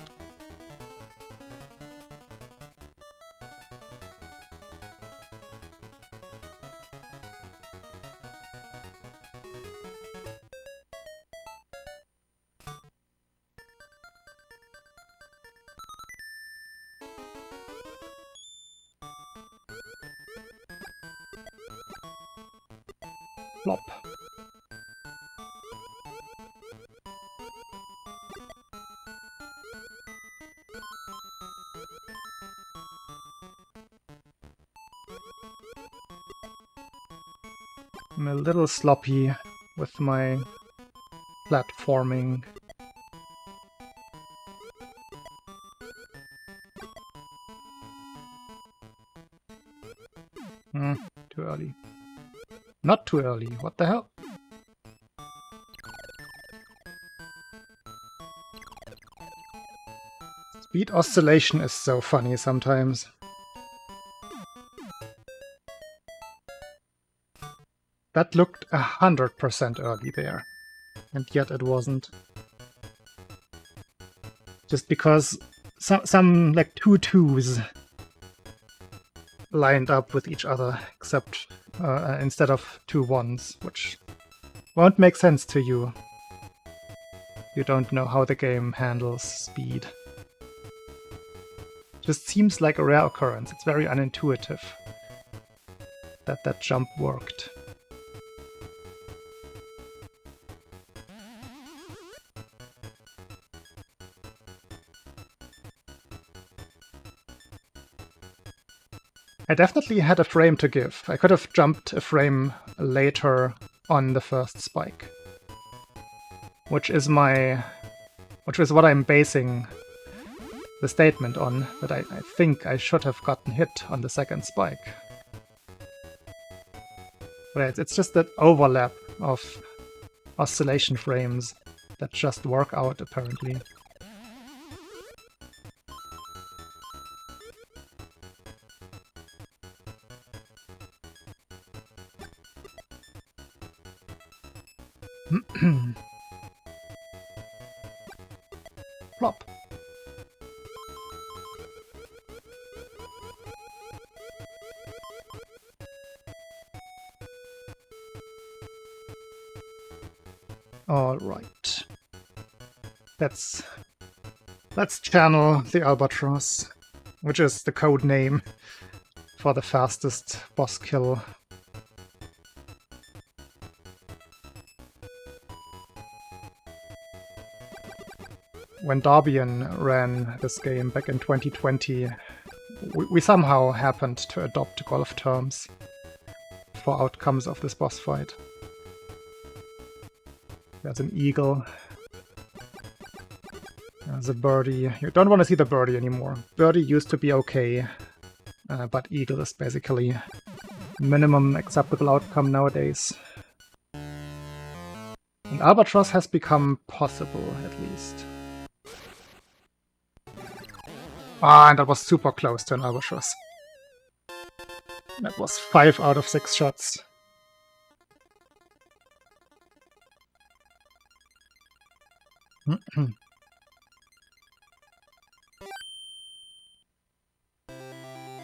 Flop. I'm a little sloppy with my platforming. Too early. Not too early, what the hell? Speed oscillation is so funny sometimes. That looked 100% early there, and yet it wasn't. Just because some like 2 2s lined up with each other, except instead of 2 1s, which won't make sense to you. You don't know how the game handles speed. Just seems like a rare occurrence. It's very unintuitive that that jump worked. I definitely had a frame to give. I could have jumped a frame later on the first spike. Which is what I'm basing the statement on, that I think I should have gotten hit on the second spike. But it's just that overlap of oscillation frames that just work out, apparently. Plop. All right. Let's channel the Albatross, which is the code name for the fastest boss kill. When Darbian ran this game back in 2020, we somehow happened to adopt golf terms for outcomes of this boss fight. There's an eagle. There's a birdie. You don't want to see the birdie anymore. Birdie used to be okay, but eagle is basically minimum acceptable outcome nowadays. And Albatross has become possible, at least. Ah, and that was super close to an Albatross. That was 5 out of 6 shots.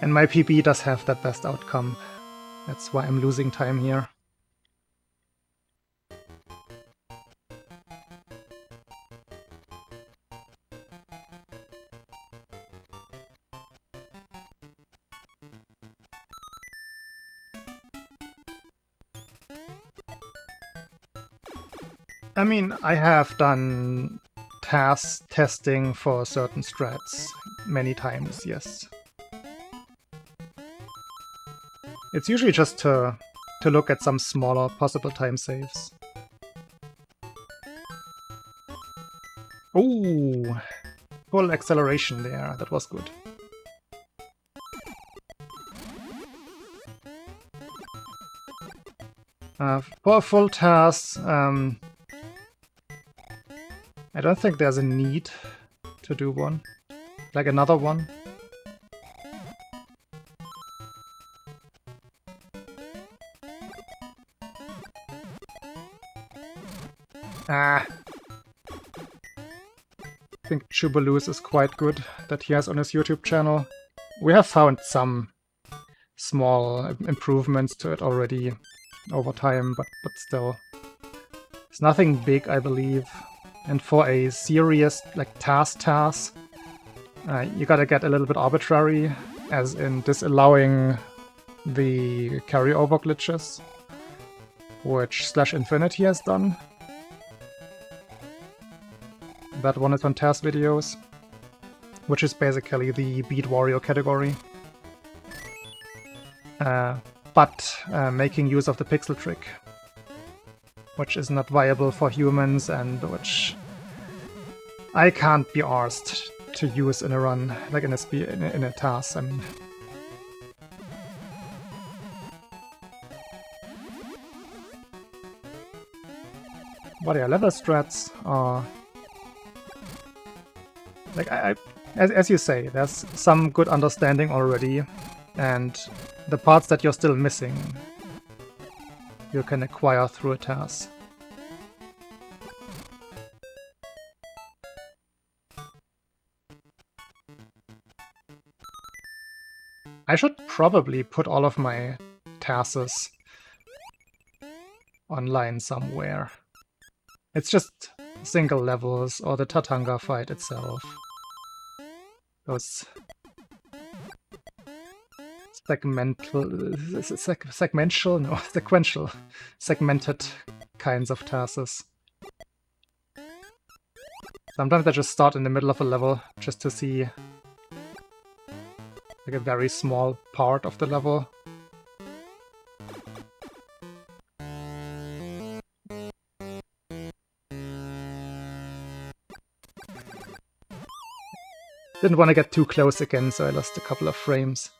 And my PB does have that best outcome. That's why I'm losing time here. I mean, I have done task testing for certain strats many times, yes. It's usually just to look at some smaller possible time saves. Ooh, full acceleration there, that was good. For a full task, I don't think there's a need to do one. Like another one. Ah. I think Chubaloo's is quite good that he has on his YouTube channel. We have found some small improvements to it already over time, but still. It's nothing big, I believe. And for a serious, like, task, you gotta get a little bit arbitrary, as in disallowing the carryover glitches, which /Infinity has done. That one is on task videos, which is basically the Beat Wario category. But making use of the pixel trick, which is not viable for humans and which I can't be arsed to use in a run, like in a task, I mean. But yeah, level strats are... Like, as you say, there's some good understanding already, and the parts that you're still missing, you can acquire through a task. I should probably put all of my tasks online somewhere. It's just single levels or the Tatanga fight itself. Those segmented kinds of tasks. Sometimes I just start in the middle of a level just to see like a very small part of the level. Didn't want to get too close again, so I lost a couple of frames.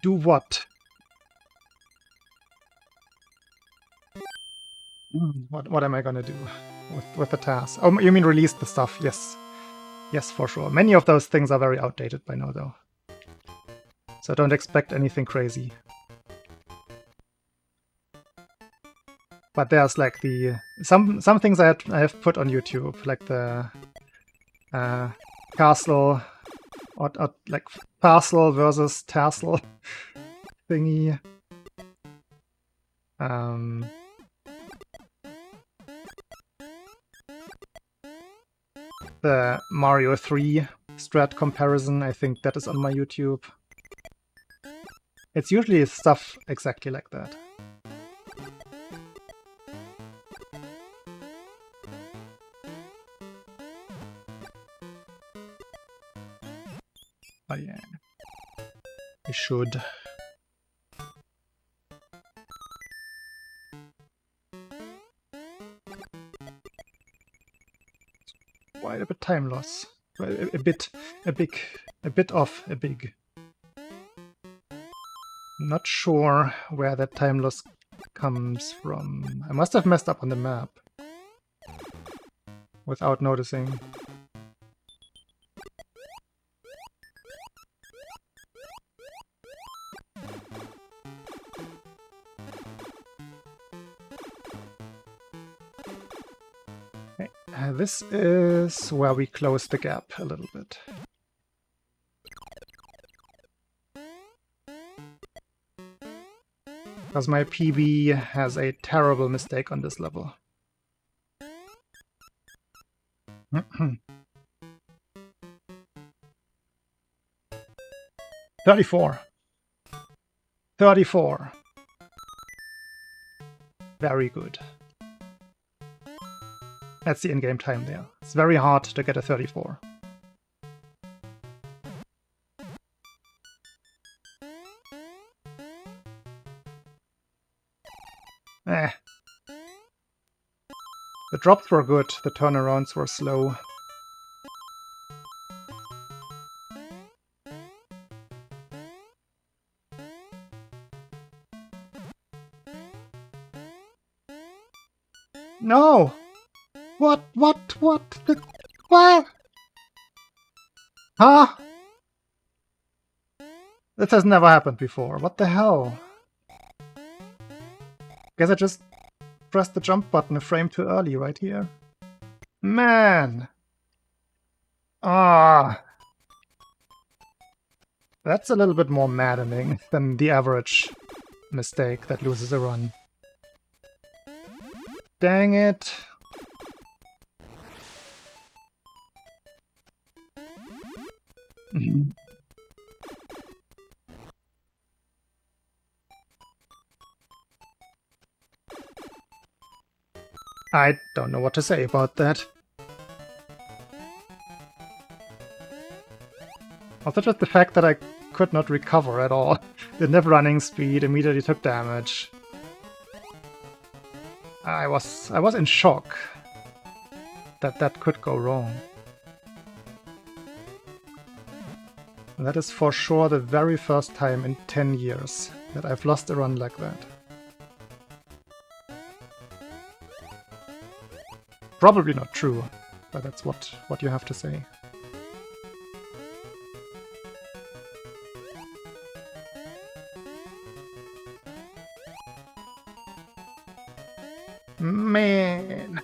Do what? What am I gonna do with the task? Oh, you mean release the stuff? Yes. Yes, for sure. Many of those things are very outdated by now, though. So don't expect anything crazy. But there's like the... Some things I have put on YouTube, like the castle... Or like parcel versus tassel thingy. The Mario 3 strat comparison, I think that is on my YouTube. It's usually stuff exactly like that. Oh yeah, I should. Quite a bit time loss. A bit. Not sure where that time loss comes from. I must have messed up on the map without noticing. This is where we close the gap a little bit. Because my PB has a terrible mistake on this level. 34. 34. Very good. That's the in-game time there. It's very hard to get a 34. Eh. The drops were good, the turnarounds were slow. No! What? What? Huh? This has never happened before. What the hell? Guess I just pressed the jump button a frame too early right here. Man! Ah! That's a little bit more maddening than the average mistake that loses a run. Dang it! I don't know what to say about that. Also just the fact that I could not recover at all. Didn't have running speed, immediately took damage. I was in shock that that could go wrong. And that is for sure the very first time in 10 years that I've lost a run like that. Probably not true, but that's what you have to say. Man!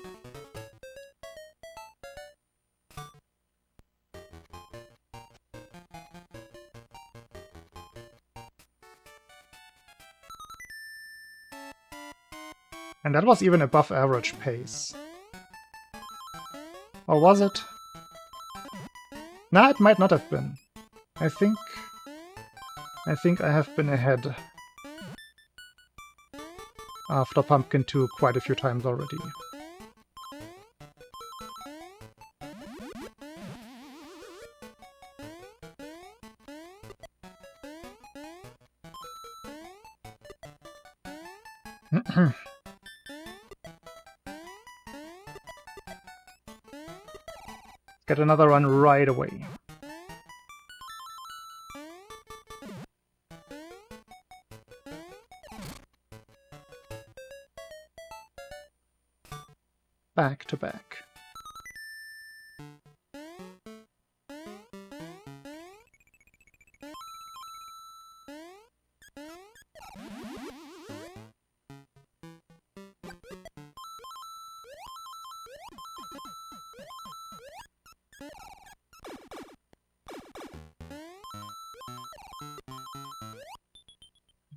And that was even above average pace. Or was it? Nah, it might not have been. I think I have been ahead after Pumpkin 2 quite a few times already. Get another run right away. Back to back.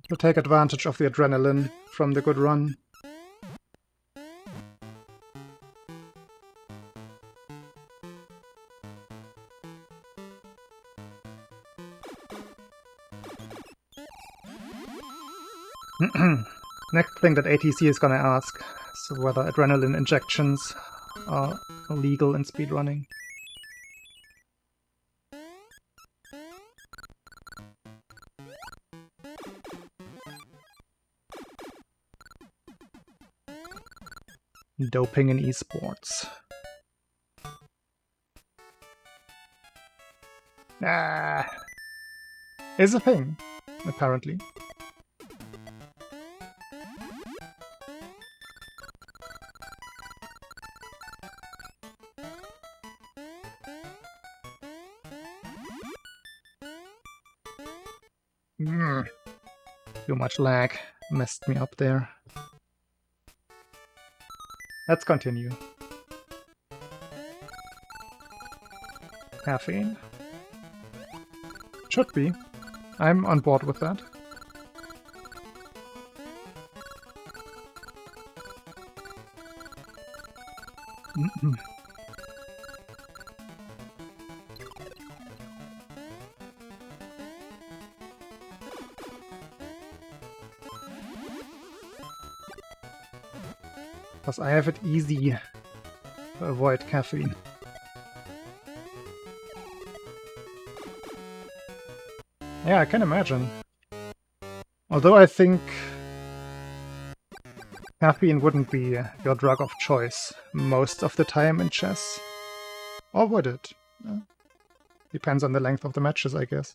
To take advantage of the adrenaline from the good run. Next thing that ATC is gonna ask is whether adrenaline injections are illegal in speedrunning. Doping in esports. Ah, is a thing, apparently. Too much lag messed me up there. Let's continue. Caffeine. Should be. I'm on board with that. Because I have it easy to avoid caffeine. Yeah, I can imagine. Although I think caffeine wouldn't be your drug of choice most of the time in chess. Or would it? Depends on the length of the matches, I guess.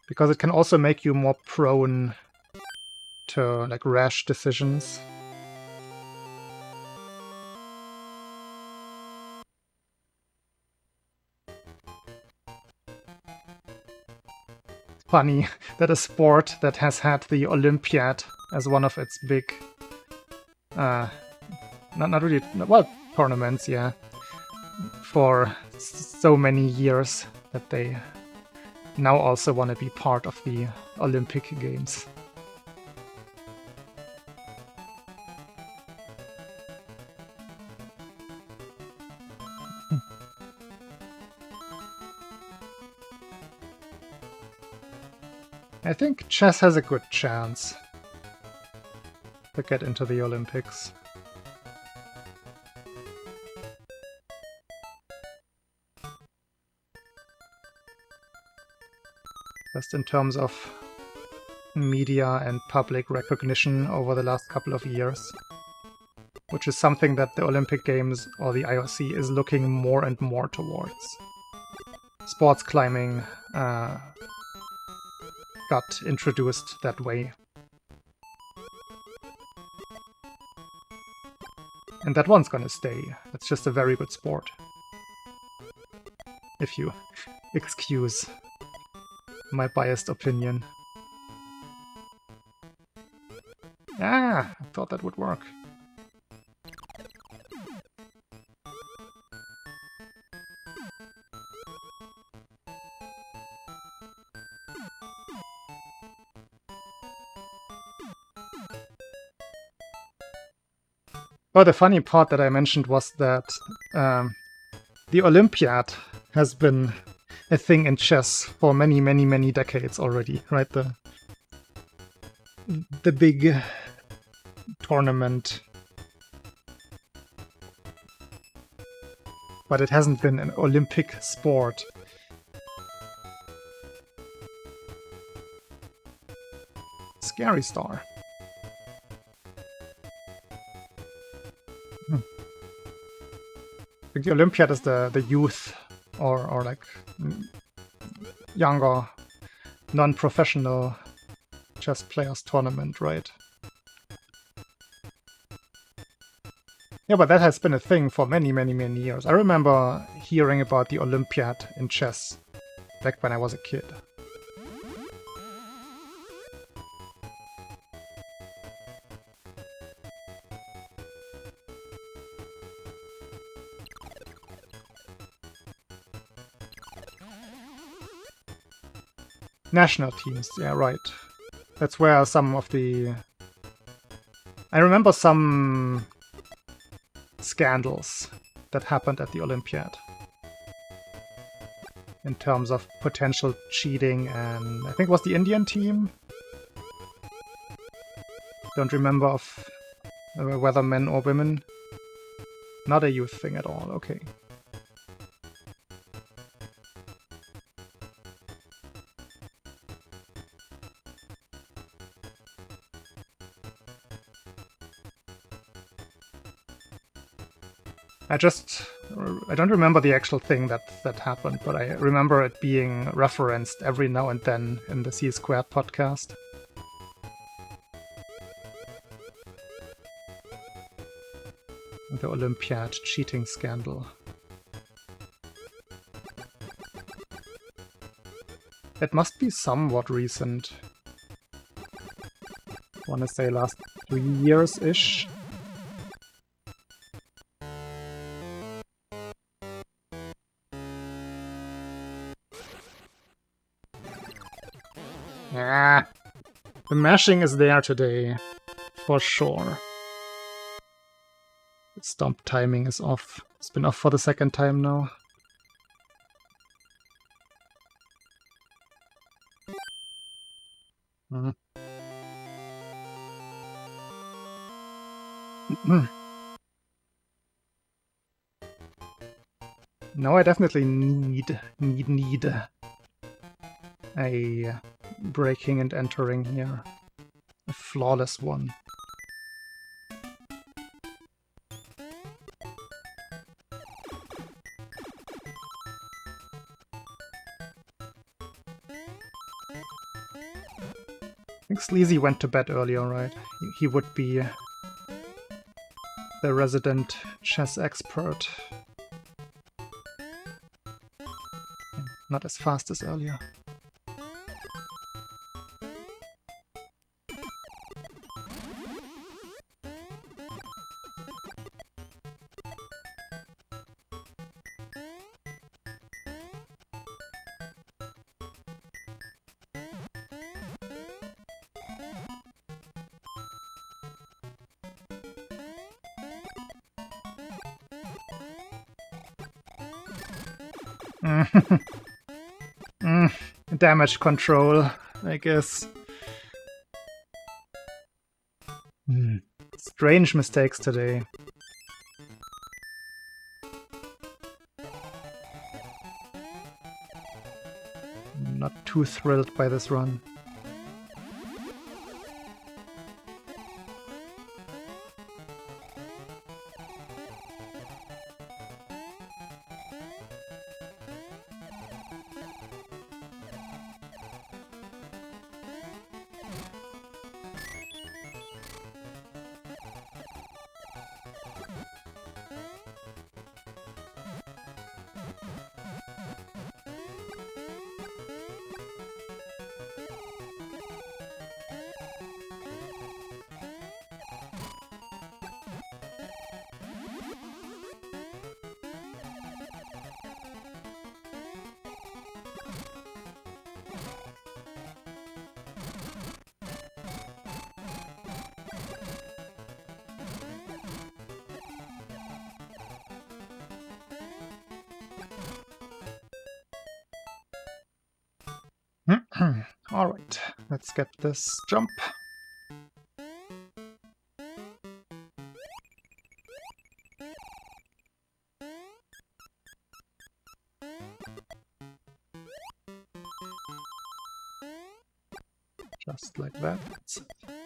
Because it can also make you more prone to like rash decisions. Funny that a sport that has had the Olympiad as one of its big not really, well, tournaments, yeah, for so many years that they now also want to be part of the Olympic Games. I think chess has a good chance to get into the Olympics. Just in terms of media and public recognition over the last couple of years, which is something that the Olympic Games or the IOC is looking more and more towards. Sports climbing got introduced that way. And that one's gonna stay. It's just a very good sport. If you excuse my biased opinion. Ah, I thought that would work. Oh, the funny part that I mentioned was that the Olympiad has been a thing in chess for many, many, many decades already, right? The big tournament. But it hasn't been an Olympic sport. Scary Star. I think the Olympiad is the youth or like younger, non-professional chess players tournament, right? Yeah, but that has been a thing for many, many, many years. I remember hearing about the Olympiad in chess back when I was a kid. National teams, yeah, right. That's where some of the... I remember some scandals that happened at the Olympiad. In terms of potential cheating, and I think it was the Indian team? Don't remember of whether men or women. Not a youth thing at all, okay. I don't remember the actual thing that happened, but I remember it being referenced every now and then in the C Squared podcast. The Olympiad cheating scandal. It must be somewhat recent. I want to say last 3 years-ish. Ah, the mashing is there today, for sure. Stomp timing is off. It's been off for the second time now. Now I definitely need a breaking and entering here. A flawless one. I think Sleazy went to bed earlier, right? He would be the resident chess expert. Not as fast as earlier. Damage control, I guess. Strange mistakes today. Not too thrilled by this run. Alright, let's get this jump. Just like that. It's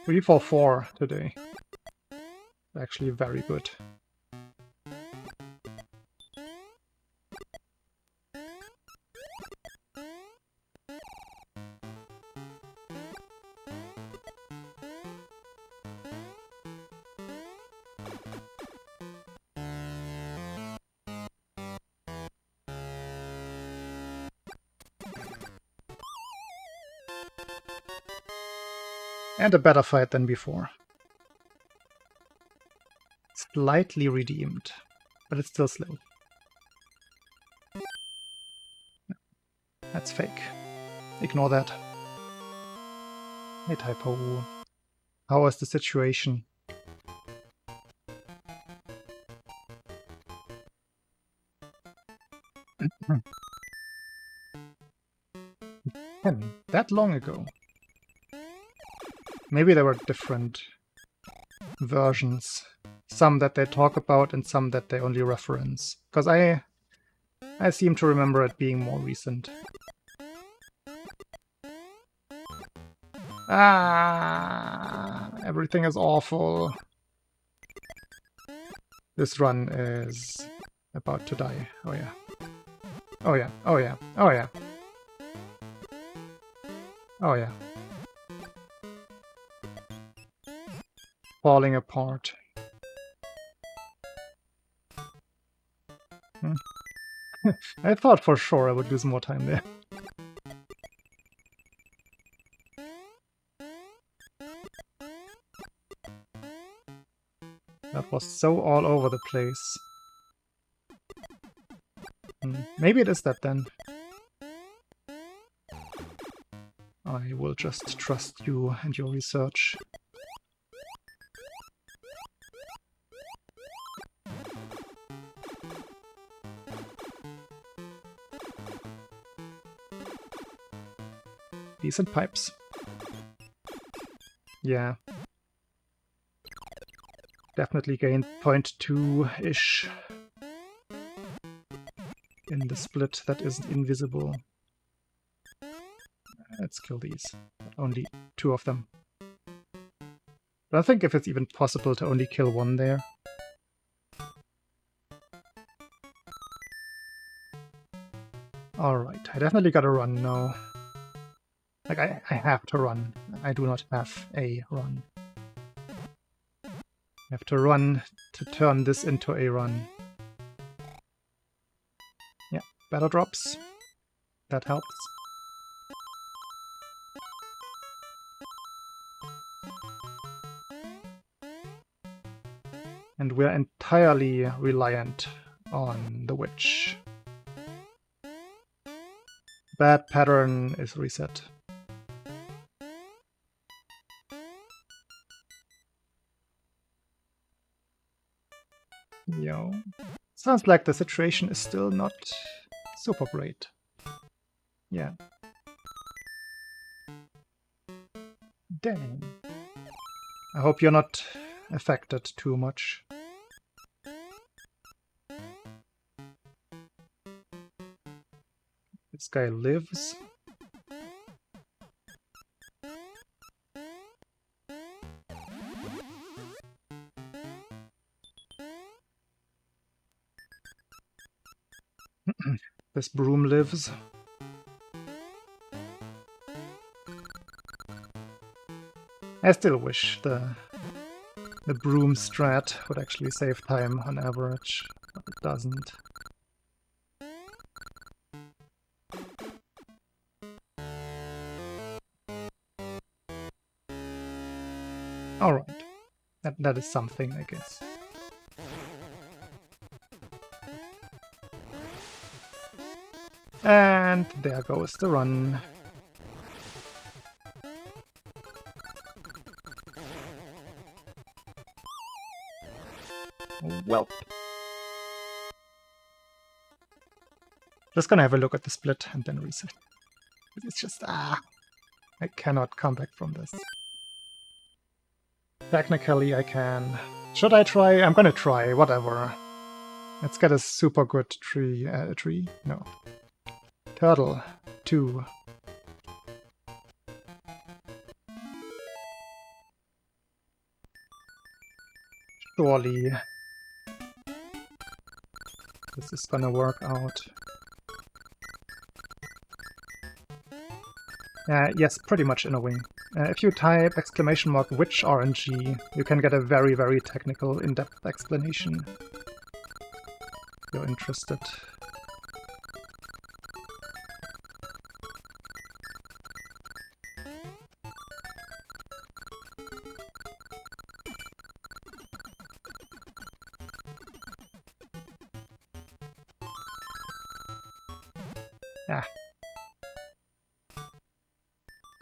3-4-4 today. Actually very good. And a better fight than before. Slightly redeemed, but it's still slow. That's fake. Ignore that. Hey Typo. How is the situation? That long ago. Maybe there were different versions. Some that they talk about and some that they only reference. Because I seem to remember it being more recent. Everything is awful. This run is about to die. Oh yeah. Oh yeah. Oh yeah. Oh yeah. Oh yeah. Falling apart. I thought for sure I would lose more time there. That was so all over the place. Maybe it is that then. I will just trust you and your research. Decent pipes. Yeah. Definitely gained 0.2-ish in the split that isn't invisible. Let's kill these. Only 2 of them. I don't think if it's even possible to only kill 1 there. Alright, I definitely gotta run now. Like, I have to run. I do not have a run. I have to run to turn this into a run. Yeah, better drops. That helps. And we're entirely reliant on the witch. That pattern is reset. Yo. Sounds like the situation is still not super great. Yeah. Dang. I hope you're not affected too much. This guy lives. This broom lives. I still wish the broom strat would actually save time on average, but it doesn't. Alright. That is something, I guess. And there goes the run. Welp. Just gonna have a look at the split and then reset. It's just, I cannot come back from this. Technically I can. Should I try? I'm gonna try, whatever. Let's get a super good tree. No. Turtle. 2. Surely this is gonna work out. Yes, pretty much in a way. If you type !witch RNG, you can get a very, very technical, in-depth explanation. If you're interested. Ah.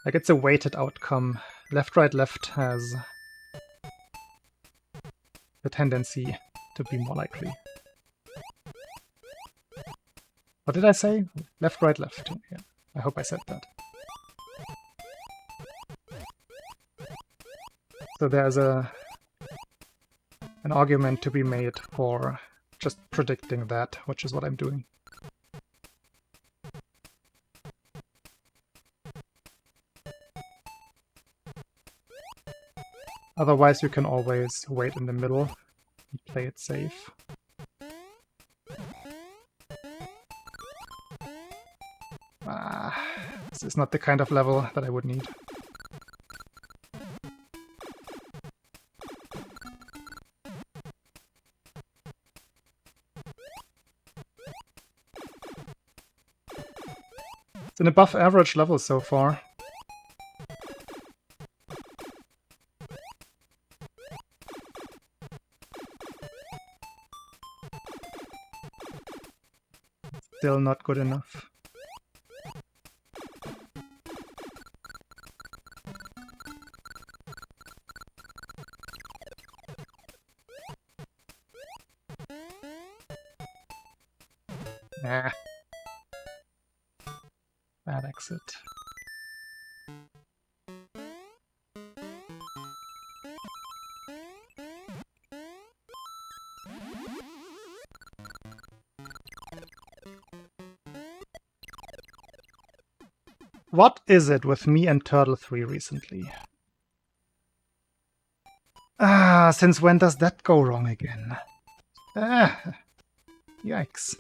Like, it's a weighted outcome. Left, right, left has the tendency to be more likely. What did I say? Left, right, left. Yeah, I hope I said that. So there's an argument to be made for just predicting that, which is what I'm doing. Otherwise, you can always wait in the middle and play it safe. This is not the kind of level that I would need. It's an above average level so far. Still not good enough. Nah. Bad exit. What is it with me and Turtle 3 recently? Ah, since when does that go wrong again? Ah, yikes.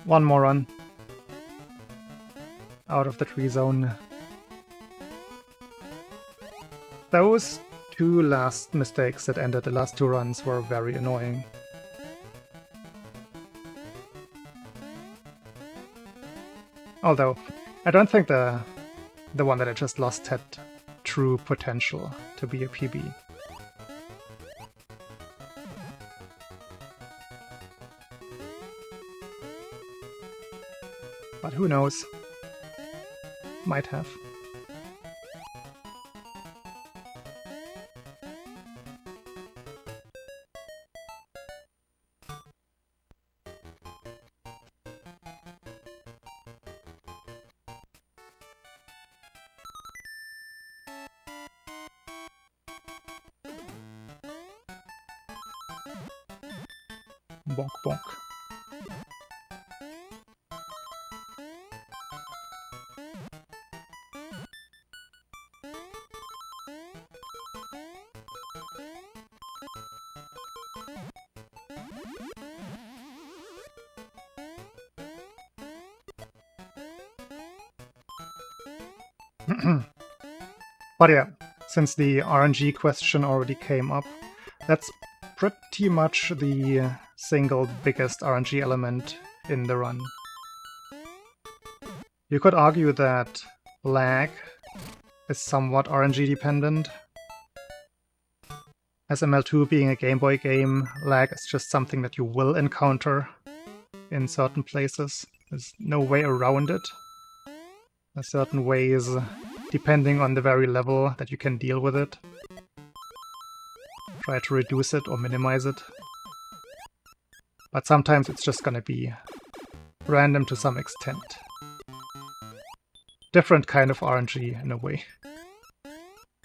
One more run. Out of the tree zone. Those two last mistakes that ended the last two runs were very annoying. Although, I don't think the one that I just lost had true potential to be a PB. But who knows? Might have. Bonk bonk. But yeah, since the RNG question already came up, that's pretty much the single biggest RNG element in the run. You could argue that lag is somewhat RNG dependent. SML2 being a Game Boy game, lag is just something that you will encounter in certain places. There's no way around it. There's certain ways, depending on the very level, that you can deal with it. Try to reduce it or minimize it. But sometimes it's just gonna be random to some extent. Different kind of RNG in a way.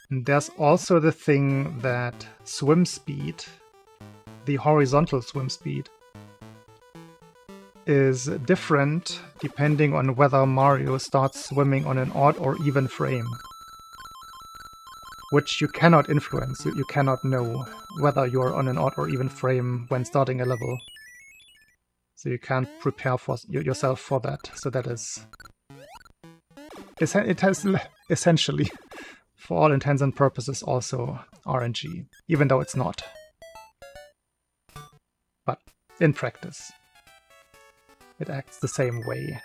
And there's also the thing that swim speed, the horizontal swim speed, is different depending on whether Mario starts swimming on an odd or even frame. Which you cannot influence. You cannot know whether you're on an odd or even frame when starting a level. So you can't prepare for yourself for that. So that is... It has essentially, for all intents and purposes, also RNG, even though it's not. But in practice, it acts the same way.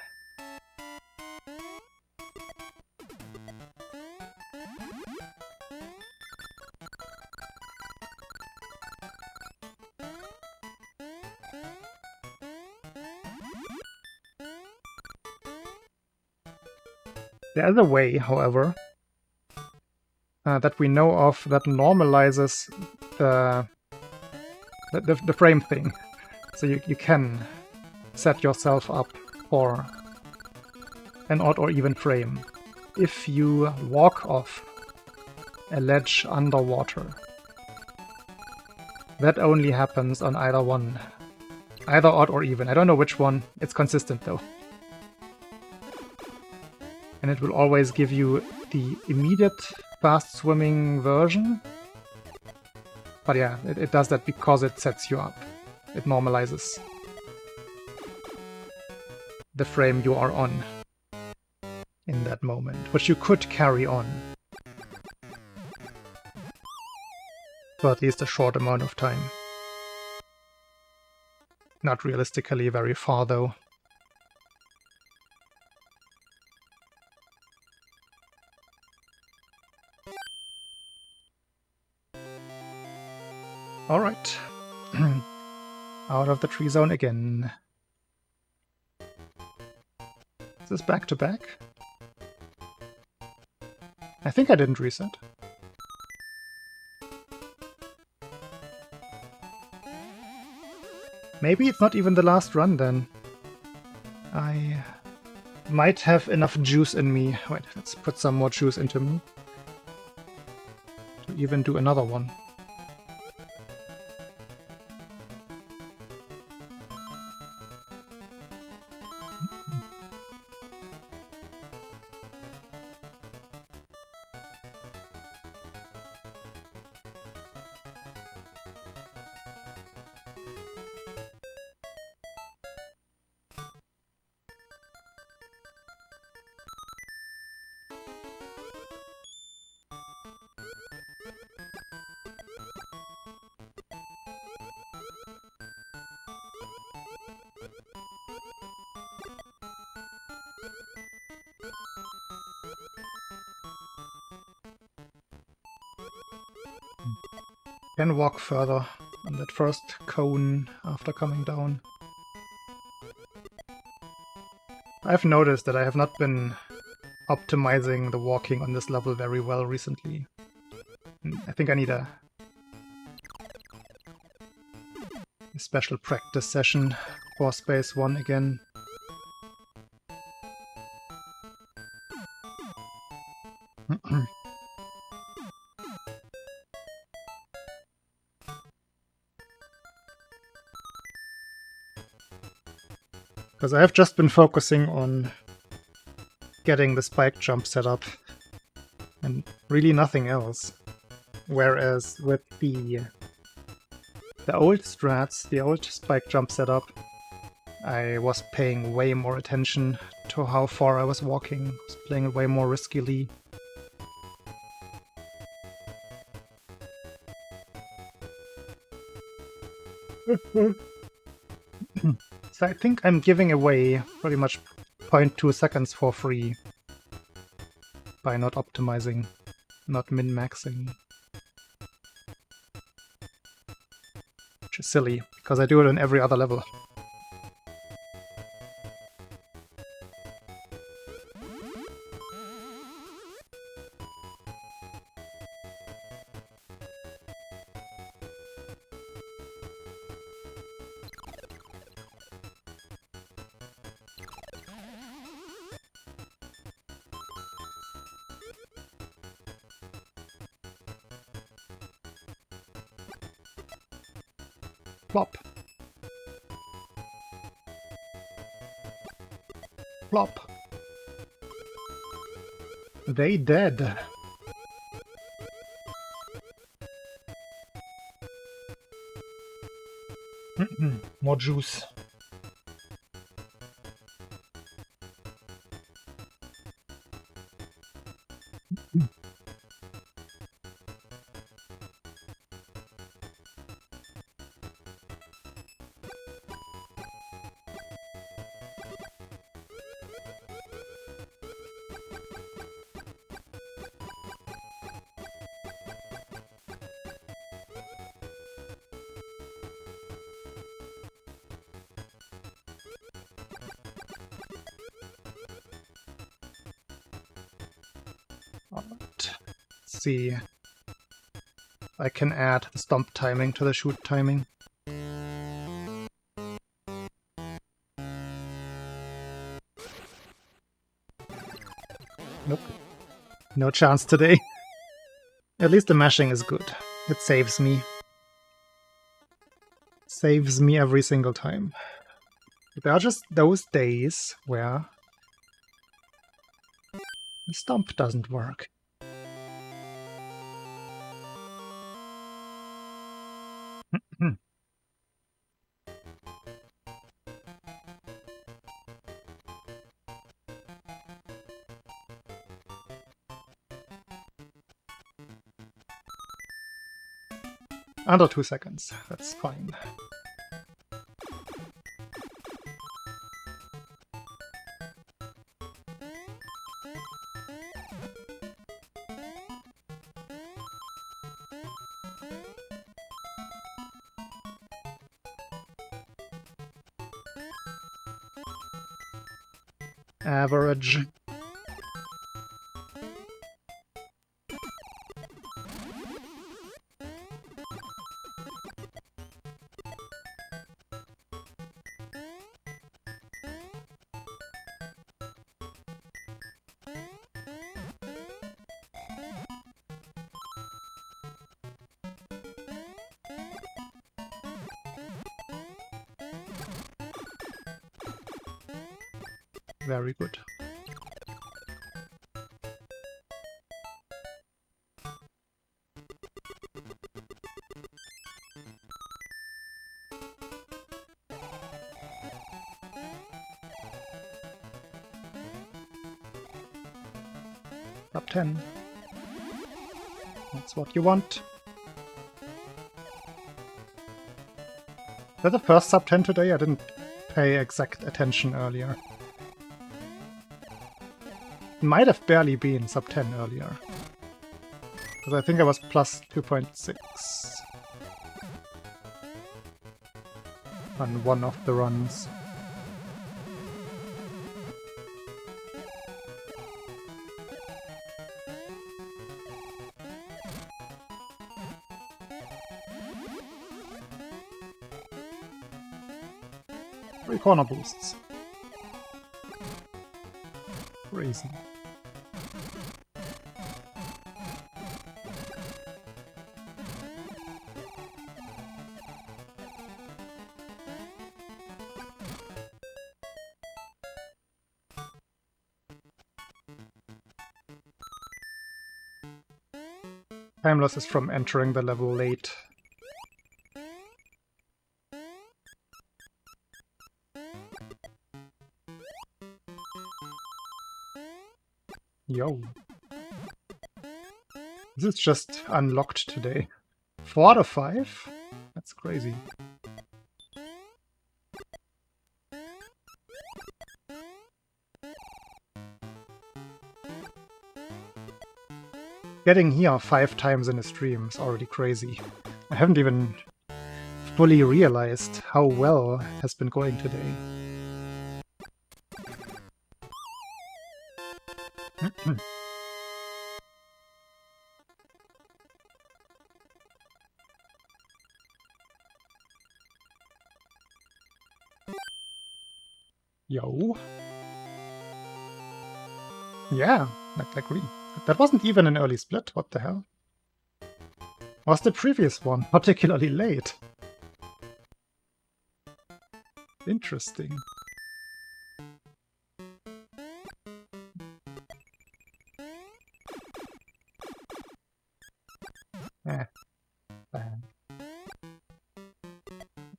There is a way, however, that we know of that normalizes the frame thing. So you can set yourself up for an odd or even frame if you walk off a ledge underwater. That only happens on either one. Either odd or even. I don't know which one. It's consistent though. And it will always give you the immediate fast swimming version. But yeah, it does that because it sets you up. It normalizes the frame you are on in that moment, which you could carry on for at least a short amount of time. Not realistically very far though. Alright. Out of the tree zone again. Is this back to back? I think I didn't reset. Maybe it's not even the last run then. I might have enough juice in me. Wait, let's put some more juice into me to even do another one. Can walk further on that first cone after coming down. I've noticed that I have not been optimizing the walking on this level very well recently. I think I need a special practice session for Space 1 again. Because I have just been focusing on getting the spike jump set up and really nothing else. Whereas with the old strats, the old spike jump setup, I was paying way more attention to how far I was walking, I was playing it way more riskily. So I think I'm giving away pretty much 0.2 seconds for free by not optimizing, not min-maxing. Which is silly, because I do it on every other level. Plop. Plop. They dead. More juice. Let's see. I can add the stomp timing to the shoot timing. Nope. No chance today. At least the mashing is good. It saves me. Saves me every single time. There are just those days where the stomp doesn't work. Under 2 seconds, that's fine. Average. Very good. Top 10. That's what you want. Is that the first sub 10 today? I didn't pay exact attention earlier. Might have barely been sub 10 earlier. Because I think I was plus 2.6 on one of the runs. Three corner boosts. Crazy. Time loss is from entering the level late. Yo. This is just unlocked today. 4 out of 5? That's crazy. Getting here 5 times in a stream is already crazy. I haven't even fully realized how well it has been going today. Yo. Yeah, I agree. That wasn't even an early split, what the hell? Was the previous one particularly late? Interesting.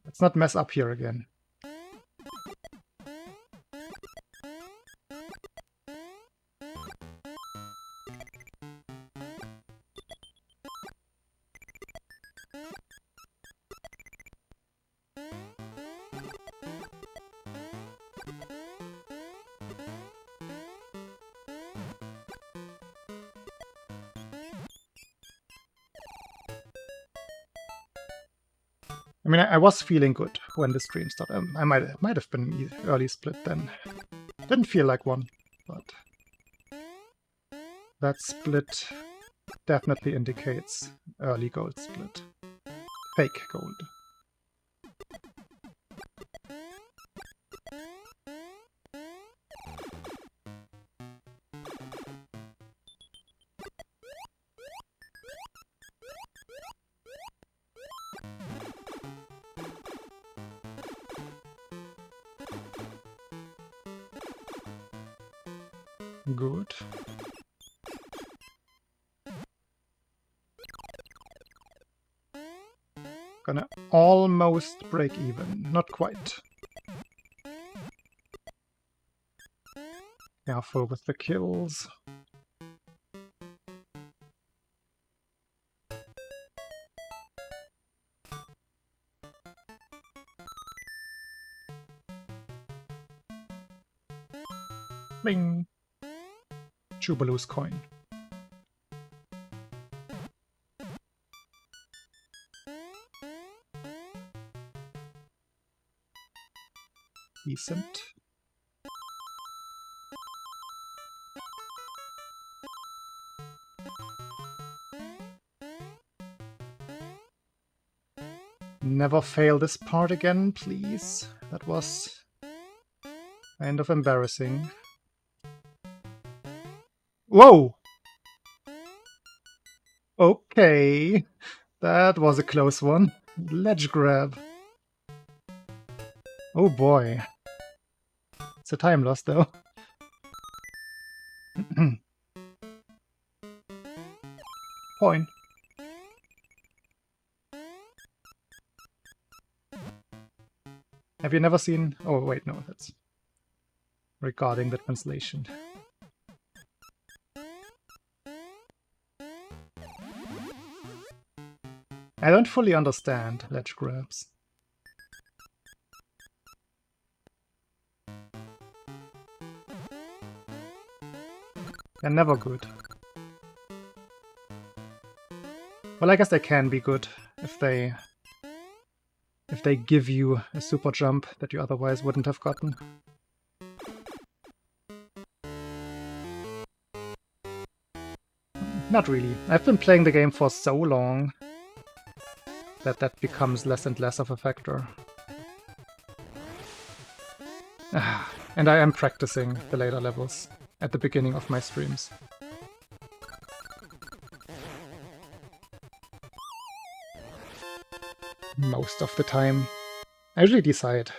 Let's not mess up here again. I mean, I was feeling good when the stream started. I might have been early split then. Didn't feel like one, but that split definitely indicates early gold split. Fake gold. Good. Gonna almost break even. Not quite. Careful with the kills. Bing! Jubilee's coin. Decent. Never fail this part again, please. That was kind of embarrassing. Whoa! Okay. That was a close one. Ledge grab. Oh boy. It's a time loss though. point. Have you never seen... Oh, wait, no, that's regarding the translation. I don't fully understand ledge grabs. They're never good. Well, I guess they can be good if they give you a super jump that you otherwise wouldn't have gotten. Not really. I've been playing the game for so long that that becomes less and less of a factor. And I am practicing the later levels at the beginning of my streams. Most of the time. I usually decide,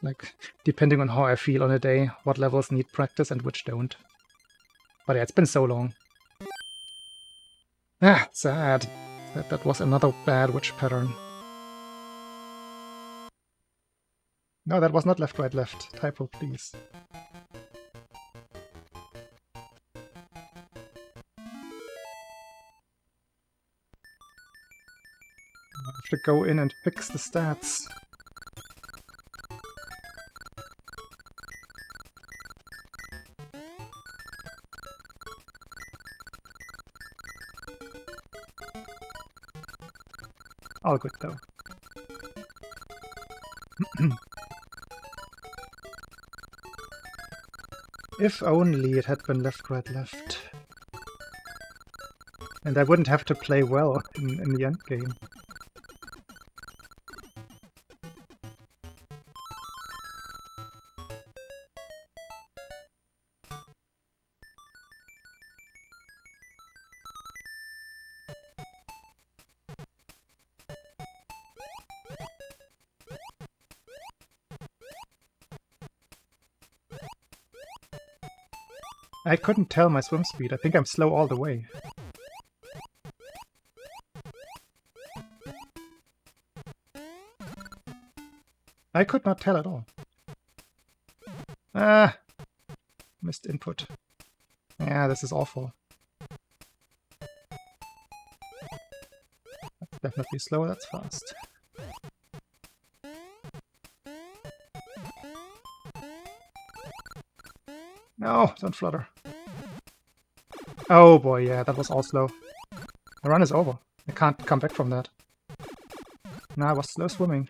like, depending on how I feel on a day, what levels need practice and which don't. But yeah, it's been so long. Sad. That was another bad witch pattern. No, that was not left, right, left. Typo, please. I have to go in and fix the stats. All good, though. If only it had been left, right, left. And I wouldn't have to play well in the endgame. I couldn't tell my swim speed. I think I'm slow all the way. I could not tell at all. Ah! Missed input. Yeah, this is awful. That's definitely slow, that's fast. No, don't flutter. Oh boy, yeah, that was all slow. The run is over. I can't come back from that. No, I was slow swimming.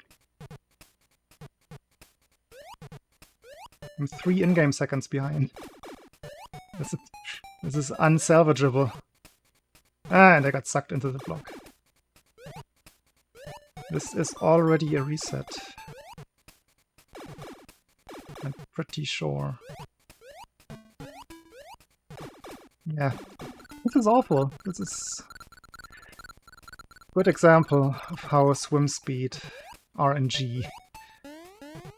I'm 3 in-game seconds behind. This is unsalvageable. Ah, and I got sucked into the block. This is already a reset. I'm pretty sure. Yeah, this is awful. This is a good example of how swim speed RNG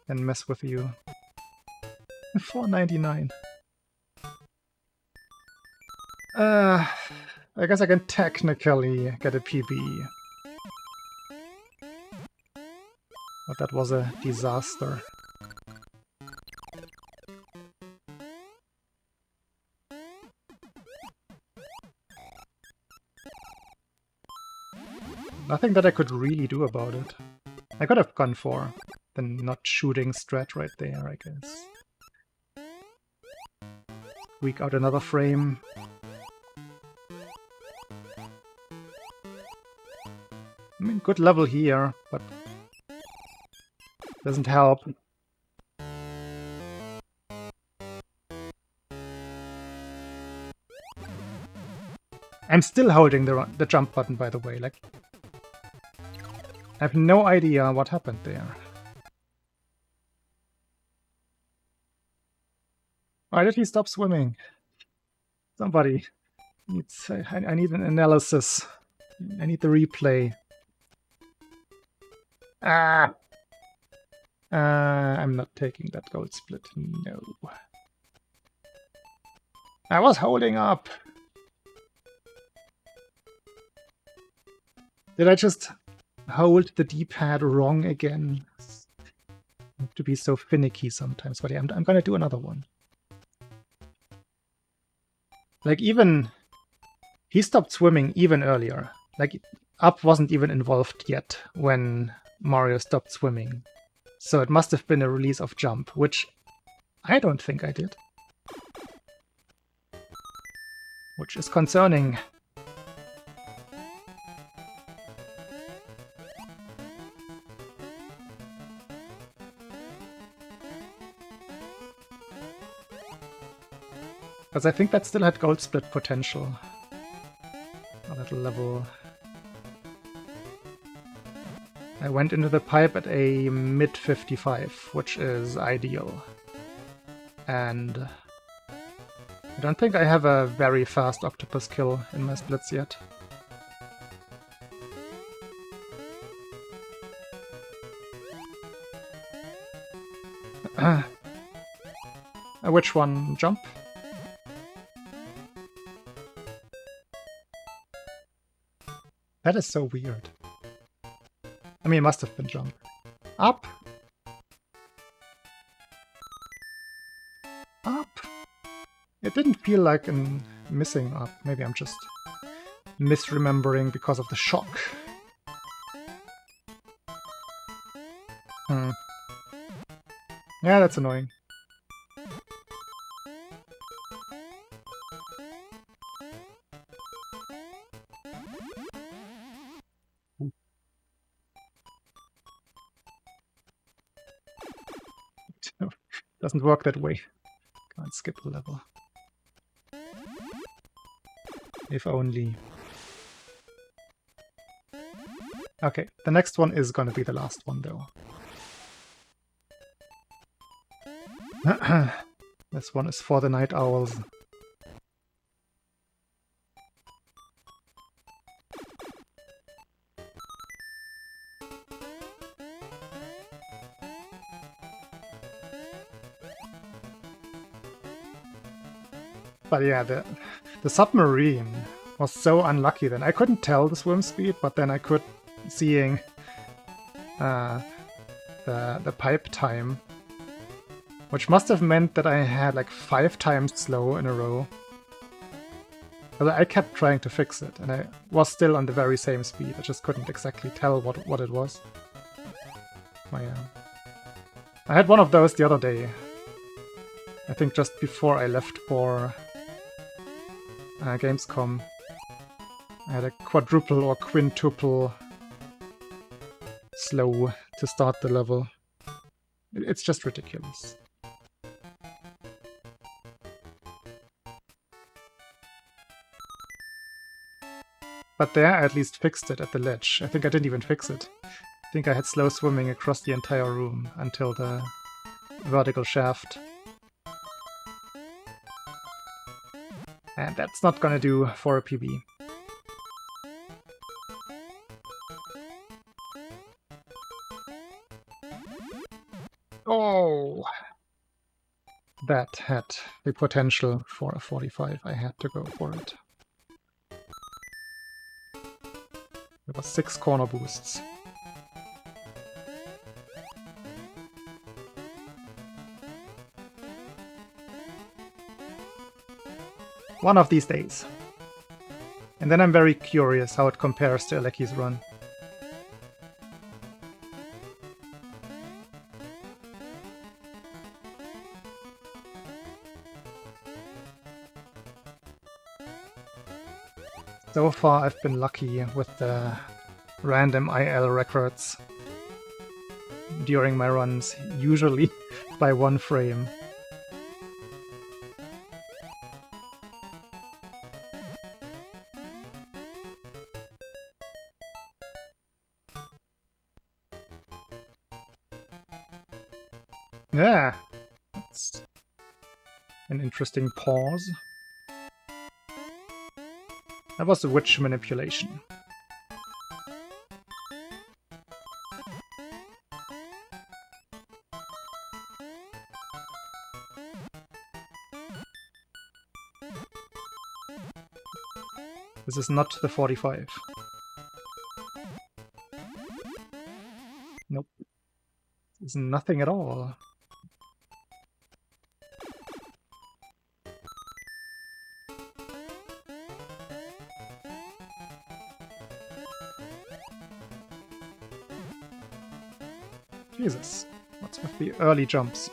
can mess with you. 499. I guess I can technically get a PB. But that was a disaster. Nothing that I could really do about it. I could have gone for the not shooting strat right there, I guess. Squeak out another frame. I mean, good level here, but doesn't help. I'm still holding the jump button, by the way. Like, I have no idea what happened there. Why did he stop swimming? Somebody needs... I need an analysis. I need the replay. Ah! I'm not taking that gold split. No. I was holding up. Did I just hold the D-pad wrong again? I have to be so finicky sometimes, but yeah, I'm gonna do another one. Like, even... he stopped swimming even earlier. Like, Up wasn't even involved yet when Mario stopped swimming. So it must have been a release of Jump, which I don't think I did. Which is concerning. Because I think that still had gold split potential. A little level. I went into the pipe at a mid 55, which is ideal. And I don't think I have a very fast octopus kill in my splits yet. Which one? Jump? That is so weird. I mean, it must have been Jump. Up! Up! It didn't feel like a missing up. Maybe I'm just misremembering because of the shock. Yeah, that's annoying. Doesn't work that way. Can't skip a level. If only. Okay, the next one is gonna be the last one, though. This one is for the night owls. But yeah, the submarine was so unlucky then. I couldn't tell the swim speed, but then I could, seeing the pipe time, which must have meant that I had like 5 times slow in a row. But I kept trying to fix it, and I was still on the very same speed. I just couldn't exactly tell what it was. Oh, yeah. I had one of those the other day. I think just before I left for Gamescom. I had a quadruple or quintuple slow to start the level. It's just ridiculous. But there I at least fixed it at the ledge. I think I didn't even fix it. I think I had slow swimming across the entire room until the vertical shaft. And that's not gonna do for a PB. Oh! That had the potential for a 45. I had to go for it. There were 6 corner boosts. One of these days. And then I'm very curious how it compares to Aleki's run. So far I've been lucky with the random IL records during my runs, usually by 1 frame. Yeah, that's an interesting pause. That was a witch manipulation. This is not the 45. There's nothing at all. Jesus, what's with the early jumps?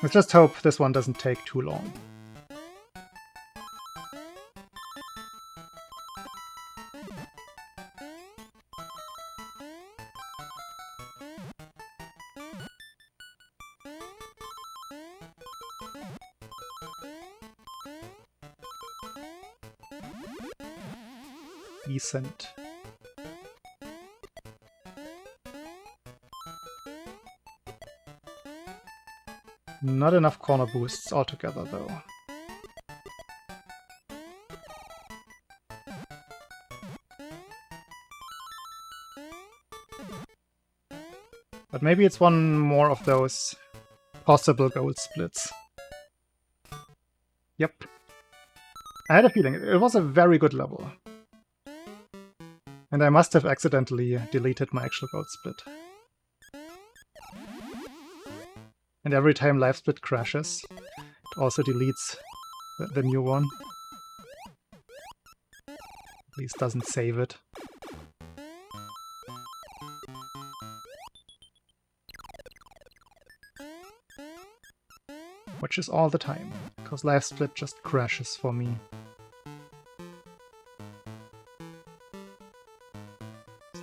Let's just hope this one doesn't take too long. Decent. Not enough corner boosts altogether, though. But maybe it's one more of those possible gold splits. Yep. I had a feeling. It was a very good level. And I must have accidentally deleted my actual gold split. And every time life split crashes, it also deletes the new one. At least doesn't save it. Which is all the time, because life split just crashes for me.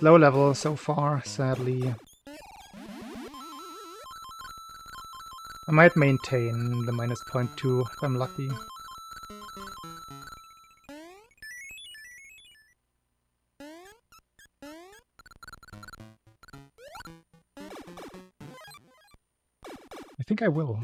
Low level so far, sadly. I might maintain the minus 0.2 if I'm lucky. I think I will.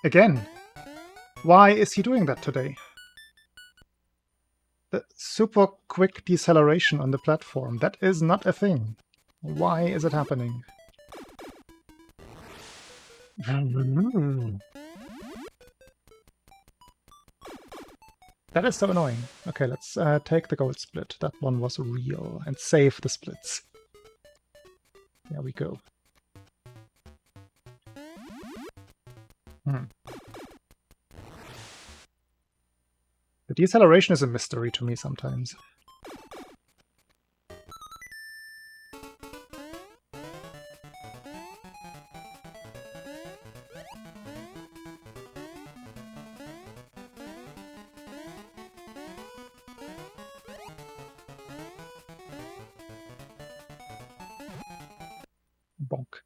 Again! Why is he doing that today? The super quick deceleration on the platform, that is not a thing. Why is it happening? That is so annoying. Okay, let's take the gold split. That one was real. And save the splits. There we go. The deceleration is a mystery to me sometimes. Bonk.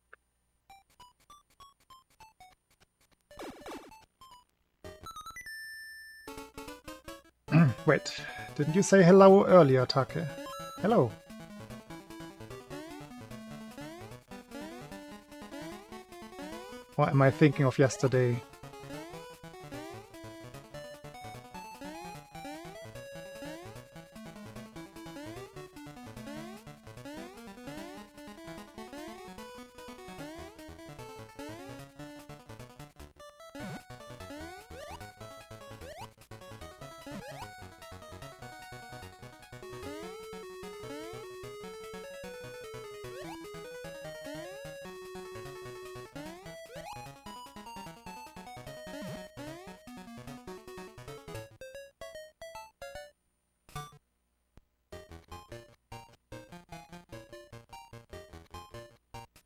Wait, didn't you say hello earlier, Take? Hello. Or am I thinking of yesterday?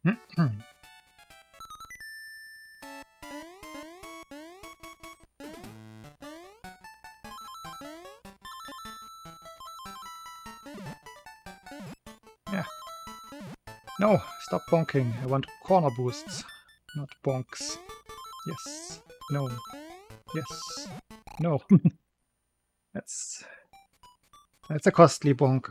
Yeah. No, stop bonking. I want corner boosts, not bonks. Yes. No. Yes. No. That's a costly bonk.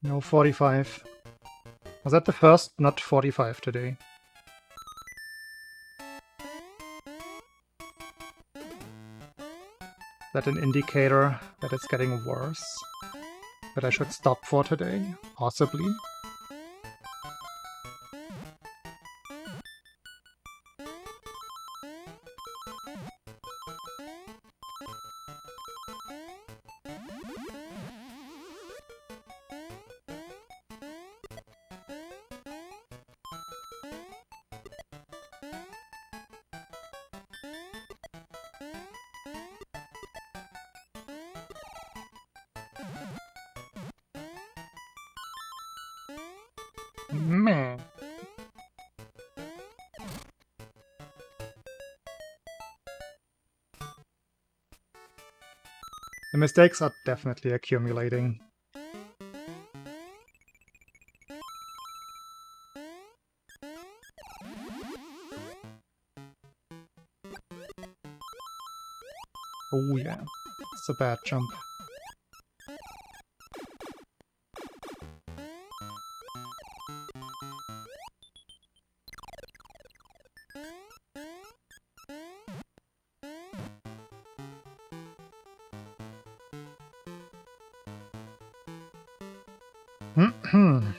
No 45. Was that the first not 45 today? Is that an indicator that it's getting worse? That I should stop for today? Possibly? Meh. The mistakes are definitely accumulating. Oh yeah, it's a bad jump.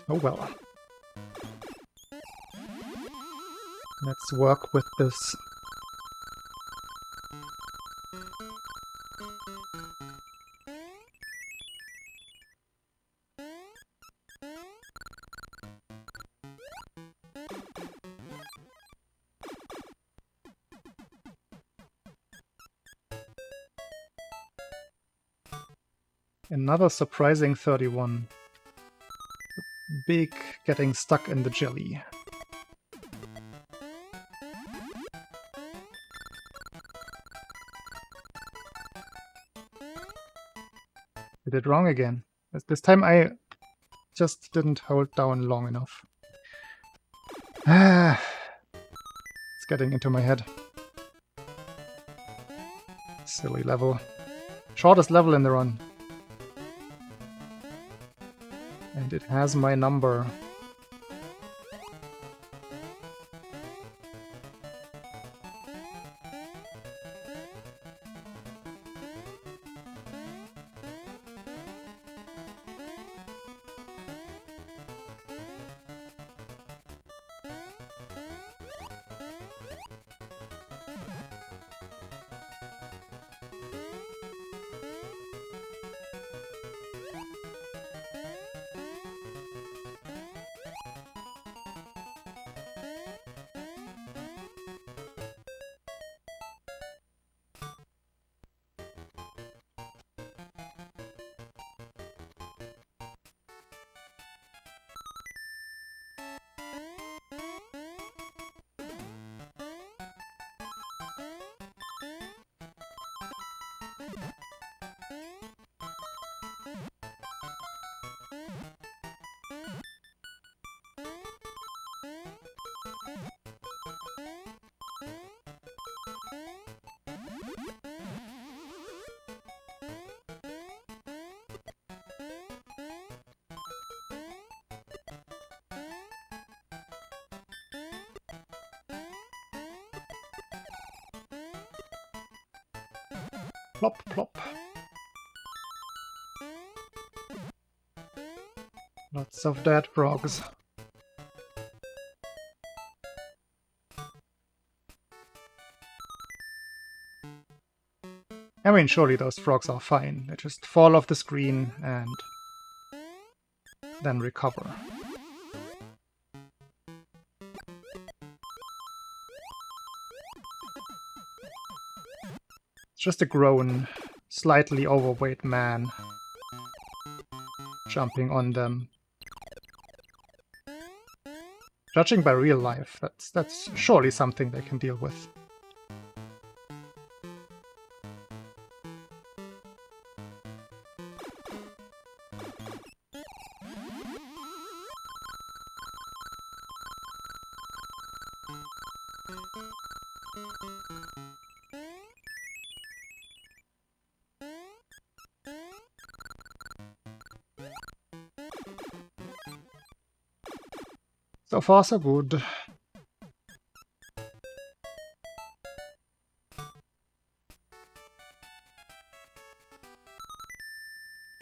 Oh well. Let's work with this. Another surprising 31. Big getting stuck in the jelly. I did wrong again. This time I just didn't hold down long enough. It's getting into my head. Silly level. Shortest level in the run. And it has my number. Plop, plop. Lots of dead frogs. I mean, surely those frogs are fine. They just fall off the screen and then recover. It's just a grown, slightly overweight man jumping on them. Judging by real life, that's surely something they can deal with. So far, so good.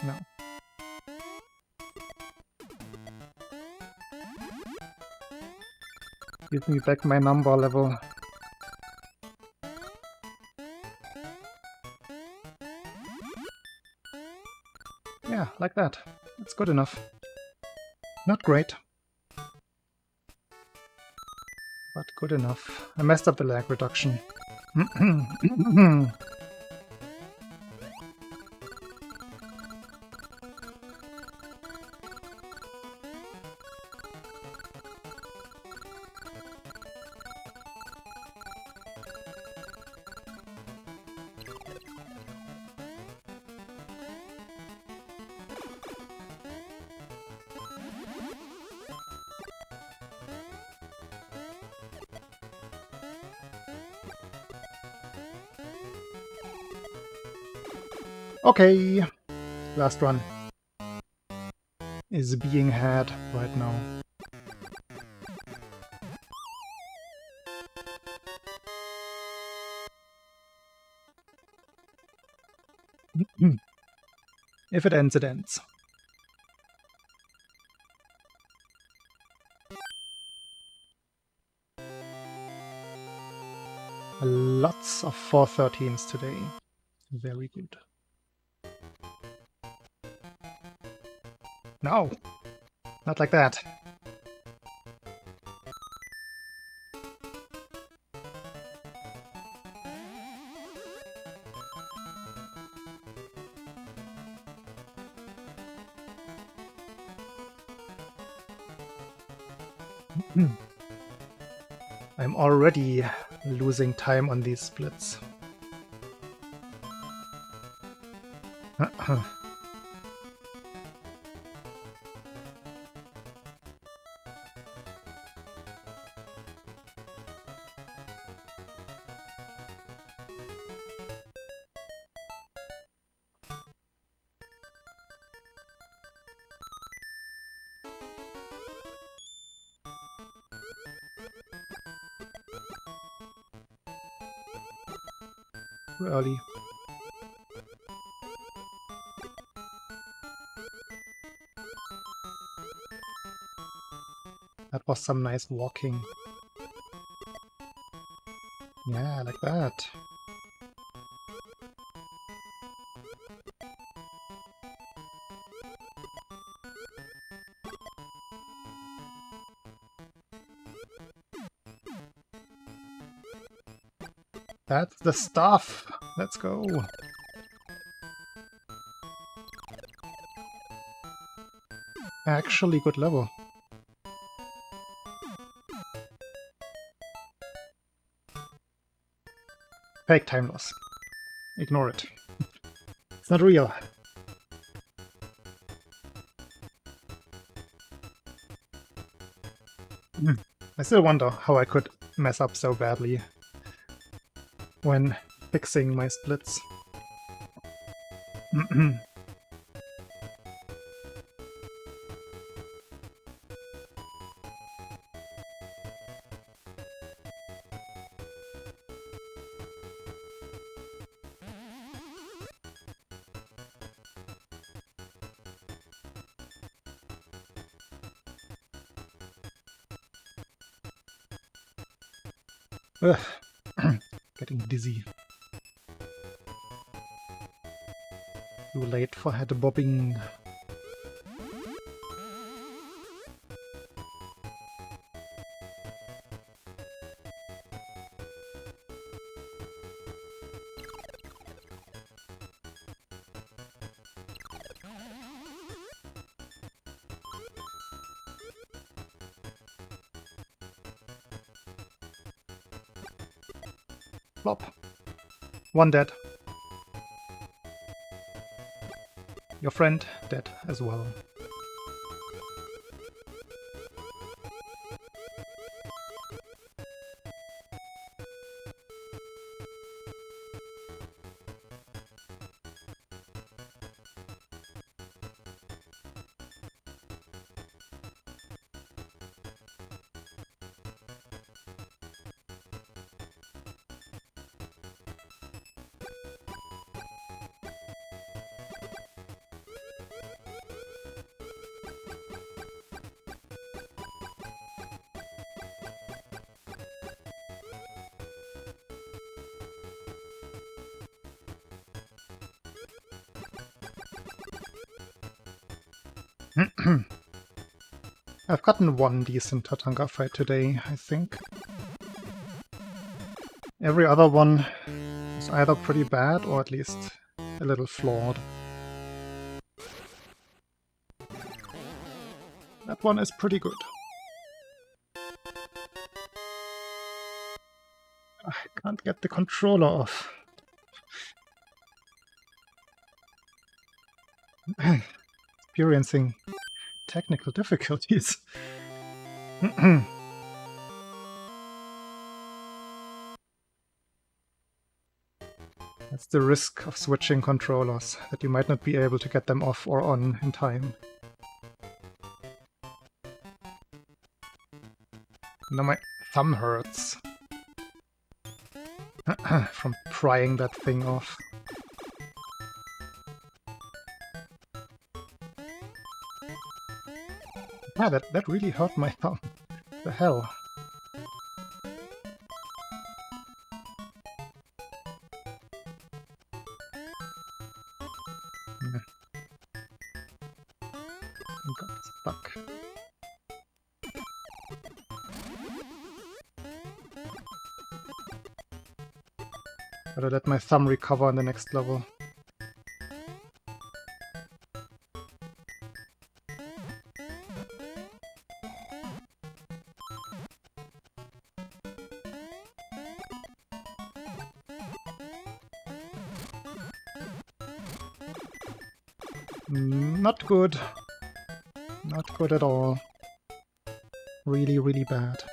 No. Give me back my number level. Yeah, like that. That's good enough. Not great, but good enough. I messed up the lag reduction. Okay, last run is being had right now. If it ends, it ends. Lots of 413s today. Very good. No! Not like that. I'm already losing time on these splits. Too early. That was some nice walking. Yeah, like that. That's the stuff! Let's go! Actually good level. Fake time loss. Ignore it. It's not real. I still wonder how I could mess up so badly when fixing my splits. Ugh. Getting dizzy. Too late for head bobbing. Flop. One dead. Your friend dead as well. I've gotten one decent Tatanka fight today, I think. Every other one is either pretty bad or at least a little flawed. That one is pretty good. I can't get the controller off. Experiencing technical difficulties. That's the risk of switching controllers, that you might not be able to get them off or on in time. Now my thumb hurts from prying that thing off. Yeah, that really hurt my thumb. The hell? Got stuck. Gotta let my thumb recover on the next level. Not good. Not good at all. Really, really bad.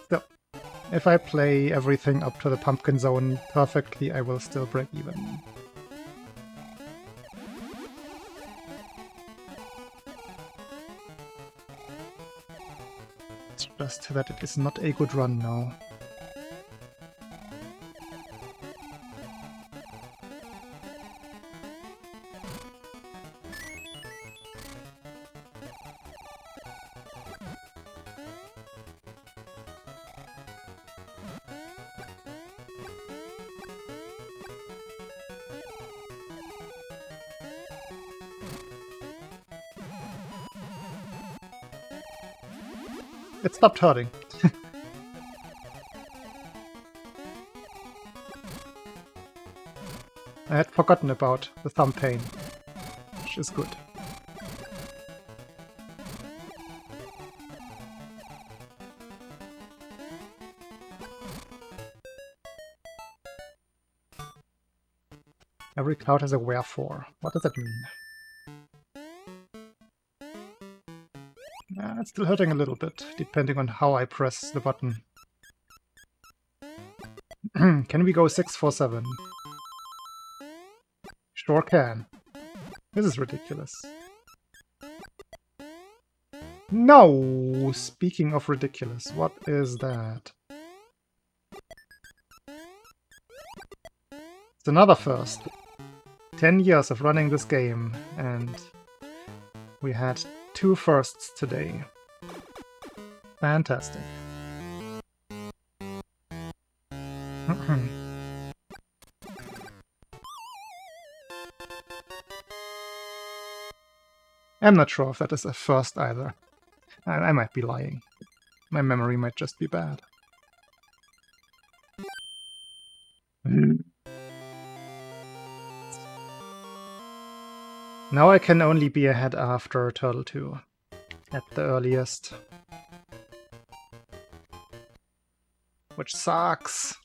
So, if I play everything up to the pumpkin zone perfectly, I will still break even. It's just that it is not a good run now. It stopped hurting. I had forgotten about the thumb pain, which is good. Every cloud has a wherefore. What does that mean? It's still hurting a little bit, depending on how I press the button. Can we go 6-4-7? Sure can. This is ridiculous. No! Speaking of ridiculous, what is that? It's another first. 10 years of running this game, and we had 2 firsts today. Fantastic. I'm not sure if that is a first either. I might be lying. My memory might just be bad. Now I can only be ahead after Turtle 2, at the earliest. Which sucks!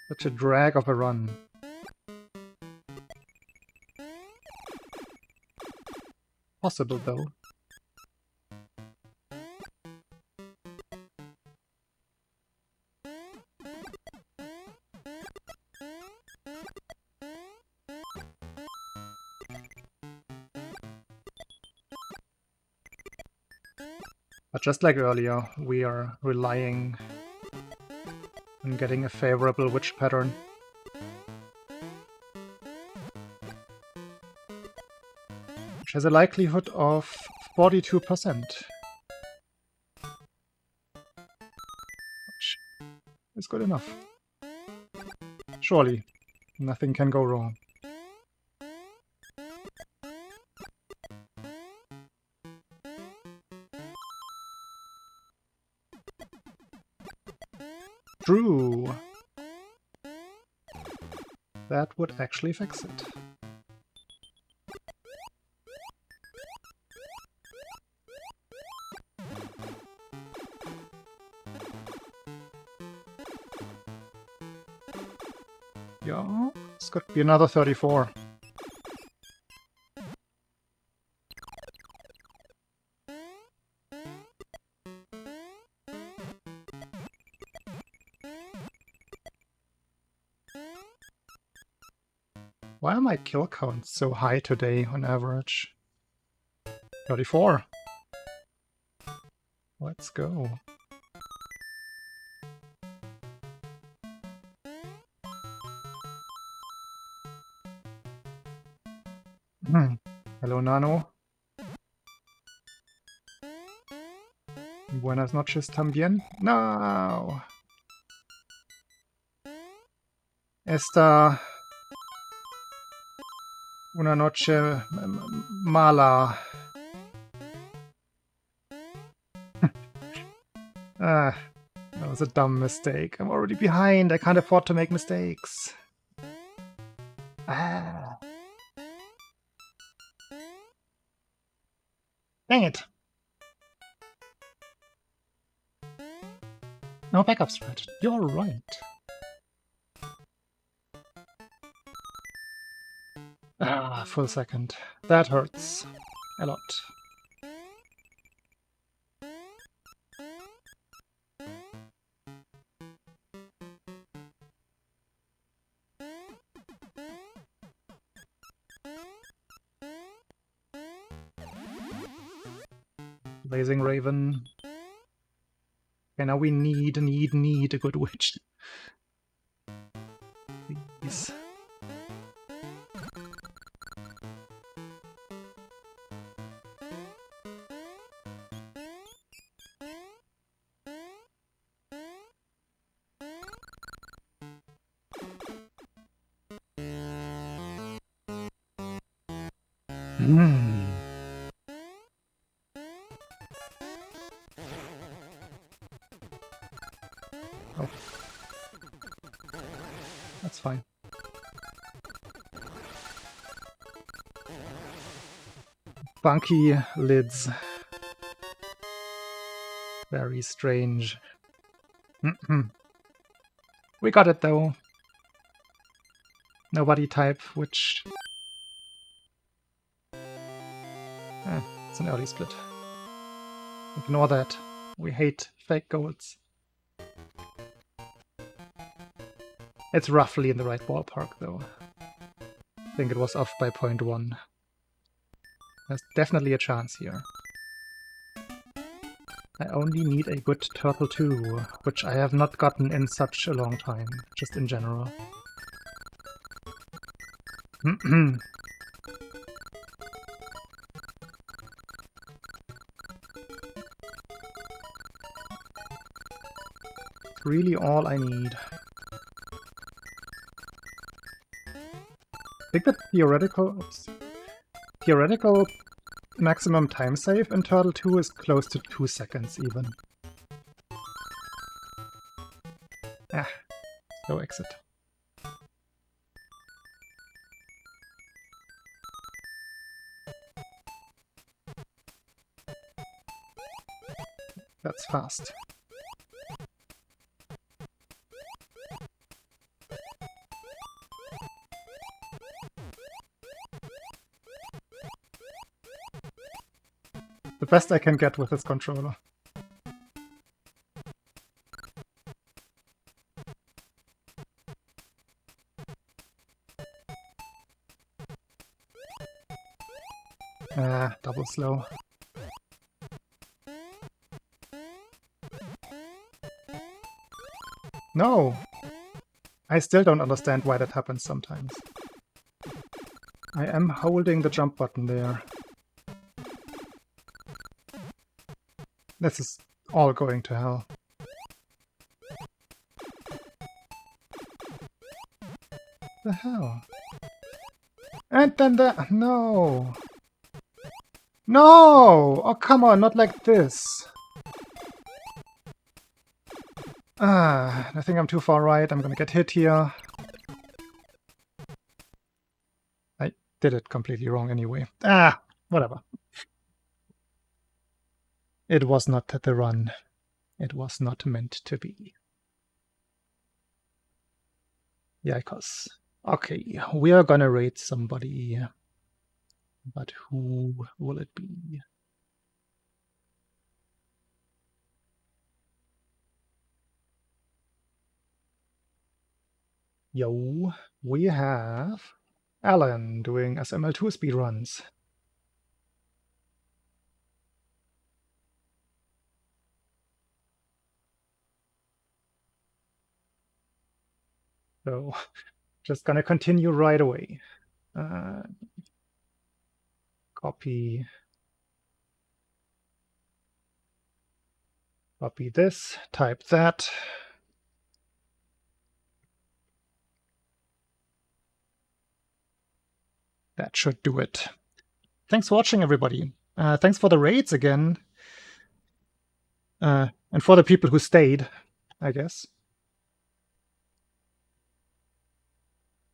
Such a drag of a run. Possible though. But just like earlier, we are relying on getting a favorable witch pattern. Which has a likelihood of 42%. Which is good enough. Surely, nothing can go wrong. True. That would actually fix it. Yeah, this could be another 34. Why are my kill counts so high today on average? 34. Let's go. Hello, Nano. Buenas noches también. No. Esta una noche mala. That was a dumb mistake. I'm already behind. I can't afford to make mistakes. Ah. Dang it. No backup strat. You're right. Ah, full second. That hurts. A lot. Blazing Raven. Okay, now we need a good witch. Please. Oh. That's fine. Funky lids. Very strange. We got it though. Nobody type, which... it's an early split. Ignore that. We hate fake golds. It's roughly in the right ballpark though. I think it was off by 0.1. There's definitely a chance here. I only need a good Turtle 2, which I have not gotten in such a long time, just in general. really all I need. I think the theoretical maximum time save in Turtle 2 is close to 2 seconds even. Ah, slow exit. That's fast. The best I can get with this controller. Ah, double slow. No! I still don't understand why that happens sometimes. I am holding the jump button there. This is all going to hell. The hell? And then the... No! No! Oh, come on, not like this. Ah, I think I'm too far right. I'm gonna get hit here. I did it completely wrong anyway. Ah, whatever. It was not the run. It was not meant to be. Yikes. Okay, we are gonna raid somebody. But who will it be? Yo, we have Alan doing SML2 speedruns. So, just gonna continue right away. Copy this, type that. That should do it. Thanks for watching, everybody. Thanks for the raids again. And for the people who stayed, I guess.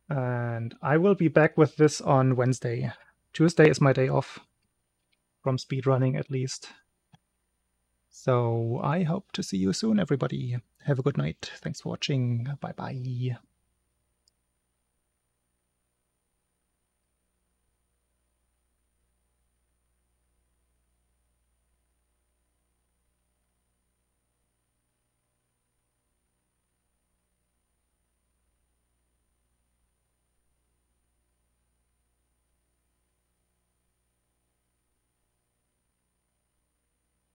And I will be back with this on Wednesday. Tuesday is my day off. From speedrunning, at least. So I hope to see you soon, everybody. Have a good night. Thanks for watching. Bye-bye.